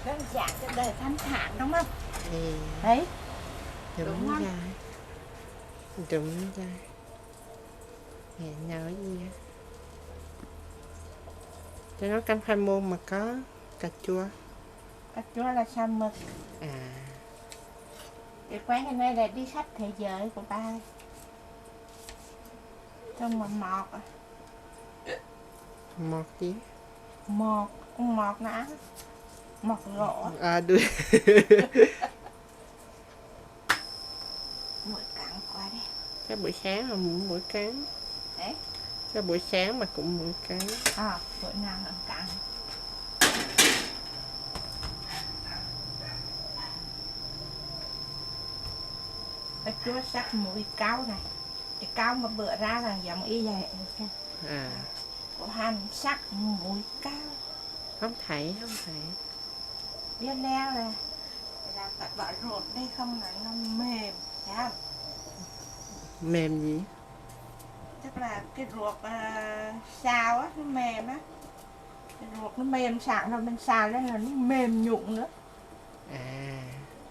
đơn giản cho đời thanh thản đúng không? Ừ. Đấy. Đúng rồi. Đúng rồi. Mẹ nói gì á? Cho nó canh khoai môn mà có cà chua. Cà chua là xào mực. À. Cái quán này này là đi khách thế giới của ba. Trong mà mọt à. Mọt gì? Mọt, con mọt nó ăn. Mọt gỗ. À đúng. Mũi cắn quá đi. Cái buổi sáng mà mũi cắn. Đấy. Cái buổi sáng mà cũng mũi cắn. À, bữa nào nó cắn. Cà chua sắc mũi cao này. Cái cao mà bữa ra là giống y vậy. À. Của hành sắc mũi cao. Không thấy, không thấy. Biết leo là phải bỏ ruột đây không là nó mềm, thấy không? Mềm gì? Tức là cái ruột xào á, nó mềm á. Cái ruột nó mềm sẵn rồi mình xào lên là nó mềm nhũn nữa. À.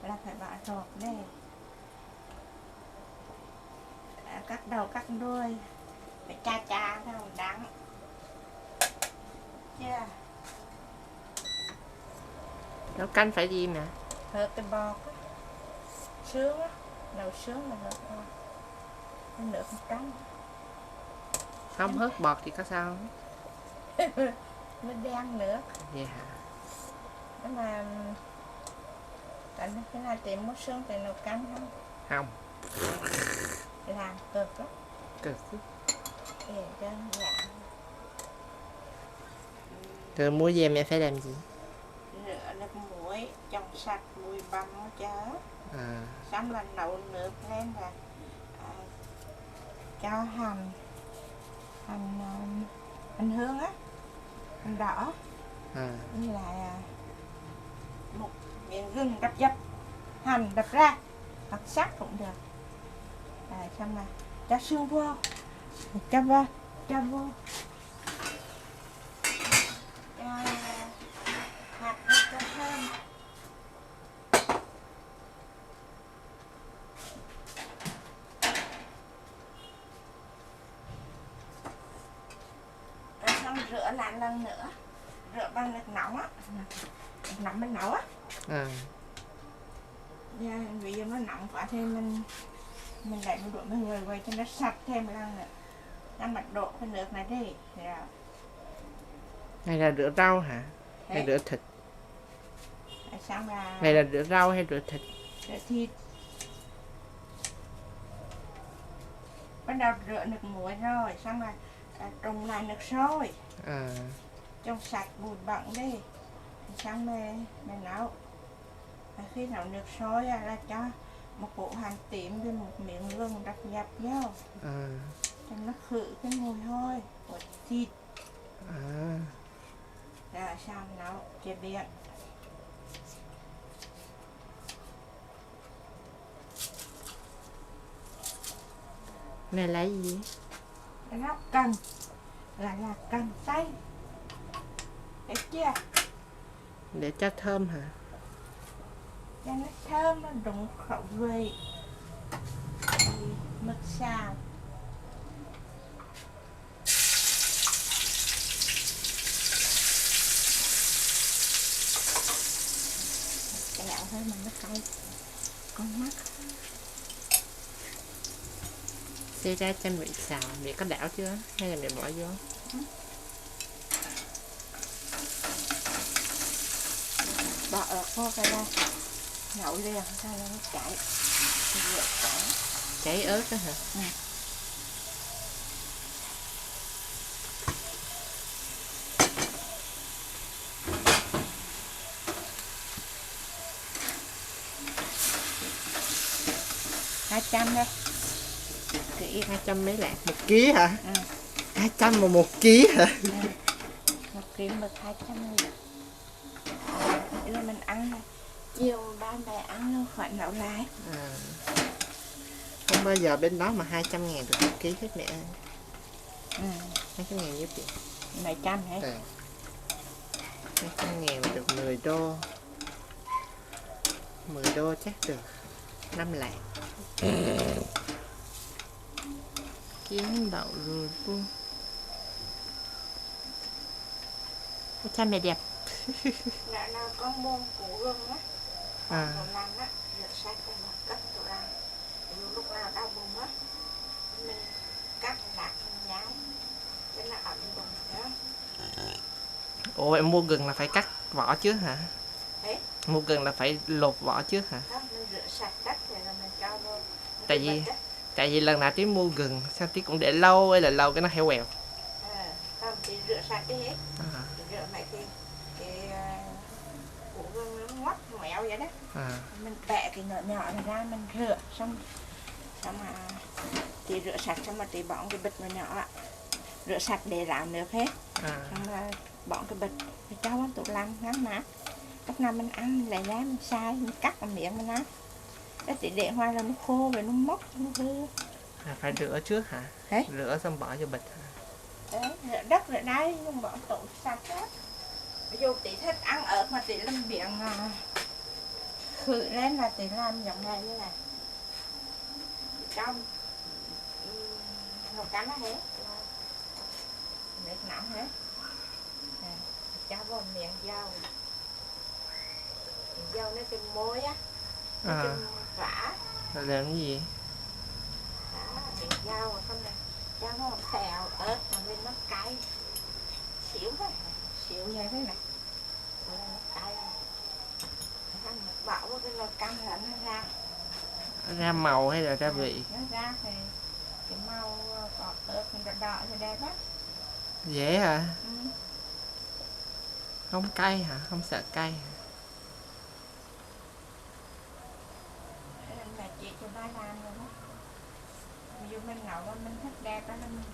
Là phải bỏ ruột đây. Cắt đầu cắt đuôi. Phải cha cha theo đắng. Chưa? Nấu canh phải gì nè? Hớt cái bò á. Sướng á. Nấu sướng là hớt bò. Cái nước không canh. Không hớt bọt thì có sao không? Nó đen nữa. Vậy hả? Nhưng mà tại cái này tìm mất xương thì nấu canh không? Không. Làm cực lắm. Cực lắm. Đơn giản. Rồi mua về mẹ phải làm gì? Rửa nước muối, trong sạch mùi băm chớ. À. Xong là nấu nước lên là cho hành hương á, hành đỏ. À. Như là một miếng gừng đập dập, hành đập ra, hoặc sắc cũng được. Xong là cho xương vô, cho vào cho vô cho hạt nó cho thơm. Rồi xong rửa lại lần nữa, rửa bằng nước nóng á, nước nóng bên nấu á. Ví dụ nó nóng quá thì mình lại một đũa mình người quay cho nó sạch thêm lần nữa, nó mật độ cái nước này đi. Này là rửa rau hả? Thế. Hay rửa thịt? Xong là Này là rửa rau hay rửa thịt? rửa thịt. Bắt đầu rửa nước muối rồi, xong là trùng lại nước sôi. Trong sạch bụi bẩn đi. Xong mình nấu. Và khi nấu nước sôi là cho một củ hành tím với một miếng gừng đập dập vô. Cho nó khử cái mùi hôi của thịt. Rồi xong nấu chế biến. Này là gì? Rau cần, là cần tây. Được chưa? Để cho thơm hả? Cho nó thơm, nó đúng khẩu vị. Mực xào. Kẹo thôi mà nó cay con mắt. Xê ra cho vị xào, mẹ có đảo chưa? Hay là mẹ bỏ vô? Bỏ ớt vô cái này, nhậu liền, sao nó chảy. Cháy ớt đó hả? Hai trăm đây. 200 mấy lạng? 1 ký hả? 200 mà 1 ký hả? 1 ký mực 200 nghìn. Rồi mình ăn này. Chiều ba mẹ ăn luôn khỏi nấu lại. Không bao giờ bên đó mà 200 ngàn được 1 ký hết mẹ. 200 ngàn nhiêu tiền? Mấy trăm hả? 200 ngàn được 10 đô. 10 đô chắc được 5 lạng. Kiếm đậu rồi luôn. Cha mẹ đẹp. Nào con mua củ gừng á. Đồ lành á, rửa sạch rồi mà cất tủ lạnh. Lúc nào đau bụng á, mình cắt lạc mình nháo cho nó ẩm bụng nữa. Ủa em mua gừng là phải cắt vỏ trước hả? Đấy. Mua gừng là phải lột vỏ trước hả? Không, mình rửa sạch đất rồi mình cho vô. Tại vì lần nào tí mua gừng sao tí cũng để lâu hay là lâu cái nó heo quèo. Không, thì rửa sạch đi hết. Rửa mấy cái củ gừng nó ngoắt ngoéo vậy đó. Mình bẻ cái nhỏ nhỏ này ra mình rửa xong mà thì rửa sạch xong mà thì bỏng cái bịch nhỏ nhỏ ạ. Rửa sạch để ráo nước hết. Xong rồi bỏng cái bịch rồi cho vào tủ lạnh ngắn mát. Lúc nào mình ăn mình lấy ra mình xay, mình cắt một miếng mình ăn. Đó thì để hoa là nó khô rồi nó mốc nó hư. Phải rửa trước hả? Đấy. Rửa xong bỏ vô bịch hả? Đấy, rửa đất rửa đáy nhưng bỏ tủ sạch hết. Ví dụ tí thích ăn ớt mà tí làm miệng khử lên là tí làm giống này như này. Trong nồi canh nó hết. Nước nóng hết. Cho vào miệng dầu. Dầu nó cái muối á. Cái vả. Làm cái gì? Đó, miệng dầu xong rồi cho nó xèo ớt mà bên nó cay. Xíu thôi, xíu như thế này. Nó cay. Xong rồi bỏ vào cái nồi canh là nó ra. Ra màu hay là ra vị? Nó ra thì cái màu có ớt đỏ đỏ thì đẹp á. Dễ hả? Không cay hả? Không sợ cay hả? Là chị cho ba làm rồi đó. Ví dụ mình nấu mà mình thích đẹp đó là mình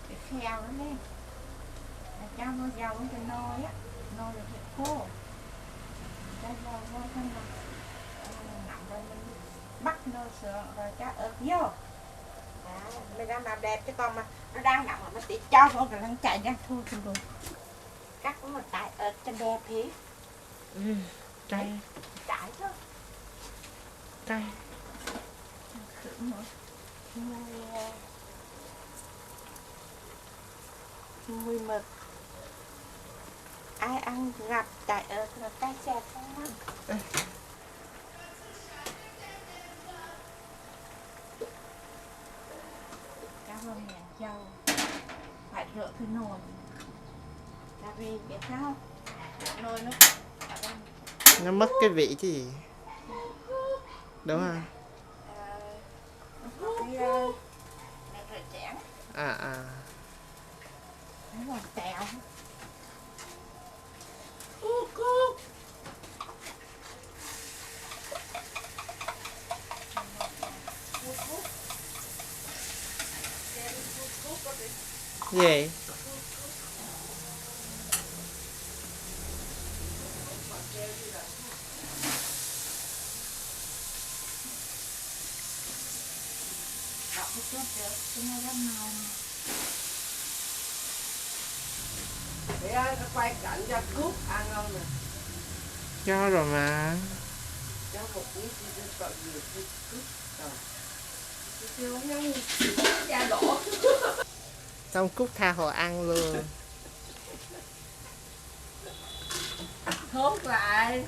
cái kheo nó lên. Cho vô dầu cái nồi á. Nồi là thịt khô. Cho dầu vô xong rồi mình nằm rồi mình bắt nồi sườn rồi cho ớt vô. Đó, mình đang làm đẹp chứ còn mà nó đang nặng mà nó tí cho con rồi đang chạy ra thôi rồi cắt cũng là tại ở trên đẹp thế Cay. chạy chứ Cay. mùi mực ai ăn gặp tại ở cái xe không á. Cảm ơn nhà dâu phải rửa thứ nồi là vì biết sao nồi Nó mất cái vị chứ gì. Đúng không? mẹ rửa chén À. nó còn tẹo Gì? đọc cái chút được cho nó ra màu Để nó quay cảnh cho cút ăn không nè. Cho rồi mà. Cho một miếng đi cho nhiều cút rồi. chưa nhanh da đổ Xong Cúc tha hồ ăn luôn. thốt lại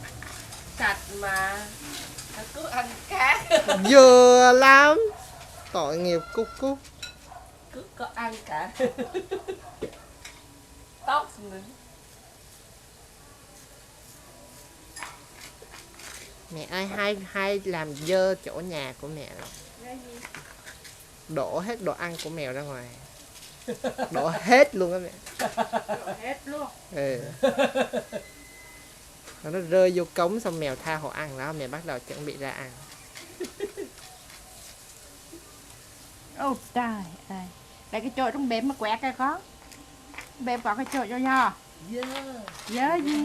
sạch mà cứ ăn cá Vừa lắm. Tội nghiệp Cúc. cứ có ăn cả tóc nữa Mẹ ơi, hay làm dơ chỗ nhà của mẹ rồi. cái gì Đổ hết đồ ăn của mèo ra ngoài. Đổ hết luôn á mẹ. rồi hết luôn Ừ. Nó rơi vô cống xong mèo tha hồ ăn đó, mẹ bắt đầu chuẩn bị ra ăn. ôi trời ơi đây cái chỗ trong bếp mà quẹt cái có bếp có cái chỗ cho nho dơ gì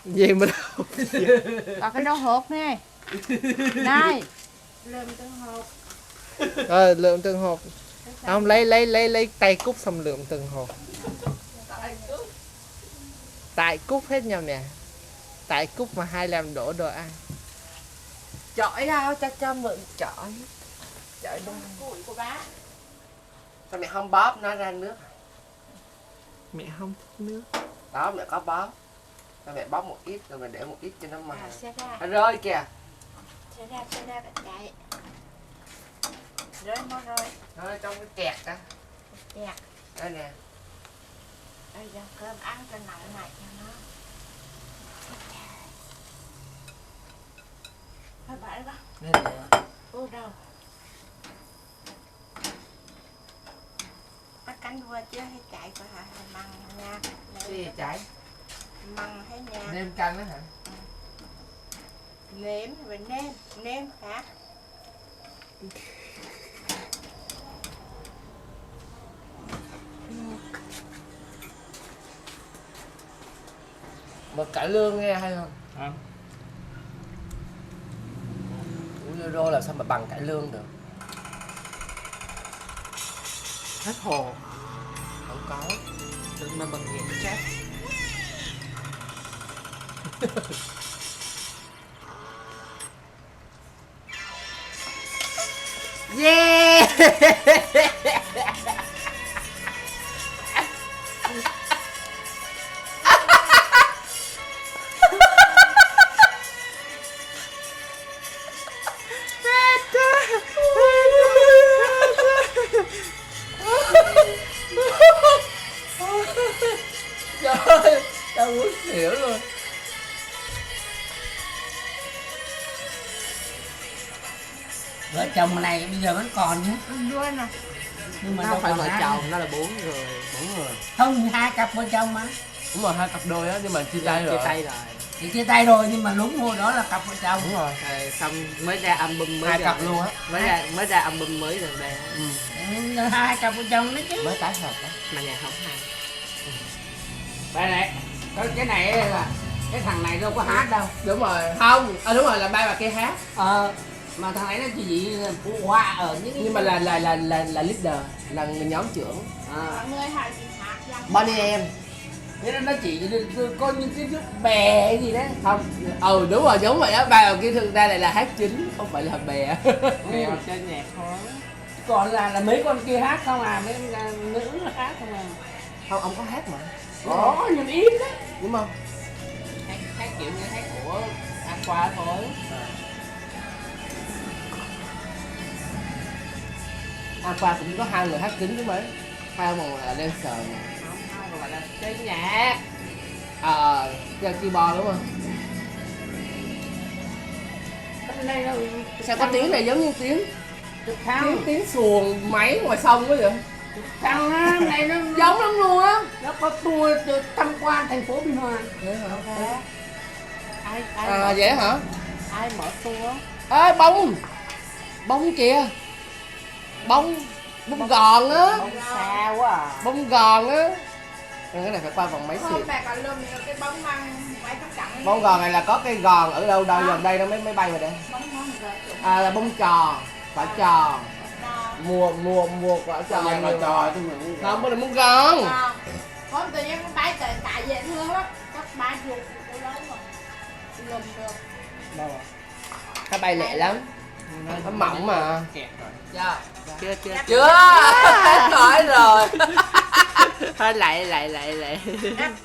Gì mà đâu. có cái đồ hộp nè này lượm tương hộp Lượm từng hộp. Không, lấy tay Cúc xong lượm từng hộp. Tại Cúc hết nha mẹ. Tại Cúc mà hay làm đổ đồ ăn. Chọi đâu cho mượn chọi. Chọi đâu. củi của bác Sao mẹ không bóp nó ra nước? Mẹ không thích nước. Đó mẹ có bóp. Sao mẹ bóp một ít rồi mẹ để một ít cho nó màu. xe ra Nó rơi kìa. xe ra bạn chạy rơi nó rơi Nó ở trong cái kẹt đó. kẹt Đây nè. đây giờ cơm ăn cho nặng này cho nó phải bãi đó Đây nè. ô đâu bắt cánh đua chưa hay chạy coi hả hay măng nha Cái gì chạy? măng hay nha Nêm canh đó hả? nếm rồi nêm khác Mực cải lương nghe hay không? Hả? Ủa euro là sao mà bằng cải lương được? Hết hồ. Không có. Đừng mà bằng nghiện chết. Yeah! Trời ơi, tao muốn xỉu luôn. Vợ chồng này bây giờ vẫn còn nhé. luôn à Nhưng mà Nó đâu không phải còn vợ ai. chồng, nó là 4 người. 4 người. Không, 2 cặp vợ chồng mà. Đúng rồi, 2 cặp đôi á, nhưng mà chia tay rồi. Chia tay rồi. Thì chia tay rồi nhưng mà đúng hồi đó là cặp vợ chồng. Đúng rồi. Rồi xong mới ra album mới 2 cặp luôn á. mới ra album mới gần đây. Ừ, 2 cặp vợ chồng đấy chứ. Mới tái hợp á. Mà nhà không hay. Đây này, cái này là cái thằng này đâu có hát đâu. Đúng rồi. Không, đúng rồi là ba bà kia hát. Mà thằng ấy nó chỉ gì phụ họa ở những Nhưng mà là leader, là người nhóm trưởng. Mọi người hãy hát Bao nhiêu em? thế nó chỉ có những cái nước bè gì đấy. Không, đúng rồi, giống vậy đó. Bài ở kia thực ra lại là hát chính, không phải là bè. Bè hoặc chơi nhạc thôi. Còn là mấy con kia hát không à, mấy nữ hát không à. Không, ông có hát mà. Có, nhưng ít đấy. Đúng không? Hát kiểu như hát của Aqua thôi. Aqua cũng có 2 người hát chính chứ mấy. 2 ông là dancer nè. Không, hai gọi là chơi nhạc. Chơi keyboard đúng không? Bên đây đâu. Sao có tiếng này giống như tiếng Không. tiếng xuồng máy ngoài sông quá vậy? Thằng này nó Giống lắm luôn á. nó có tour tham quan thành phố Biên Hòa. Vậy hả? Ai Vậy hả? ai mở tour? Ê, bông kìa, bông gòn á, Bông xa quá à. bông gòn á. Cái này phải qua vòng máy xịn. không bạc còn lùm cái bóng măng phải chắc chắn. Bông gòn này là có cây gòn ở đâu gần đây nó mới bay vào đây. Là bông trò, quả trò. Mùa quả trò. Không, có là bông gòn. Không tự nhiên bay tới cả dễ thương lắm. Các ba ruột của lớn mà lùm được. Đâu rồi? Nó bay lẹ lắm. Nó mỏng mà. Chưa. Hết khỏi rồi. Thôi lại.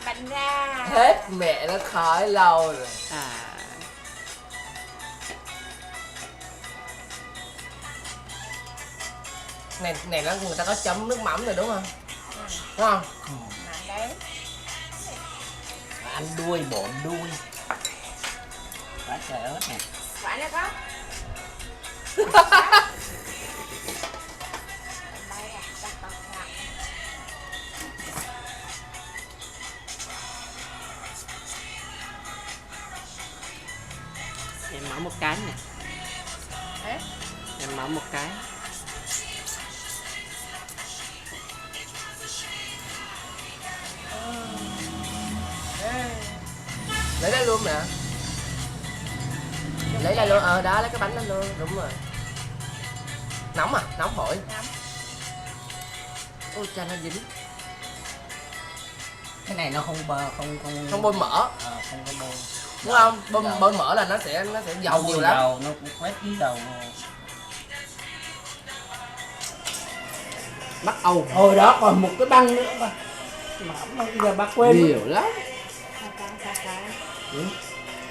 Bánh ra. Hết mẹ nó khỏi lâu rồi. Này nó người ta có chấm nước mắm rồi đúng không? Đúng không? Đấy. Ăn đuôi, bổn đuôi. Quả trời ớt nè. Quả này có. Em mở một cái nè. Em mở một cái. Lấy đây luôn nè. Lấy đây luôn, đó, lấy cái bánh đó luôn, đúng rồi. Nóng à, nóng hổi. Ôi cha nó dính. Cái này nó không Không bôi mỡ. Không có bôi. Đúng không? Bôi mỡ là nó sẽ dầu nhiều lắm. Dầu, nó cũng quét tí dầu. Bắc Âu. Đó còn một cái băng nữa mà. Mà bây giờ bác quên. Nhiều lắm.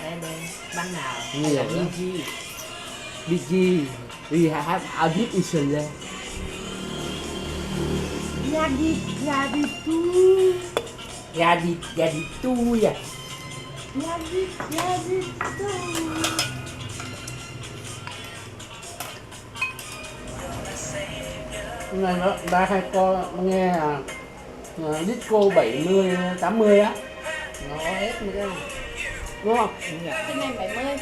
Đây, băng nào? Nhiều lắm. BG. We have our deep Israel. Gadi tu ya. Này nó ba hai con nghe disco 70 80 á. Nó hết mấy cái. Đúng không? Cái này 70.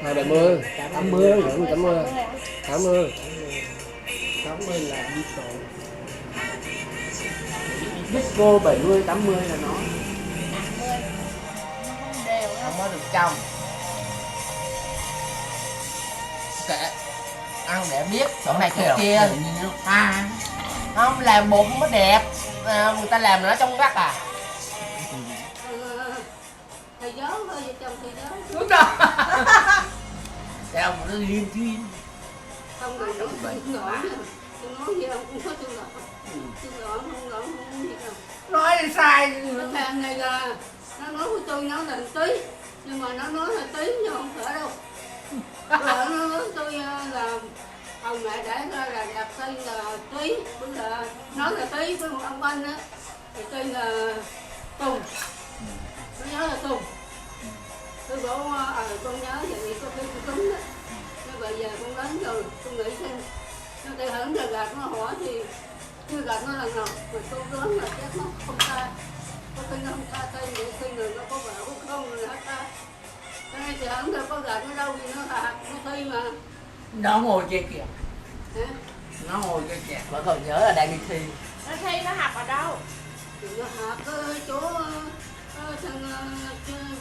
70, 80 là disco. Disco 70 80 là nó. không có được trong. Kệ, ăn để biết chỗ này chỗ kia. Không làm bột không có đẹp, người ta làm nó trong gắt à. Thầy gió thôi, vợ chồng thầy gió. Đúng rồi. Để ông nó liên thiên. Không được đúng tương ngọn. Tôi nói gì đâu cũng có tương ngọn. Tương ngọn không gì đâu. Nói sai. Cái thằng này là nó nói với tôi nó là tí, nhưng mà nó nói là tí nhưng không phải đâu. Rồi nó nói tôi là ông mẹ để ra là đặt tên là tí, tức là nói là tí với một ông anh á, thì tên là Tùng. Tôi nhớ là Tùng. Tôi bảo con nhớ vậy có cái con đúng đó. Nó bây giờ con lớn rồi, con nghĩ xem nó tay hẳn là gạt nó hỏi thì chưa gạt nó lần nào, mà tôi đoán là chắc nó không ta. Có khi nó không ta tên để khi người nó có vợ có không rồi hết ta. Cái này thì hẳn là có gạt nó đâu thì nó hạt nó thi mà. Nó ngồi kia kìa. Hả? Nó ngồi kia kìa. Vẫn còn nhớ là đang đi thi. Nó thi nó học ở đâu? Thì nó hạt ở chỗ thằng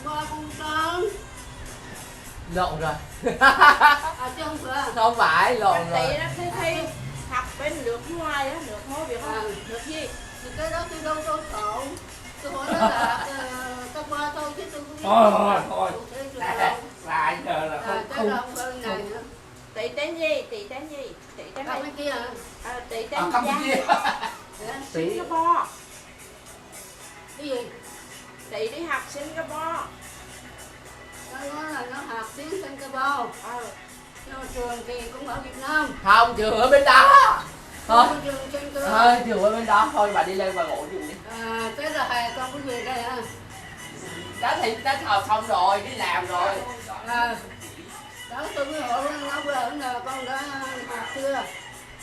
qua con trơn. Lộn rồi. Chứ không phải. Không phải lộn Tỷ rồi. nó thi học bên được ngoài á, được mối việc không? Được gì? Thì cái đó tôi đâu có trộn. Tôi hỏi nó là cấp 3 thôi chứ tôi không biết. Thôi. Lại giờ là không Cái đó không phải này nữa. Tỷ tên gì? Tỷ tên gì? Tỷ tên này. Campuchia hả? Tỷ tên Campuchia. Singapore. Cái gì? Tỷ đi học Singapore. Nó nói là nó học tiếng Singapore. Nhưng mà trường thì cũng ở Việt Nam. Không, trường ở bên đó. Thôi. Trường Singapore. Thôi, trường ở bên đó thôi, bà đi lên bà ngủ giùm đi. Thế là hai con có về đây hả? Đã thì đã học xong rồi, đi làm rồi. Đó tôi mới hỏi nó bây giờ con đã học chưa?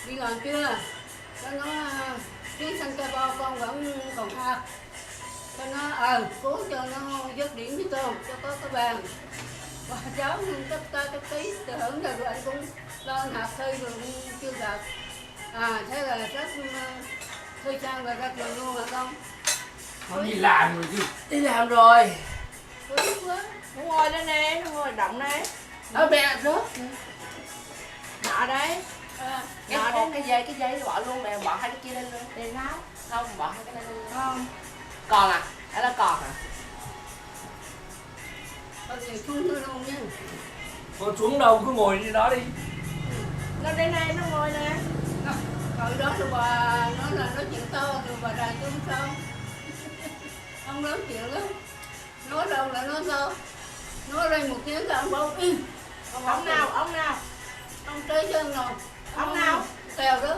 Đi làm chưa? Nó nói tiếng Singapore con vẫn còn học. Cho nó cố cho nó dứt điểm với tôi cho có cái bàn. Và cháu cấp tí từ hưởng rồi anh cũng lo học thi rồi chưa gặp. Thế là rất thôi sang và ra trường luôn hả con? Con đi làm rồi chứ. Đi làm rồi. Nó ngồi đây nè, nó ngồi động đây. Đó mẹ rớt. Nọ đấy. Nọ đấy cái giấy bỏ luôn nè, bỏ hai cái kia lên luôn. Tiền nào? Không, bỏ hai cái này lên luôn. Không. Còn à? Đó là còn hả? Con gì xuống nữa không nha. Con xuống đâu cứ ngồi đi đó đi. Nó đây này, nó ngồi nè. Rồi đó rồi bà nói là nói chuyện to rồi bà đài tôi sao? Ông nói chuyện lắm. Nói đâu là nói sao? Nói đây một tiếng là ông bảo im. Ông nào? Ông tới chứ ông nào? Ông nào? Tèo đó.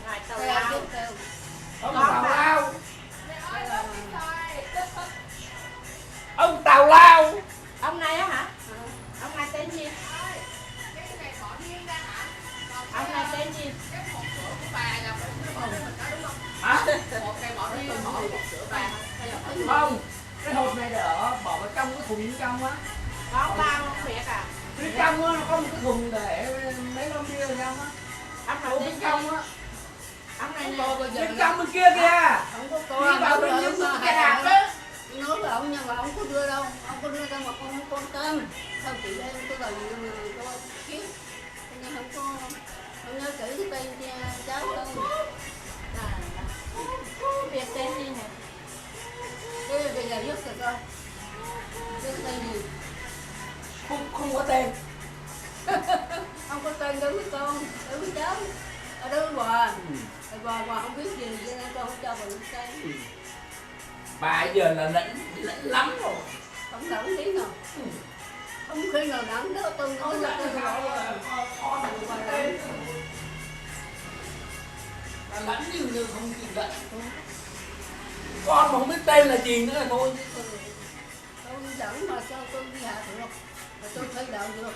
Rồi, tàu Tèo lao. chứ tèo. Ông Tào Lao. Ông Tào Lao. Ông này á hả? Ông này tên gì? Ông này tên gì? Hả? Không, cái hộp này để bỏ vào trong cái thùng bên trong á. Có bao không biết à? Bên trong á nó có một cái thùng để mấy lon bia ở trong á. Ông này Bên tên gì? trong á. Ông này Bên trong bên kia kìa. Không có coi. Đi vào bên dưới cái đạp đó. Nói là ông nhưng mà ông có đưa đâu. Ông có đưa đâu mà con không quan tâm. Sao chị em tôi là tôi kiếp. Nhưng không có. Ông nhớ kỹ cái tên cháu đâu. Biết tên gì nè? Bây giờ giúp rồi con. Biết tên gì? Không có tên. Không có tên đối với con, đối với cháu. Ở đối với bà. Bà không biết gì cho nên con không cho bà biết tên. Bà giờ là lẫn lắm rồi. Không đẳng tí nào. Không khi nào đẳng đó tôi nói là tôi gọi là con của bà đây. Bà lẫn như không chịu lẫn. Con mà không biết tên là gì nữa là thôi. Tôi dẫn mà sao tôi đi hạ được. Mà tôi thấy đạo được.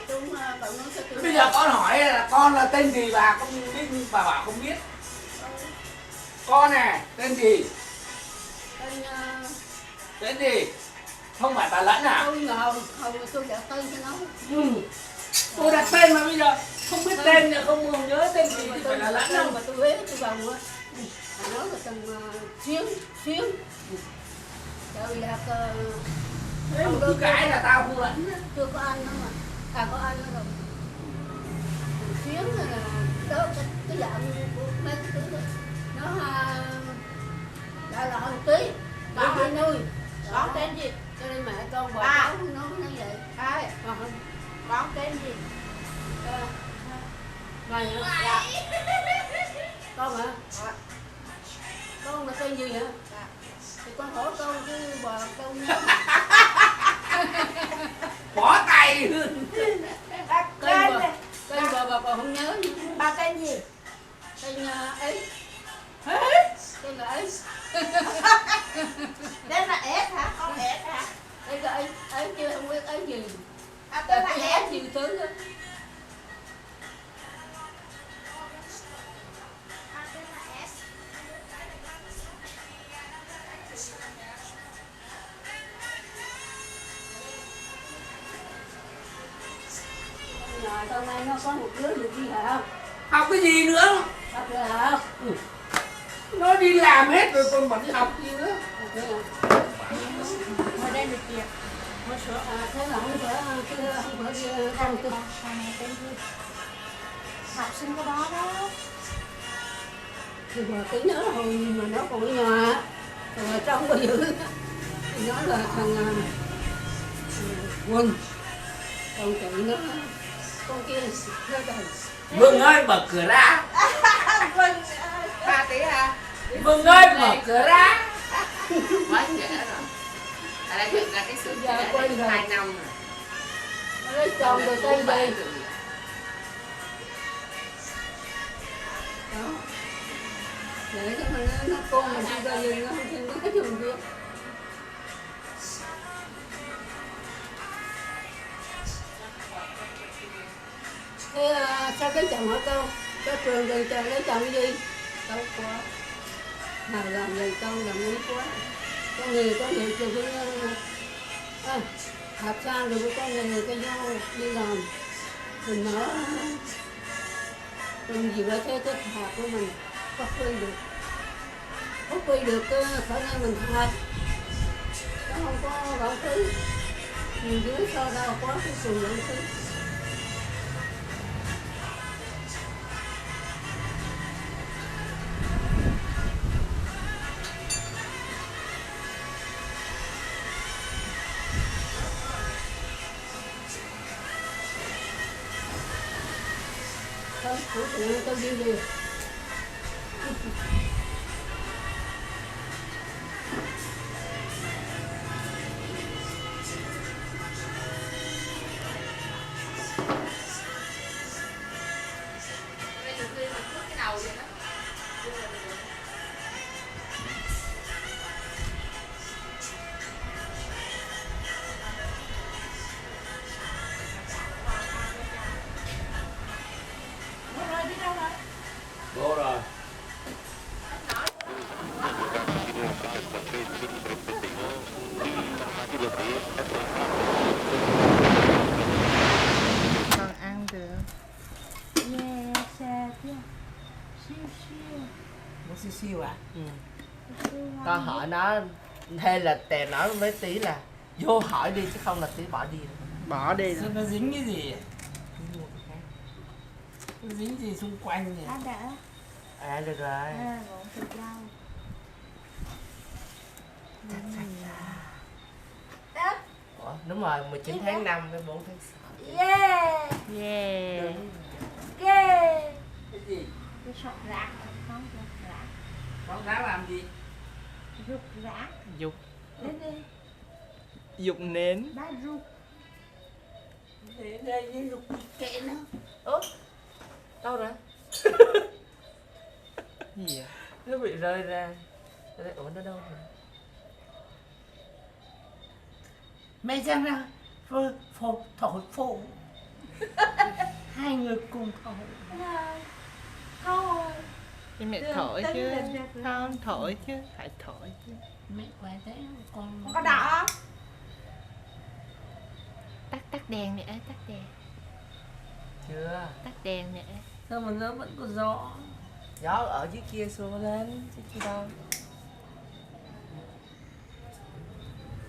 Tôi cậu nói cho tôi. Bây giờ con hỏi là con là tên gì bà không biết, bà bảo không biết. Con nè, tên gì? Tên gì? Không phải bà Lẫn à? Tôi ngờ, tôi đặt tên cho nó. Tôi đặt tên mà bây giờ không biết tên là không nhớ tên gì thì phải là Lẫn đâu. Mà tôi biết tôi vào á. Mà nói là từng xuyến. Tại vì là Thế một cứ cái là tao không Lẫn. chưa có anh đó mà. Có anh đó rồi. Xuyến là đó cái dạng của mấy cái thứ đó. Nó là ông Tí. Bà hai nuôi. Con tên gì? Cho nên mẹ con bà cháu nó vậy. Con tên gì? Này hả? Con hả? Con là tên gì hả? Thì con hỏi con chứ bà con nhớ. Bỏ tay. Tên bà không nhớ. Bà tên gì? Tên ấy. Tên là ấy. Tên là S hả? Con S hả? Đây là ấy chưa không biết ấy gì. Tên là S. Nhiều thứ đó. Nhà sau này nó có một đứa được đi học. Học cái gì nữa? Học rồi học. Nó đi làm hết rồi còn vẫn đi học gì nữa. Ngồi đây được kìa. thế là không phải con tôi học sinh của đó đó. thì mà cái nhớ hồi mà nó còn nhỏ rồi trong bây giờ nó là thằng Quân, còn chị nó con kia nó là Vâng ơi mở cửa ra. Vâng. 3 tỷ à? Vâng ơi mở cửa ra. Quá trễ rồi. Tại đây thực ra cái sự trễ quên rồi. 2 năm rồi. nó lấy chồng rồi tên đây đó để cho nó con mình đi ra gì nó không cái trường kia. Thế sao cái chồng hỏi câu cái trường rồi chồng lấy chồng gì đâu quá nào làm gì con làm mấy quá có nghề trường với học sang rồi có nghề cái nhau đi làm mình nói làm gì vậy thế cái học của mình phát huy được khả năng mình học nó không có lãng phí nhiều đứa sao đâu quá cái sự lãng phí. Không, tôi đi đi. Vô rồi. Con ăn được. Yeah, xe kia. Siêu siêu. Nó siêu siêu à? Ừ. Siêu Con hỏi nó hay là tè nói với tí là vô hỏi đi chứ không là tí bỏ đi. Bỏ đi rồi. Sao nó dính cái gì? Nó dính gì xung quanh nhỉ? Đã đã. À được rồi. À, gọn thịt rau. Ủa, đúng rồi, 19 tháng 5 đến 4 tháng 6. Yeah. Yeah. Yeah. Cái gì? Cái sọt rác không sọt rác. Con rác làm gì? Rục rác. Dục. Lên đi. Dục nến. Bá rục. Để đây với lục kệ nó. Ủa? Đâu rồi? Gì vậy? Nó bị rơi ra. Ủa nó đâu rồi? Mẹ Giang ra thổi phụ. Hai người cùng thổi. Thôi. Thì mẹ Được, thổi tính chứ. lên ra rồi. Không thổi chứ, phải thổi chứ. Mẹ khỏe thế con. Con có đỏ không? Tắt đèn nè, tắt đèn. Chưa. Tắt đèn nè. Sao mà nó vẫn có gió? Gió ở dưới kia xua lên, chứ chứ đâu.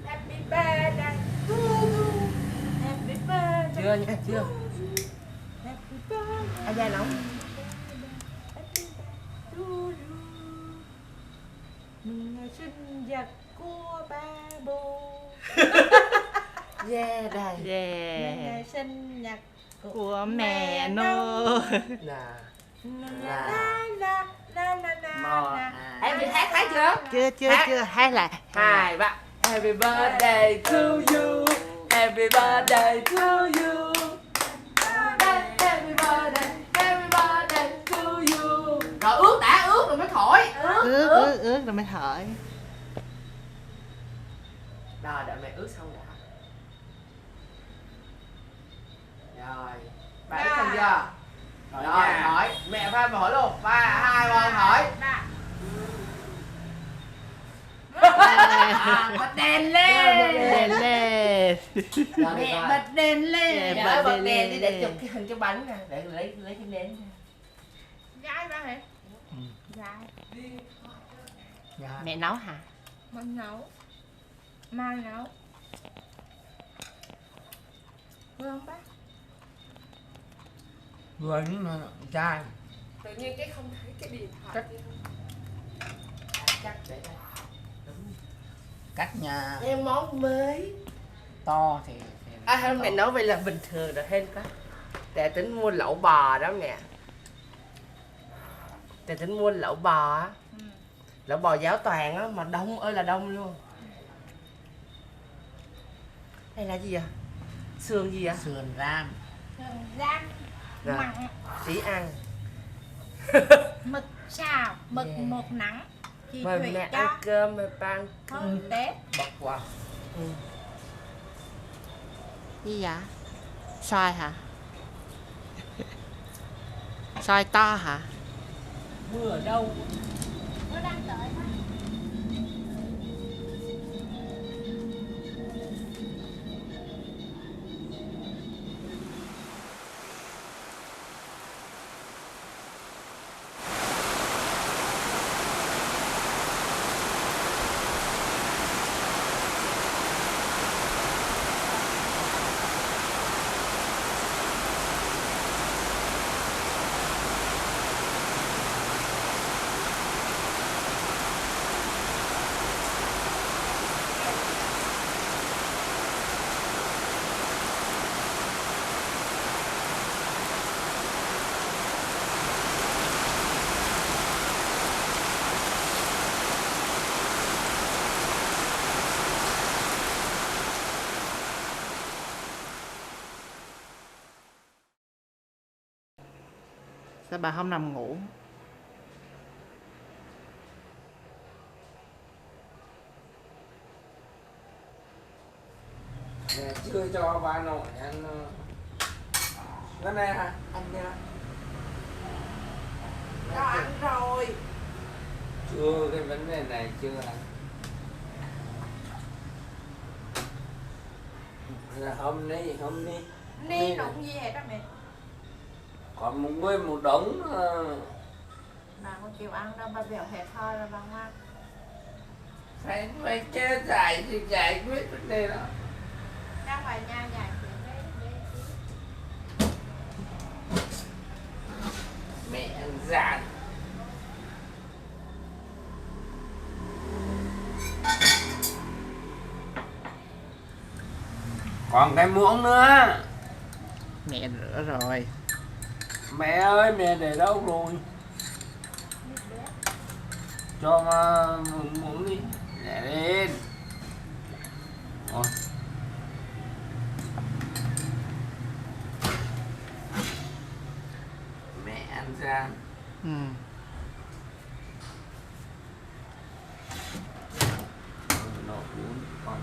Happy birthday to you. Happy birthday. Chưa nha, chưa. Happy birthday. À da nóng. To you. Mừng ngày sinh nhật của ba bố. Yeah đây. Mừng Yeah. ngày sinh nhật Của mẹ nó. Là. Em bị hát thấy chưa? Chưa, hay là 2, 3. Happy birthday to you. Happy birthday to you. Happy birthday to you. Rồi ướt rồi mới thổi. ướt rồi mới thổi. Rồi đợi mẹ ướt xong đã. Rồi. Bà ướt xong chưa? Rồi thổi. Mẹ pha thổi luôn. 3, 2, 1 thổi. Bật đèn lên. Đèn lên. Mẹ bật đèn lên. Dạ, Bật đèn đi để chụp cái hình cái bánh nè. Để lấy cái nến. Gái ba hả? Gái. Mẹ nấu hả? Con nấu. Mai nấu. Vâng bác. Người nó trai. Tự nhiên cái không thấy cái điện thoại. Chắc để cách nhà Em món mới to thì không, mẹ nói vậy là bình thường rồi hên quá. Để tính mua lẩu bò đó mẹ. Để tính mua lẩu bò á. Lẩu bò giáo toàn á, mà đông ơi là đông luôn. Đây là gì vậy? Sườn gì vậy? sườn ram. Rang Rồi. mặn, Chỉ ăn. mực xào, mực một nắng. Chị Mời Thủy mẹ cho ăn cơm, mời ba ăn cơm. hôm Tết. Bật qua. Gì vậy? Xoài hả? Xoài to hả? Mưa ở đâu? Nó đang tới đó. Sao bà không nằm ngủ? Mẹ chưa cho ba nội ăn. Cái này hả? Ăn nha. Nó ăn rồi. Chưa, cái vấn đề này chưa ăn. Là hôm nay Ni nó cũng gì hết đó mẹ. còn một đống Bà không chịu ăn đâu, bà biểu hết thôi rồi bà không ăn. phải chế giải thì giải quyết vấn đề đó. Ra ngoài nhà giải quyết đấy. Mẹ ăn dạn. Còn cái muỗng nữa. Mẹ rửa rồi. Mẹ ơi, mẹ để đâu rồi? Cho muỗng đi. Để lên. Rồi. Mẹ ăn ra. Nó uống con.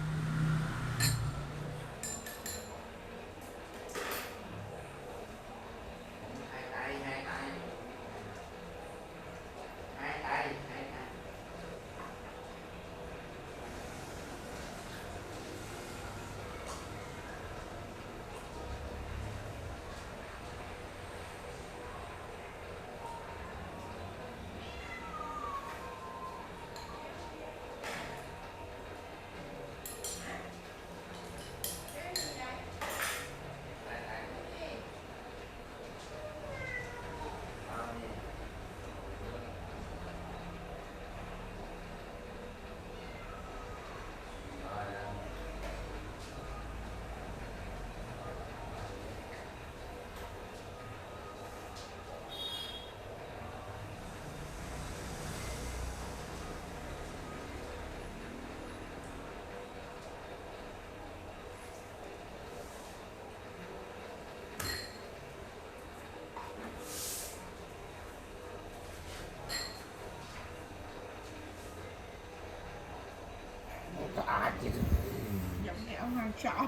Giống như ông hàng sọ.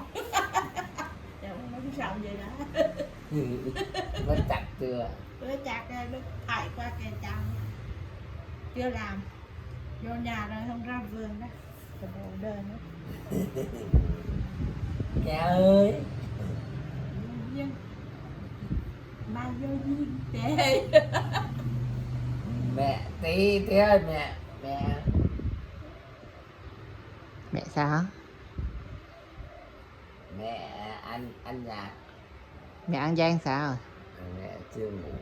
Giống ông sọ vậy đó. Nó chặt chưa? Nó chặt ra nó thải qua kè chồng. Chưa làm. Vô nhà rồi không ra vườn đó. Còn bộ đơn đó. Mẹ ơi. Nhưng mà vô duyên tệ. Mẹ tí ơi mẹ. Mẹ sao? Mẹ ăn anh già. Mẹ An Giang sao rồi? Mẹ chưa ngủ.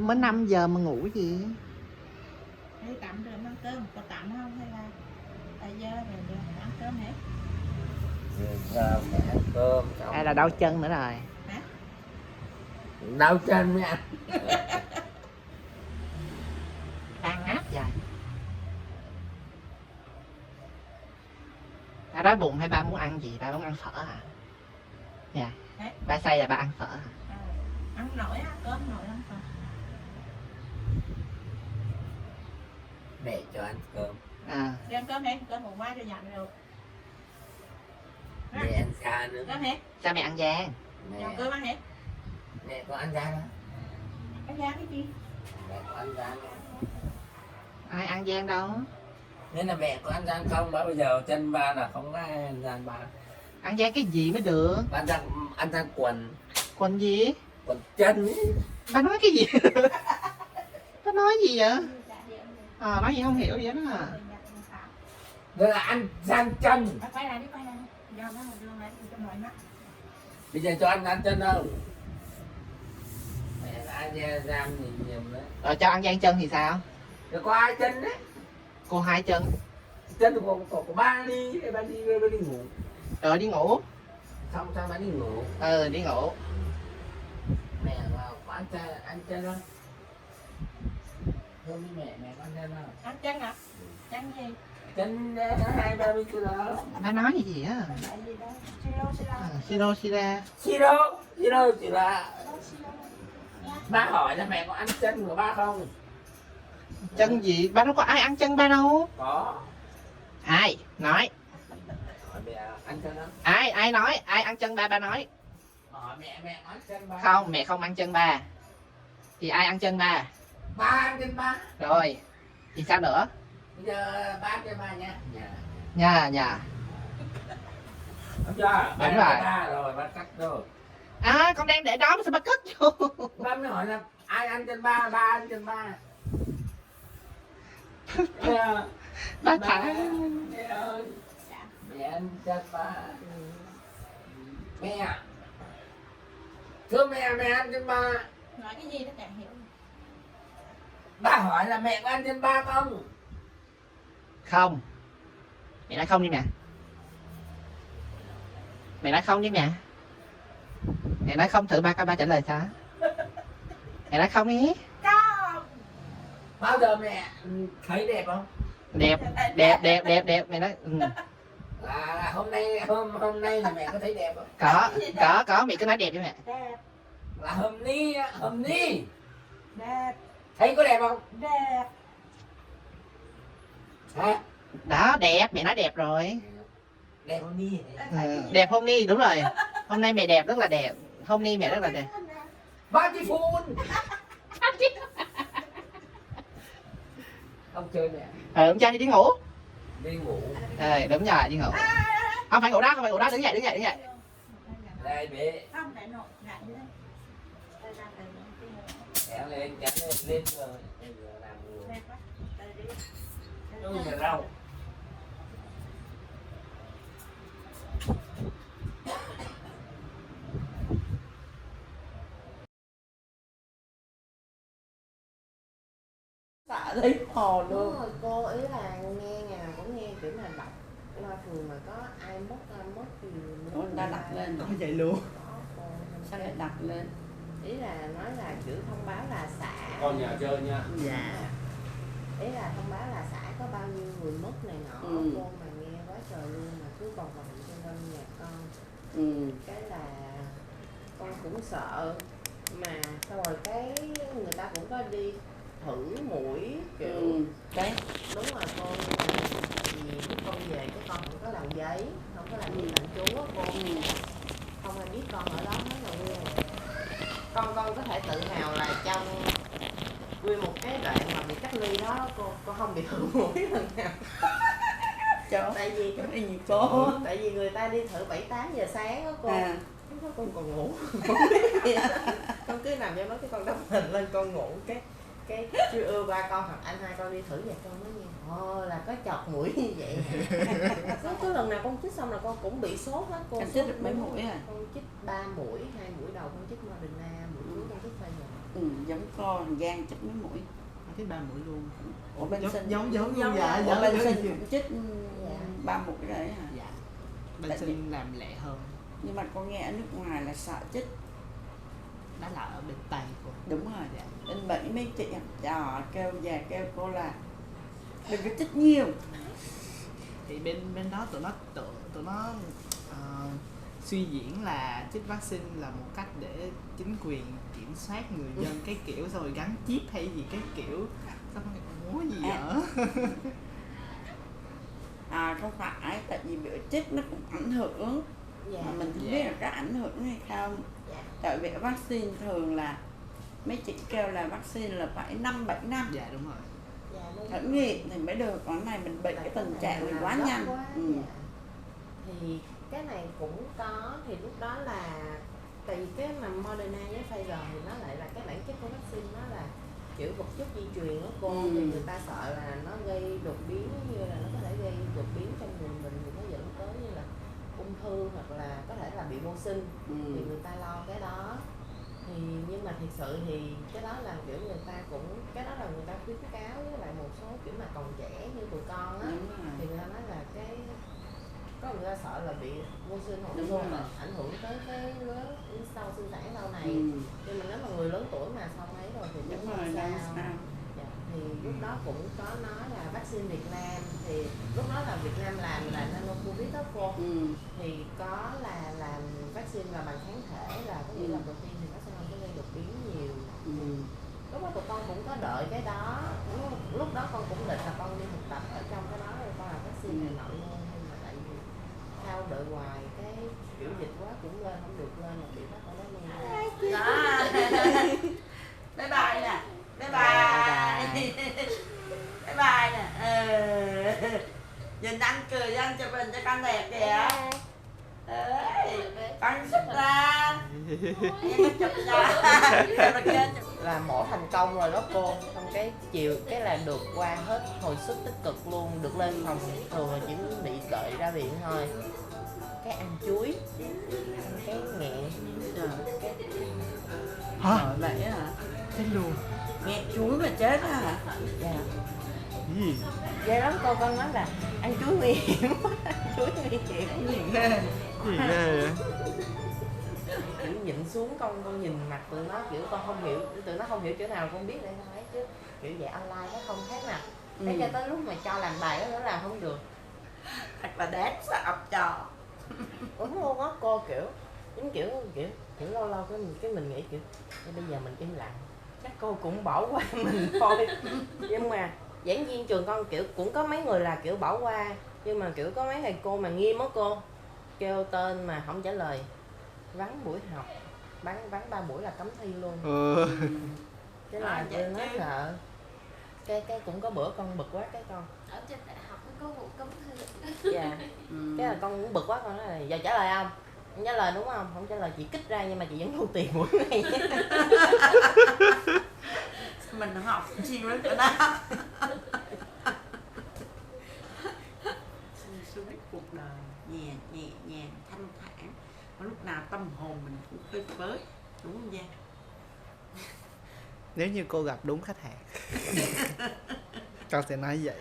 Mới 5 giờ mà ngủ gì? Đi tắm rồi ăn cơm, có tắm không hay là bây giờ rồi được ăn cơm hết? Giờ mẹ ăn cơm. Hay là đau chân nữa rồi? Hả? Đau chân mới ăn. Ăn áp vậy. Ba đói bụng hay ba muốn ăn gì? Ba muốn ăn phở hả? Dạ. Ba say là ba ăn phở hả? Ăn nổi á, cơm nổi ăn phở. Mẹ cho ăn cơm. Đi ăn cơm hết, cơm một mai cho dặn rồi. Mẹ ăn xa nữa. Cơm hết. Sao mẹ ăn Giang? Dọn cơm ăn hết. Mẹ có ăn ra đó. Ăn ra cái gì? Mẹ có ăn ra đó. Ai ăn Giang đâu? Nên là mẹ có ăn gian không? Mà bây giờ chân ba là không có ăn gian ba. Ăn Giang cái gì mới được? Ăn gian quần. Quần gì? Quần chân ấy. Ba nói cái gì? Ba nói gì vậy? Nói gì không hiểu gì đó à. Đó là ăn gian chân. Quay lại đi, quay lại đi. Giờ nó đưa lại cho mọi mắt. Bây giờ cho ăn chân không? Mẹ đã giam nhiều đấy. Rồi cho ăn Giang chân thì sao? Rồi có 2 chân đấy. Cô 2 chân. Chân của ba đi, ba đi ngủ. Rồi đi ngủ. Xong sao ba đi ngủ? Đi ngủ. Mẹ vào có ăn chân không? Không đi mẹ có ăn chân không? Ăn chân à? Chân gì? Chân 20-30 kg. Ba nói gì á? Siro chỉ là ba hỏi là mẹ có ăn chân của ba không? Chân gì? Ba đâu có ai ăn chân ba đâu. Có. Ai? Nói. Hỏi mẹ ăn chân không? Ai nói? Ai ăn chân ba? Ba nói. Hỏi mẹ ăn chân ba. Không, mẹ không ăn chân ba. Thì ai ăn chân ba? Ba ăn chân ba. Rồi. Thì sao nữa? Bây giờ ba ăn chân ba nha. Nhà. Đúng chưa? Đúng rồi. Ba rồi, ba cắt rồi. Con đang để đó mà sao ba cất vô? Ba mới hỏi là ai ăn chân ba? Ba ăn chân ba. Ba thả. Mẹ ơi. Mẹ ăn chân ba. Mẹ. Thưa mẹ ăn chân ba. Nói cái gì nó chẳng hiểu. Ba hỏi là mẹ có ăn chân ba không? Không. Mẹ nói không đi nè. Mẹ nói không đi nè. Mẹ nói không thử ba coi ba trả lời sao. Mẹ nói không đi. Không. Bao giờ mẹ thấy đẹp không? Đẹp. Mẹ nói Là hôm nay là mẹ có thấy đẹp không? Có mẹ cứ nói đẹp đi mẹ. Đẹp. Là hôm ni. Đẹp. Thấy có đẹp không? Đẹp. Hả? Đó đẹp, mẹ nói đẹp rồi. Đẹp hôm ni. Đẹp hôm ni, đúng rồi. Hôm nay mẹ đẹp, rất là đẹp. Hôm nay mẹ rất là đẹp. Beautiful. Ông chơi mẹ. Ông cha đi ngủ. Đi ngủ. Đúng rồi, đi ngủ. Không phải ngủ đó, đứng dậy. Đây bé. Không, để nộp lại đi đây. Kéo lên rồi. Bây giờ làm người. Nhà rau. Tạ thấy hò luôn. Rồi cô ý là nghe ngày nào cũng nghe kiểu là đọc loa phường mà có ai mất thì người ta đặt lên Có vậy luôn. sao lại đặt lên? Ý là nói là kiểu thông báo là xã. Con nhà chơi nha. Dạ. Ý là thông báo là xã có bao nhiêu người mất này nọ. Cô mà nghe quá trời luôn mà cứ còn vào cho nên nhà con. Cái là con cũng sợ mà xong rồi cái người ta cũng có đi thử mũi kiểu Đấy. đúng rồi cô, vì lúc con về cái con không có làm giấy, không có làm gì làm chú á cô. Không ai biết con ở đó hết rồi luôn. Con có thể tự hào là trong nguyên một cái đoạn mà bị cách ly đó cô không bị thử mũi lần nào. Tại vì cái gì cô? Tại vì người ta đi thử 7-8 giờ sáng đó cô. Con còn ngủ. Con cứ nằm cho nó cái con đắp hình lên con ngủ cái cái chưa ba con hoặc anh hai con đi thử vậy con mới nghe là có chọt mũi như vậy hả? Có lần nào con chích xong là con cũng bị sốt hết cô. Con chích được mấy mũi à? Con chích 3 mũi, 2 mũi đầu con chích Moderna, mũi cuối con chích Pfizer. Giống con Giang chích mấy mũi? Chích 3 mũi luôn. Ủa bên sinh giống dạ, dạ bên sinh cũng chích 3 mũi đấy hả? Dạ. Bên sinh làm lẹ hơn. Nhưng mà con nghe ở nước ngoài là sợ chích. Đó là ở bên Tây cô. Đúng rồi. Dạ. Bên Mỹ mấy chị trò kêu cô là đừng có chích nhiều. Thì bên đó tụi nó suy diễn là chích vaccine là một cách để chính quyền kiểm soát người dân cái kiểu xong rồi gắn chip hay gì cái kiểu sao không có gì vậy? Không phải, tại vì biểu chích nó cũng ảnh hưởng. Mà mình không biết là có ảnh hưởng hay không. Tại vì vaccine thường là mấy chị kêu là vaccine là phải 5-7 năm. Dạ đúng rồi. Thử nghiệm thì mới được, còn này mình bị cái tình trạng này quá nhanh. Thì cái này cũng có, thì lúc đó là tại vì cái mà Moderna với Pfizer thì nó lại là cái bản chất của vaccine nó là kiểu vật chất di truyền đó cô. Thì người ta sợ là nó gây đột biến, như là nó có thể gây đột biến trong người mình thì nó dẫn tới như là ung thư hoặc là có thể là bị vô sinh. Thì người ta lo cái đó. Thì nhưng mà thực sự thì cái đó là kiểu người ta cũng, cái đó là người ta khuyến cáo với lại một số kiểu mà còn trẻ như tụi con á, thì người ta nói là cái có người ta sợ là bị vô sinh hoặc là ảnh hưởng tới cái lứa sau sinh sản sau này. Nhưng mà nếu mà người lớn tuổi mà sau ấy rồi thì cũng không sao. Dạ. Thì lúc đó cũng có nói là vaccine Việt Nam, thì lúc đó là Việt Nam làm là nano covid đó cô. Thì có là làm vaccine là bằng kháng thể, là có nghĩa là đầu tiên thì nó sẽ không có gây đột biến nhiều. Lúc đó tụi con cũng có đợi cái đó. Lúc đó con cũng định là con đi thực tập ở trong cái đó rồi con làm vaccine này nọ luôn, nhưng mà tại vì theo đợi hoài cái kiểu dịch quá cũng lên không được, lên mà bị bắt ở đó luôn. Bye bye nè. Bye bye. Bye bye nè. Nhìn anh cười anh chụp hình cho con đẹp kìa. Con xích ra. Chụp ra. Là mổ thành công rồi đó cô, xong cái chiều cái là được qua hết hồi sức tích cực luôn, được lên phòng thường là chỉ bị đợi ra viện thôi. Cái ăn chuối, cái nghẹn. Hả? Vậy hả? Chết luôn. Nghe chuối mà chết á hả? Dạ. Gì? Vậy lắm cô, con nói là ăn chuối nguy hiểm quá, chuối nguy hiểm. Gì ghê? Gì ghê vậy? Kiểu nhịn xuống con nhìn mặt tụi nó kiểu con không hiểu, tụi nó không hiểu chỗ nào con biết để nó ấy chứ. Kiểu vậy online nó không khác nào. Thế cho tới lúc mà cho làm bài đó nó làm không được. Thật là đáng sợ trò. Đúng luôn á cô, kiểu giống kiểu lâu lâu cái mình nghĩ kiểu bây giờ mình im lặng chắc cô cũng bỏ qua mình thôi. Nhưng mà giảng viên trường con kiểu cũng có mấy người là kiểu bỏ qua, nhưng mà kiểu có mấy thầy cô mà nghiêm á cô, kêu tên mà không trả lời vắng buổi học, vắng 3 buổi là cấm thi luôn. Thế là tôi nói sợ. Cái cũng có bữa con bực quá cái con ở trên đại học có vụ cấm thi. dạ. Cái là con cũng bực quá, con nói là giờ trả lời không? Không trả lời đúng không? Không trả lời chị kích ra nhưng mà chị vẫn thu tiền mỗi ngày. Mình học chiêu lắm cái đó. Suy biết cuộc đời nhẹ nhàng thanh thản, có lúc nào tâm hồn mình cũng phơi phới, đúng không Giang? Nếu như cô gặp đúng khách hàng con sẽ nói vậy.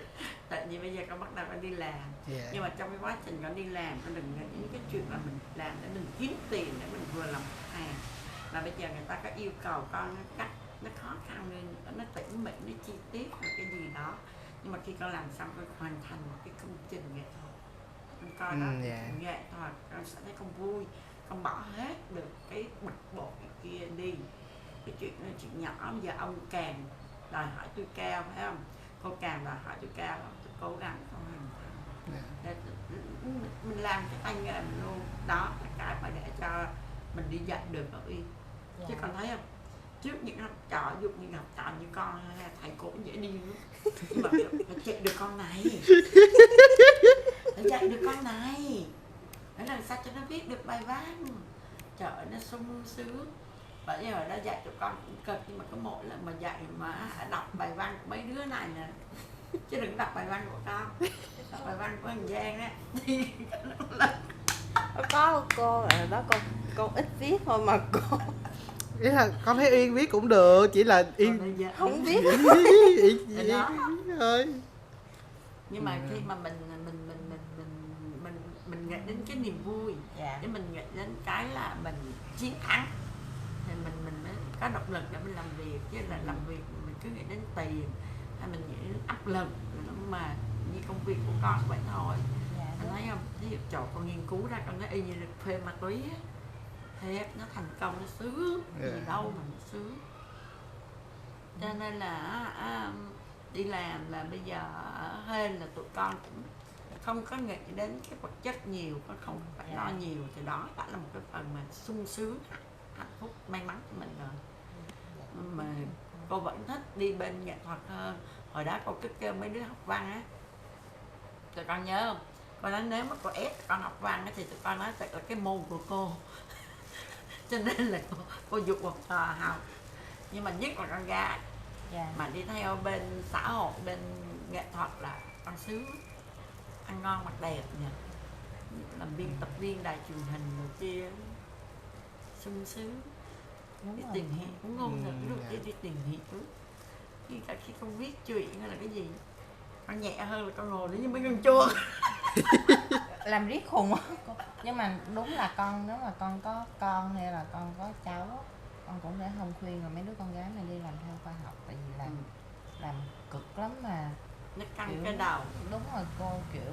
Tại vì bây giờ con bắt đầu con đi làm, nhưng mà trong cái quá trình con đi làm con đừng nghĩ những cái chuyện mà mình làm để mình kiếm tiền để mình vừa làm hàng. Và bây giờ người ta có yêu cầu con nó cách nó khó khăn lên, nó tỉ mỉ, nó chi tiết một cái gì đó, nhưng mà khi con làm xong con hoàn thành một cái công trình nghệ thuật, con coi đó nghệ thuật con sẽ thấy con vui, con bỏ hết được cái bực bội kia đi. Cái chuyện là chuyện nhỏ, bây giờ ông càng đòi hỏi tôi cao phải không, cô càng đòi hỏi tôi cao, tôi cố gắng con hoàn thành. Mình làm cái tay nghề mình luôn, đó là cái mà để cho mình đi dạy được ở Yên. Chứ con thấy không, trước những học trò, ví dụ như học trò như con hay thầy cô cũng dễ điên lắm, nhưng mà phải dạy được con này, phải dạy được con này để làm sao cho nó viết được bài văn, trời ơi nó sung sướng. Bởi giờ đã dạy tụi con cũng cực, nhưng mà có mỗi lần mà dạy mà đọc bài văn của mấy đứa này nè, chứ đừng đọc bài văn của con, đọc bài văn của thằng Giang á thì có cô ở đó con ít viết thôi mà cô. Ý là con thấy Yên viết cũng được, chỉ là Yên không biết thôi. Nhưng mà khi mà mình nghĩ đến cái niềm vui, để mình nghĩ đến cái là mình chiến thắng thì mình mới có động lực để mình làm việc. Chứ là làm việc mình cứ nghĩ đến tiền hay mình nghĩ đến áp lực, mà như công việc của con vậy thôi. Anh thấy không, ví dụ chỗ con nghiên cứu ra con nói y như được phê ma túy á, thế nó thành công nó sướng gì đâu mà nó sướng. Cho nên là đi làm là bây giờ ở hên là tụi con cũng không có nghĩ đến cái vật chất nhiều, con không phải lo nhiều, thì đó đã là một cái phần mà sung sướng, hạnh phúc, may mắn cho mình rồi. Mà cô vẫn thích đi bên nghệ thuật hơn. Hồi đó cô cứ kêu mấy đứa học văn á, tụi con nhớ không? Cô nói nếu mà cô ép con học văn á thì tụi con nói là cái môn của cô. Cho nên là cô dục một trò học. Nhưng mà nhất là con gái mà đi theo bên xã hội, bên nghệ thuật là con sướng, ăn ngon mặc đẹp nha, làm biên tập viên đài truyền hình rồi kia, sung sướng. Đi tìm hiểu cũng ngon được, đi tìm hiểu. Khi con viết chuyện hay là cái gì, con nhẹ hơn là con ngồi đấy như mấy con chua. Làm riết khùng. Nhưng mà đúng là con, nếu mà con có con hay là con có cháu, con cũng sẽ không khuyên là mấy đứa con gái này đi làm theo khoa học, tại vì làm cực lắm mà nó căng cái đầu. Đúng rồi cô, kiểu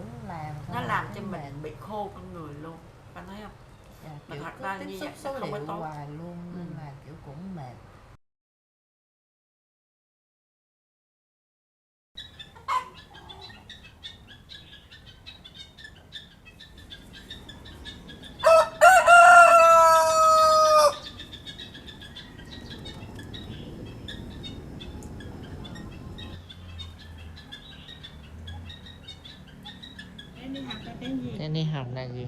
nó làm cho mình bị khô con người luôn, con thấy không? Mà thật ra như vậy số không có liệu tốt hoài luôn, nên là kiểu cũng mệt. Em đi học là gì?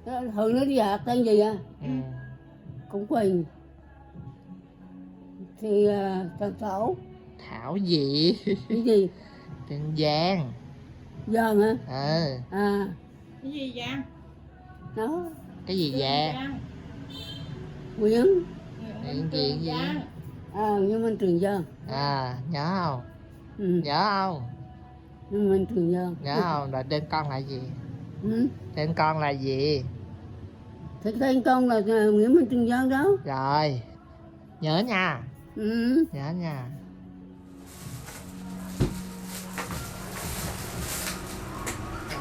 Thường nó đi học tên gì à? Cũng quỳnh. Thì Trần Thảo. Thảo gì? Cái gì? Tên Giang. Giang hả? À. Cái gì Giang? Đó. Cái gì Giang? Nguyễn. Nguyễn gì? Nguyễn Minh Trường Giang. Nhớ không? Nhớ không? Nguyễn Minh Trường Giang. Nhớ không? Rồi tên con là gì? Tên con là gì? Thì tên con là Nguyễn Minh Trường Giang đó. Rồi. Nhớ nha. Nhớ nha.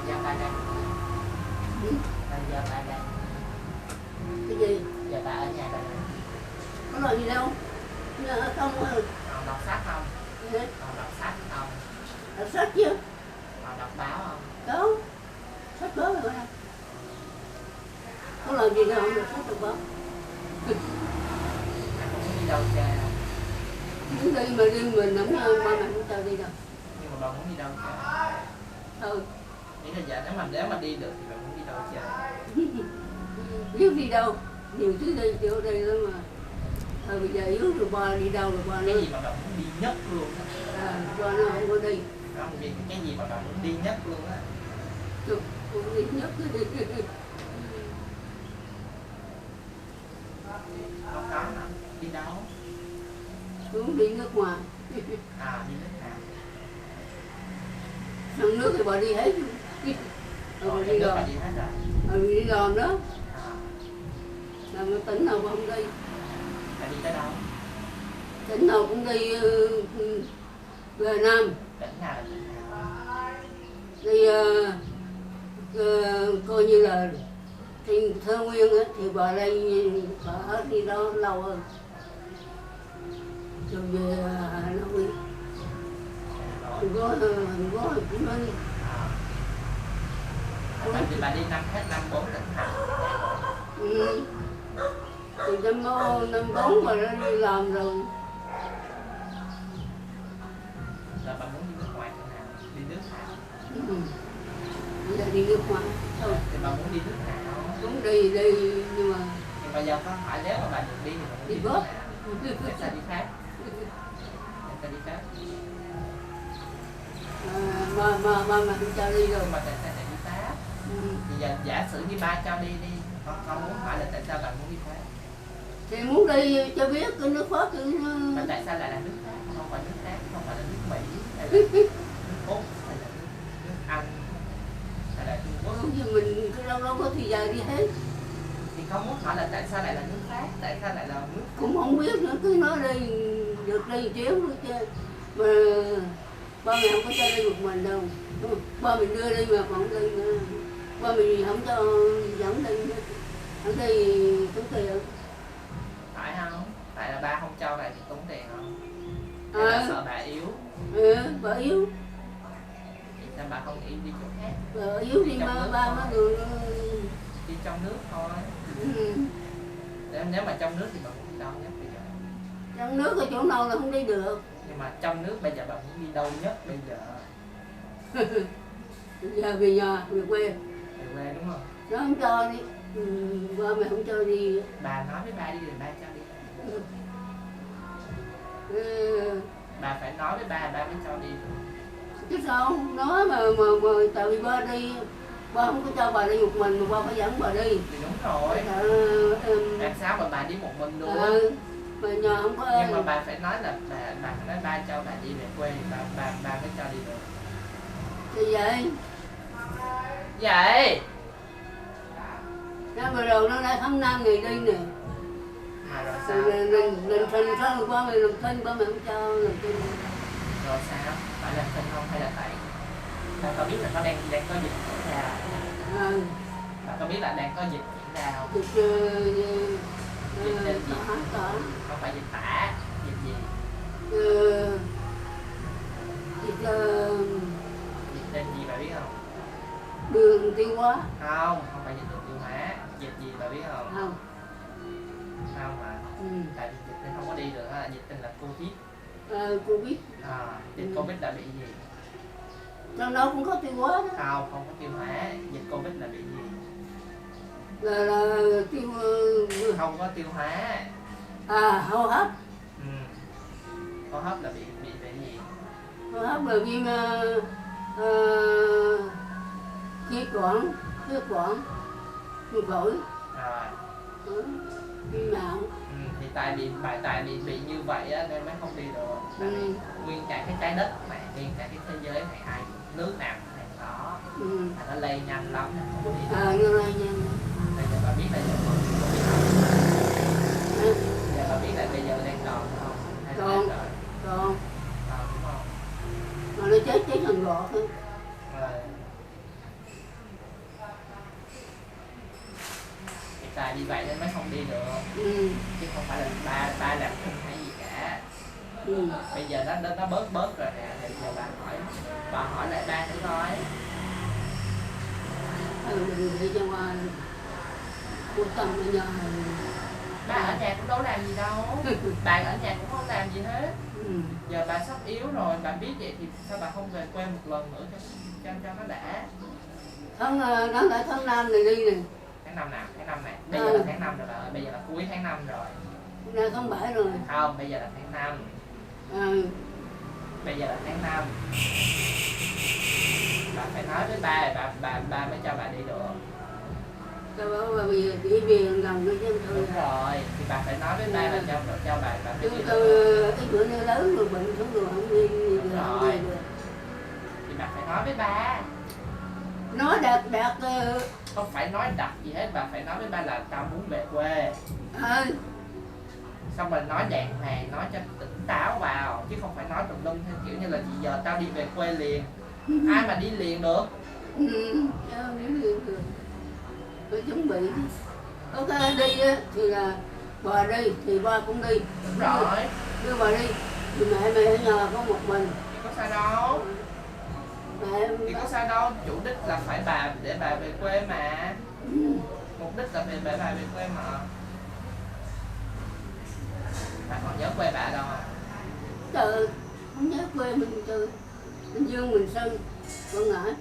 Giờ tại đây. Giờ tại đây. Cái gì? Giờ tại ở nhà đây. Có làm gì đâu. Không. Còn đọc sách không? Còn đọc sách không? Đọc sách chứ. Còn đọc báo không? Có. Sách báo rồi mà. Có làm gì đâu, không được sách đọc báo. Anh cũng đi đâu chơi không? Muốn đi mà đi mình không ba mẹ không cho đi đâu. Nhưng mà bà muốn đi đâu chơi? Nghĩ là giờ nếu mà đi được thì bà muốn đi đâu chơi? Biết đi đâu, nhiều thứ đi chỗ đây lắm mà. Bây giờ yếu rồi ba đi đâu rồi ba. Cái gì mà bà muốn đi nhất luôn á? Ba nó không có đi. Không, cái gì mà bà muốn đi nhất luôn á? Cũng đi nhất đi. Không có hả? Đi đâu? Cũng đi nước ngoài. Đi nước nào? Trong nước thì bà đi hết. Rồi đi đòn. Đi hết rồi. Đi đòn đó. Làm cái tỉnh nào mà không đi. Bà đi tới đâu? Tỉnh nào cũng đi về Nam. Tỉnh nào là tỉnh nào? Đi coi như là Thiên Thơ Nguyên á, thì bà đây bà hết đi đó lâu hơn. Rồi về Hà Nội. Đừng có cũng nói đi. Tại vì bà đi hết năm 4 tỉnh thành. Thì năm 4 mà đã đi làm rồi. Là bà muốn đi nước ngoài chỗ nào? Đi nước nào? Bây giờ đi nước ngoài. Thì bà muốn đi nước nào? Cũng đi nhưng mà Nhưng mà giờ có hỏi nếu mà bà được đi thì bà đi đi bớt tại sao đi khác? Tại sao đi khác? mà không cho đi rồi. Nhưng mà tại sao lại đi Pháp? Thì giờ giả sử như ba cho đi con muốn hỏi là tại sao bạn muốn đi Pháp? Thì muốn đi cho biết cái nước Pháp thì Mà tại sao lại là nước Pháp, không phải nước khác, không phải là nước Mỹ, hay là nước Úc, hay là nước Anh, hay là Trung Quốc? Thì mình cứ lâu lâu có thì giờ đi hết. Thì con muốn hỏi là tại sao lại là nước Pháp, tại sao lại là nước Cũng không biết nữa, cứ nói đi, được đi chiếu nữa chứ. Mà ba mẹ không có cho đi một mình đâu. Ba mình đưa đi mà không đi nữa. Ba mình không cho dẫn đi nữa. Không đi tốn tiền. phải không? Tại là ba không cho lại thì tốn tiền không? Hay là sợ bà yếu? Bà yếu. Thì sao bà không đi chỗ khác? Bà yếu thì ba mới được đi trong nước thôi. Nếu mà trong nước thì bà muốn đi đâu nhất bây giờ? Trong nước ở chỗ nào là không đi được. Nhưng mà trong nước bây giờ bà muốn đi đâu nhất bây giờ? Bây giờ về nhà, về quê. Về quê đúng không? Nó không cho đi. Ba mẹ không cho đi. Bà nói với ba đi rồi ba cho đi. Bà phải nói với ba mới cho đi. Chứ sao không nói mà tại vì ba đi, ba không có cho bà đi một mình mà ba phải dẫn bà đi. Thì đúng rồi. Làm sao mà bà đi một mình được? Mà nhà không có nhưng mà bà phải nói là bà phải nói ba cho bà đi về quê thì bà mới cho đi được. Thì vậy. Vậy. Nó vừa đầu nó đã tháng 5 ngày đi nè. Mà rồi sao? Lần thân sao ba mẹ làm thân ba mẹ không cho làm thân. Rồi sao? Phải làm thân không hay là tại bà có biết là nó đang có dịch diễn ra? Bà có biết là đang có dịch diễn ra không? Dịch trên gì? Không phải dịch tả, dịch gì? Dịch trên gì bà biết không? Đường tiêu hóa. Không phải dịch đường tiêu hóa. Dịch gì bà biết không? Không. Không hả? Tại vì dịch nên không có đi được á, dịch tên là Covid. Covid. Dịch Covid là bị gì? Trong đó cũng có tiêu hóa đó. Không có tiêu hóa. Dịch Covid là bị gì? Là tiêu... Không có tiêu hóa. Hô hấp. Hô hấp là bị về gì? Hô hấp là viêm khí quản, viêm phổi. Viêm não. Thì tại vì bị như vậy á nên mới không đi được. Tại vì nguyên cả cái trái đất này, nguyên cả cái thế giới này ai nước nào này có. Nó lây nhanh lắm nên không đi được. Nó lây nhanh. Bây giờ bà biết là giờ bà biết là bây giờ đang còn không? Hay là còn đúng không? Mà nó chết thằng gọt thôi. Tại vì vậy nên mới không đi được. Chứ không phải là ba làm không hay gì cả. Bây giờ nó bớt rồi nè. Bây giờ bà hỏi lại ba thử coi. Mình đi cho ngoài của tâm ở nhà. Ba ở nhà cũng đâu làm gì đâu. Bà ở nhà cũng không làm gì hết. Giờ bà sắp yếu rồi, bà biết vậy thì sao bà không về quê một lần nữa cho nó đã. Nó lại tháng 5 này đi nè. Tháng 5 nào? Tháng 5 này. Bây giờ là tháng 5 rồi bà ơi, bây giờ là cuối tháng 5 rồi. Ra tháng 7 rồi. Không, bây giờ là tháng 5. Bây giờ là tháng 5. Bà phải nói với ba mới cho bà đi được. Tao bảo bà bây giờ chỉ về gần nữa chứ thôi. Đúng rồi, thì bà phải nói với ba là cho bà mới đi được. Cái bữa nay lớn rồi bệnh xuống rồi không đi được. Rồi. Thì bà phải nói với ba. Nói đạt không phải nói đặt gì hết, bà phải nói với ba là tao muốn về quê. Xong rồi nói đàng hoàng, nói cho tỉnh táo vào, chứ không phải nói tùm lum theo kiểu như là chị giờ tao đi về quê liền. Ai mà đi liền được? Đi liền được. Phải chuẩn bị. Ok đi thì là bà đi thì ba cũng đi. Đúng rồi. Đưa bà đi. Thì mẹ ở nhà có một mình. Thì có sao đâu. Thì có sao đâu, chủ đích là phải bà để bà về quê mà. Mục đích là để bà về quê mà. Bà còn nhớ quê bà đâu à? Trời, không nhớ quê mình trời. Bình Dương, mình Sơn, Quảng Ngãi.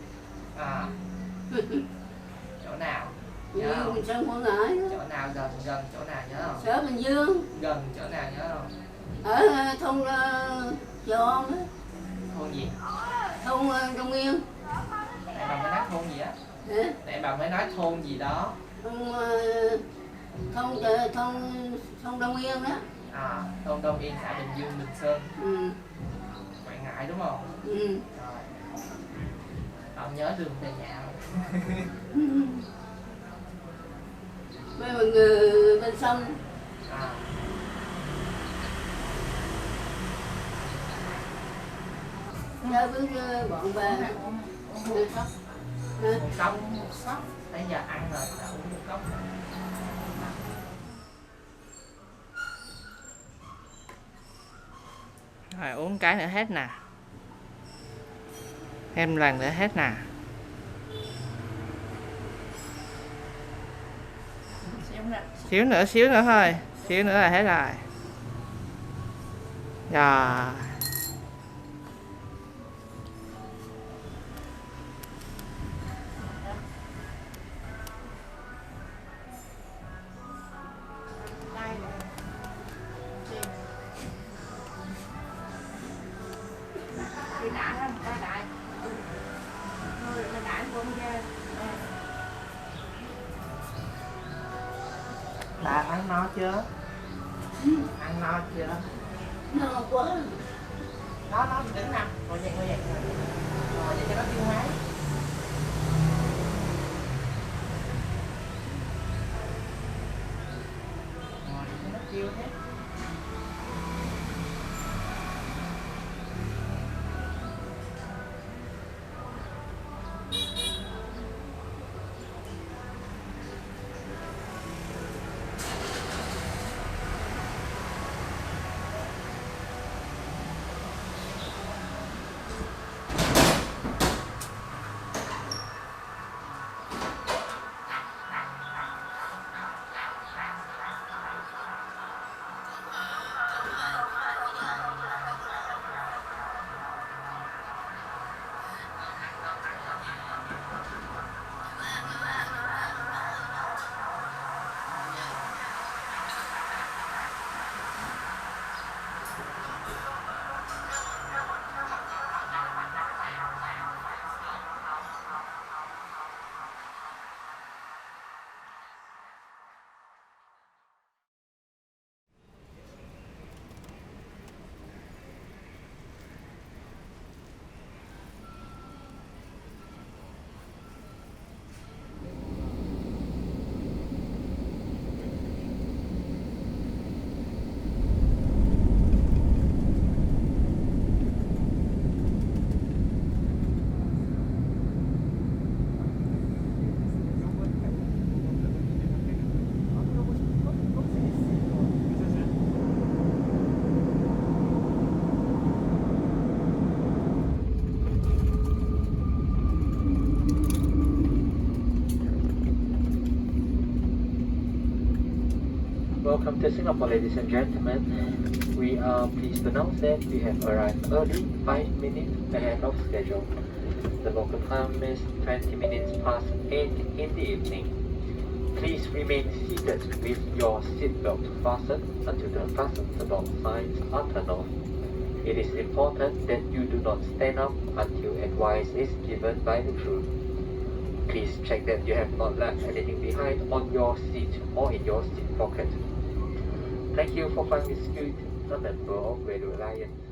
Chỗ nào? Nhớ không? Sơn Quảng Ngãi. Chỗ nào gần chỗ nào nhớ không? Sở Bình Dương. Gần chỗ nào nhớ không? Ở thôn Chọn á. Thôn gì? Thôn Đông Yên. Tại bà mới nói thôn gì á? Tại bà mới nói thôn gì đó. Thôn Đông Yên đó. À, thôn Đông Yên, xã Bình Dương, Bình Sơn. Quảng Ngãi đúng không? Rồi. Ông nhớ đường về nhà không? Bên bên sông. Nhớ với bọn về. Một cốc. Bây giờ ăn rồi, đã uống một cốc. Rồi uống cái nữa hết nè. Thêm lần nữa hết nè. Xíu nữa thôi. Xíu nữa là hết rồi. Rồi. Đã ăn no chưa? Ăn no chưa? No quá. Nó đứng nằm. Ngồi dậy. Ngồi dậy cho nó tiêu hóa. Ngồi cho nó tiêu hết. Welcome to Singapore, ladies and gentlemen. We are pleased to announce that we have arrived early, 5 minutes ahead of schedule. The local time is 20 minutes past 8 in the evening. Please remain seated with your seatbelt fastened until the fasten seatbelt signs are turned off. It is important that you do not stand up until advice is given by the crew. Please check that you have not left anything behind on your seat or in your seat pocket. Thank you for flying with Scoot, a member of Radio Alliance.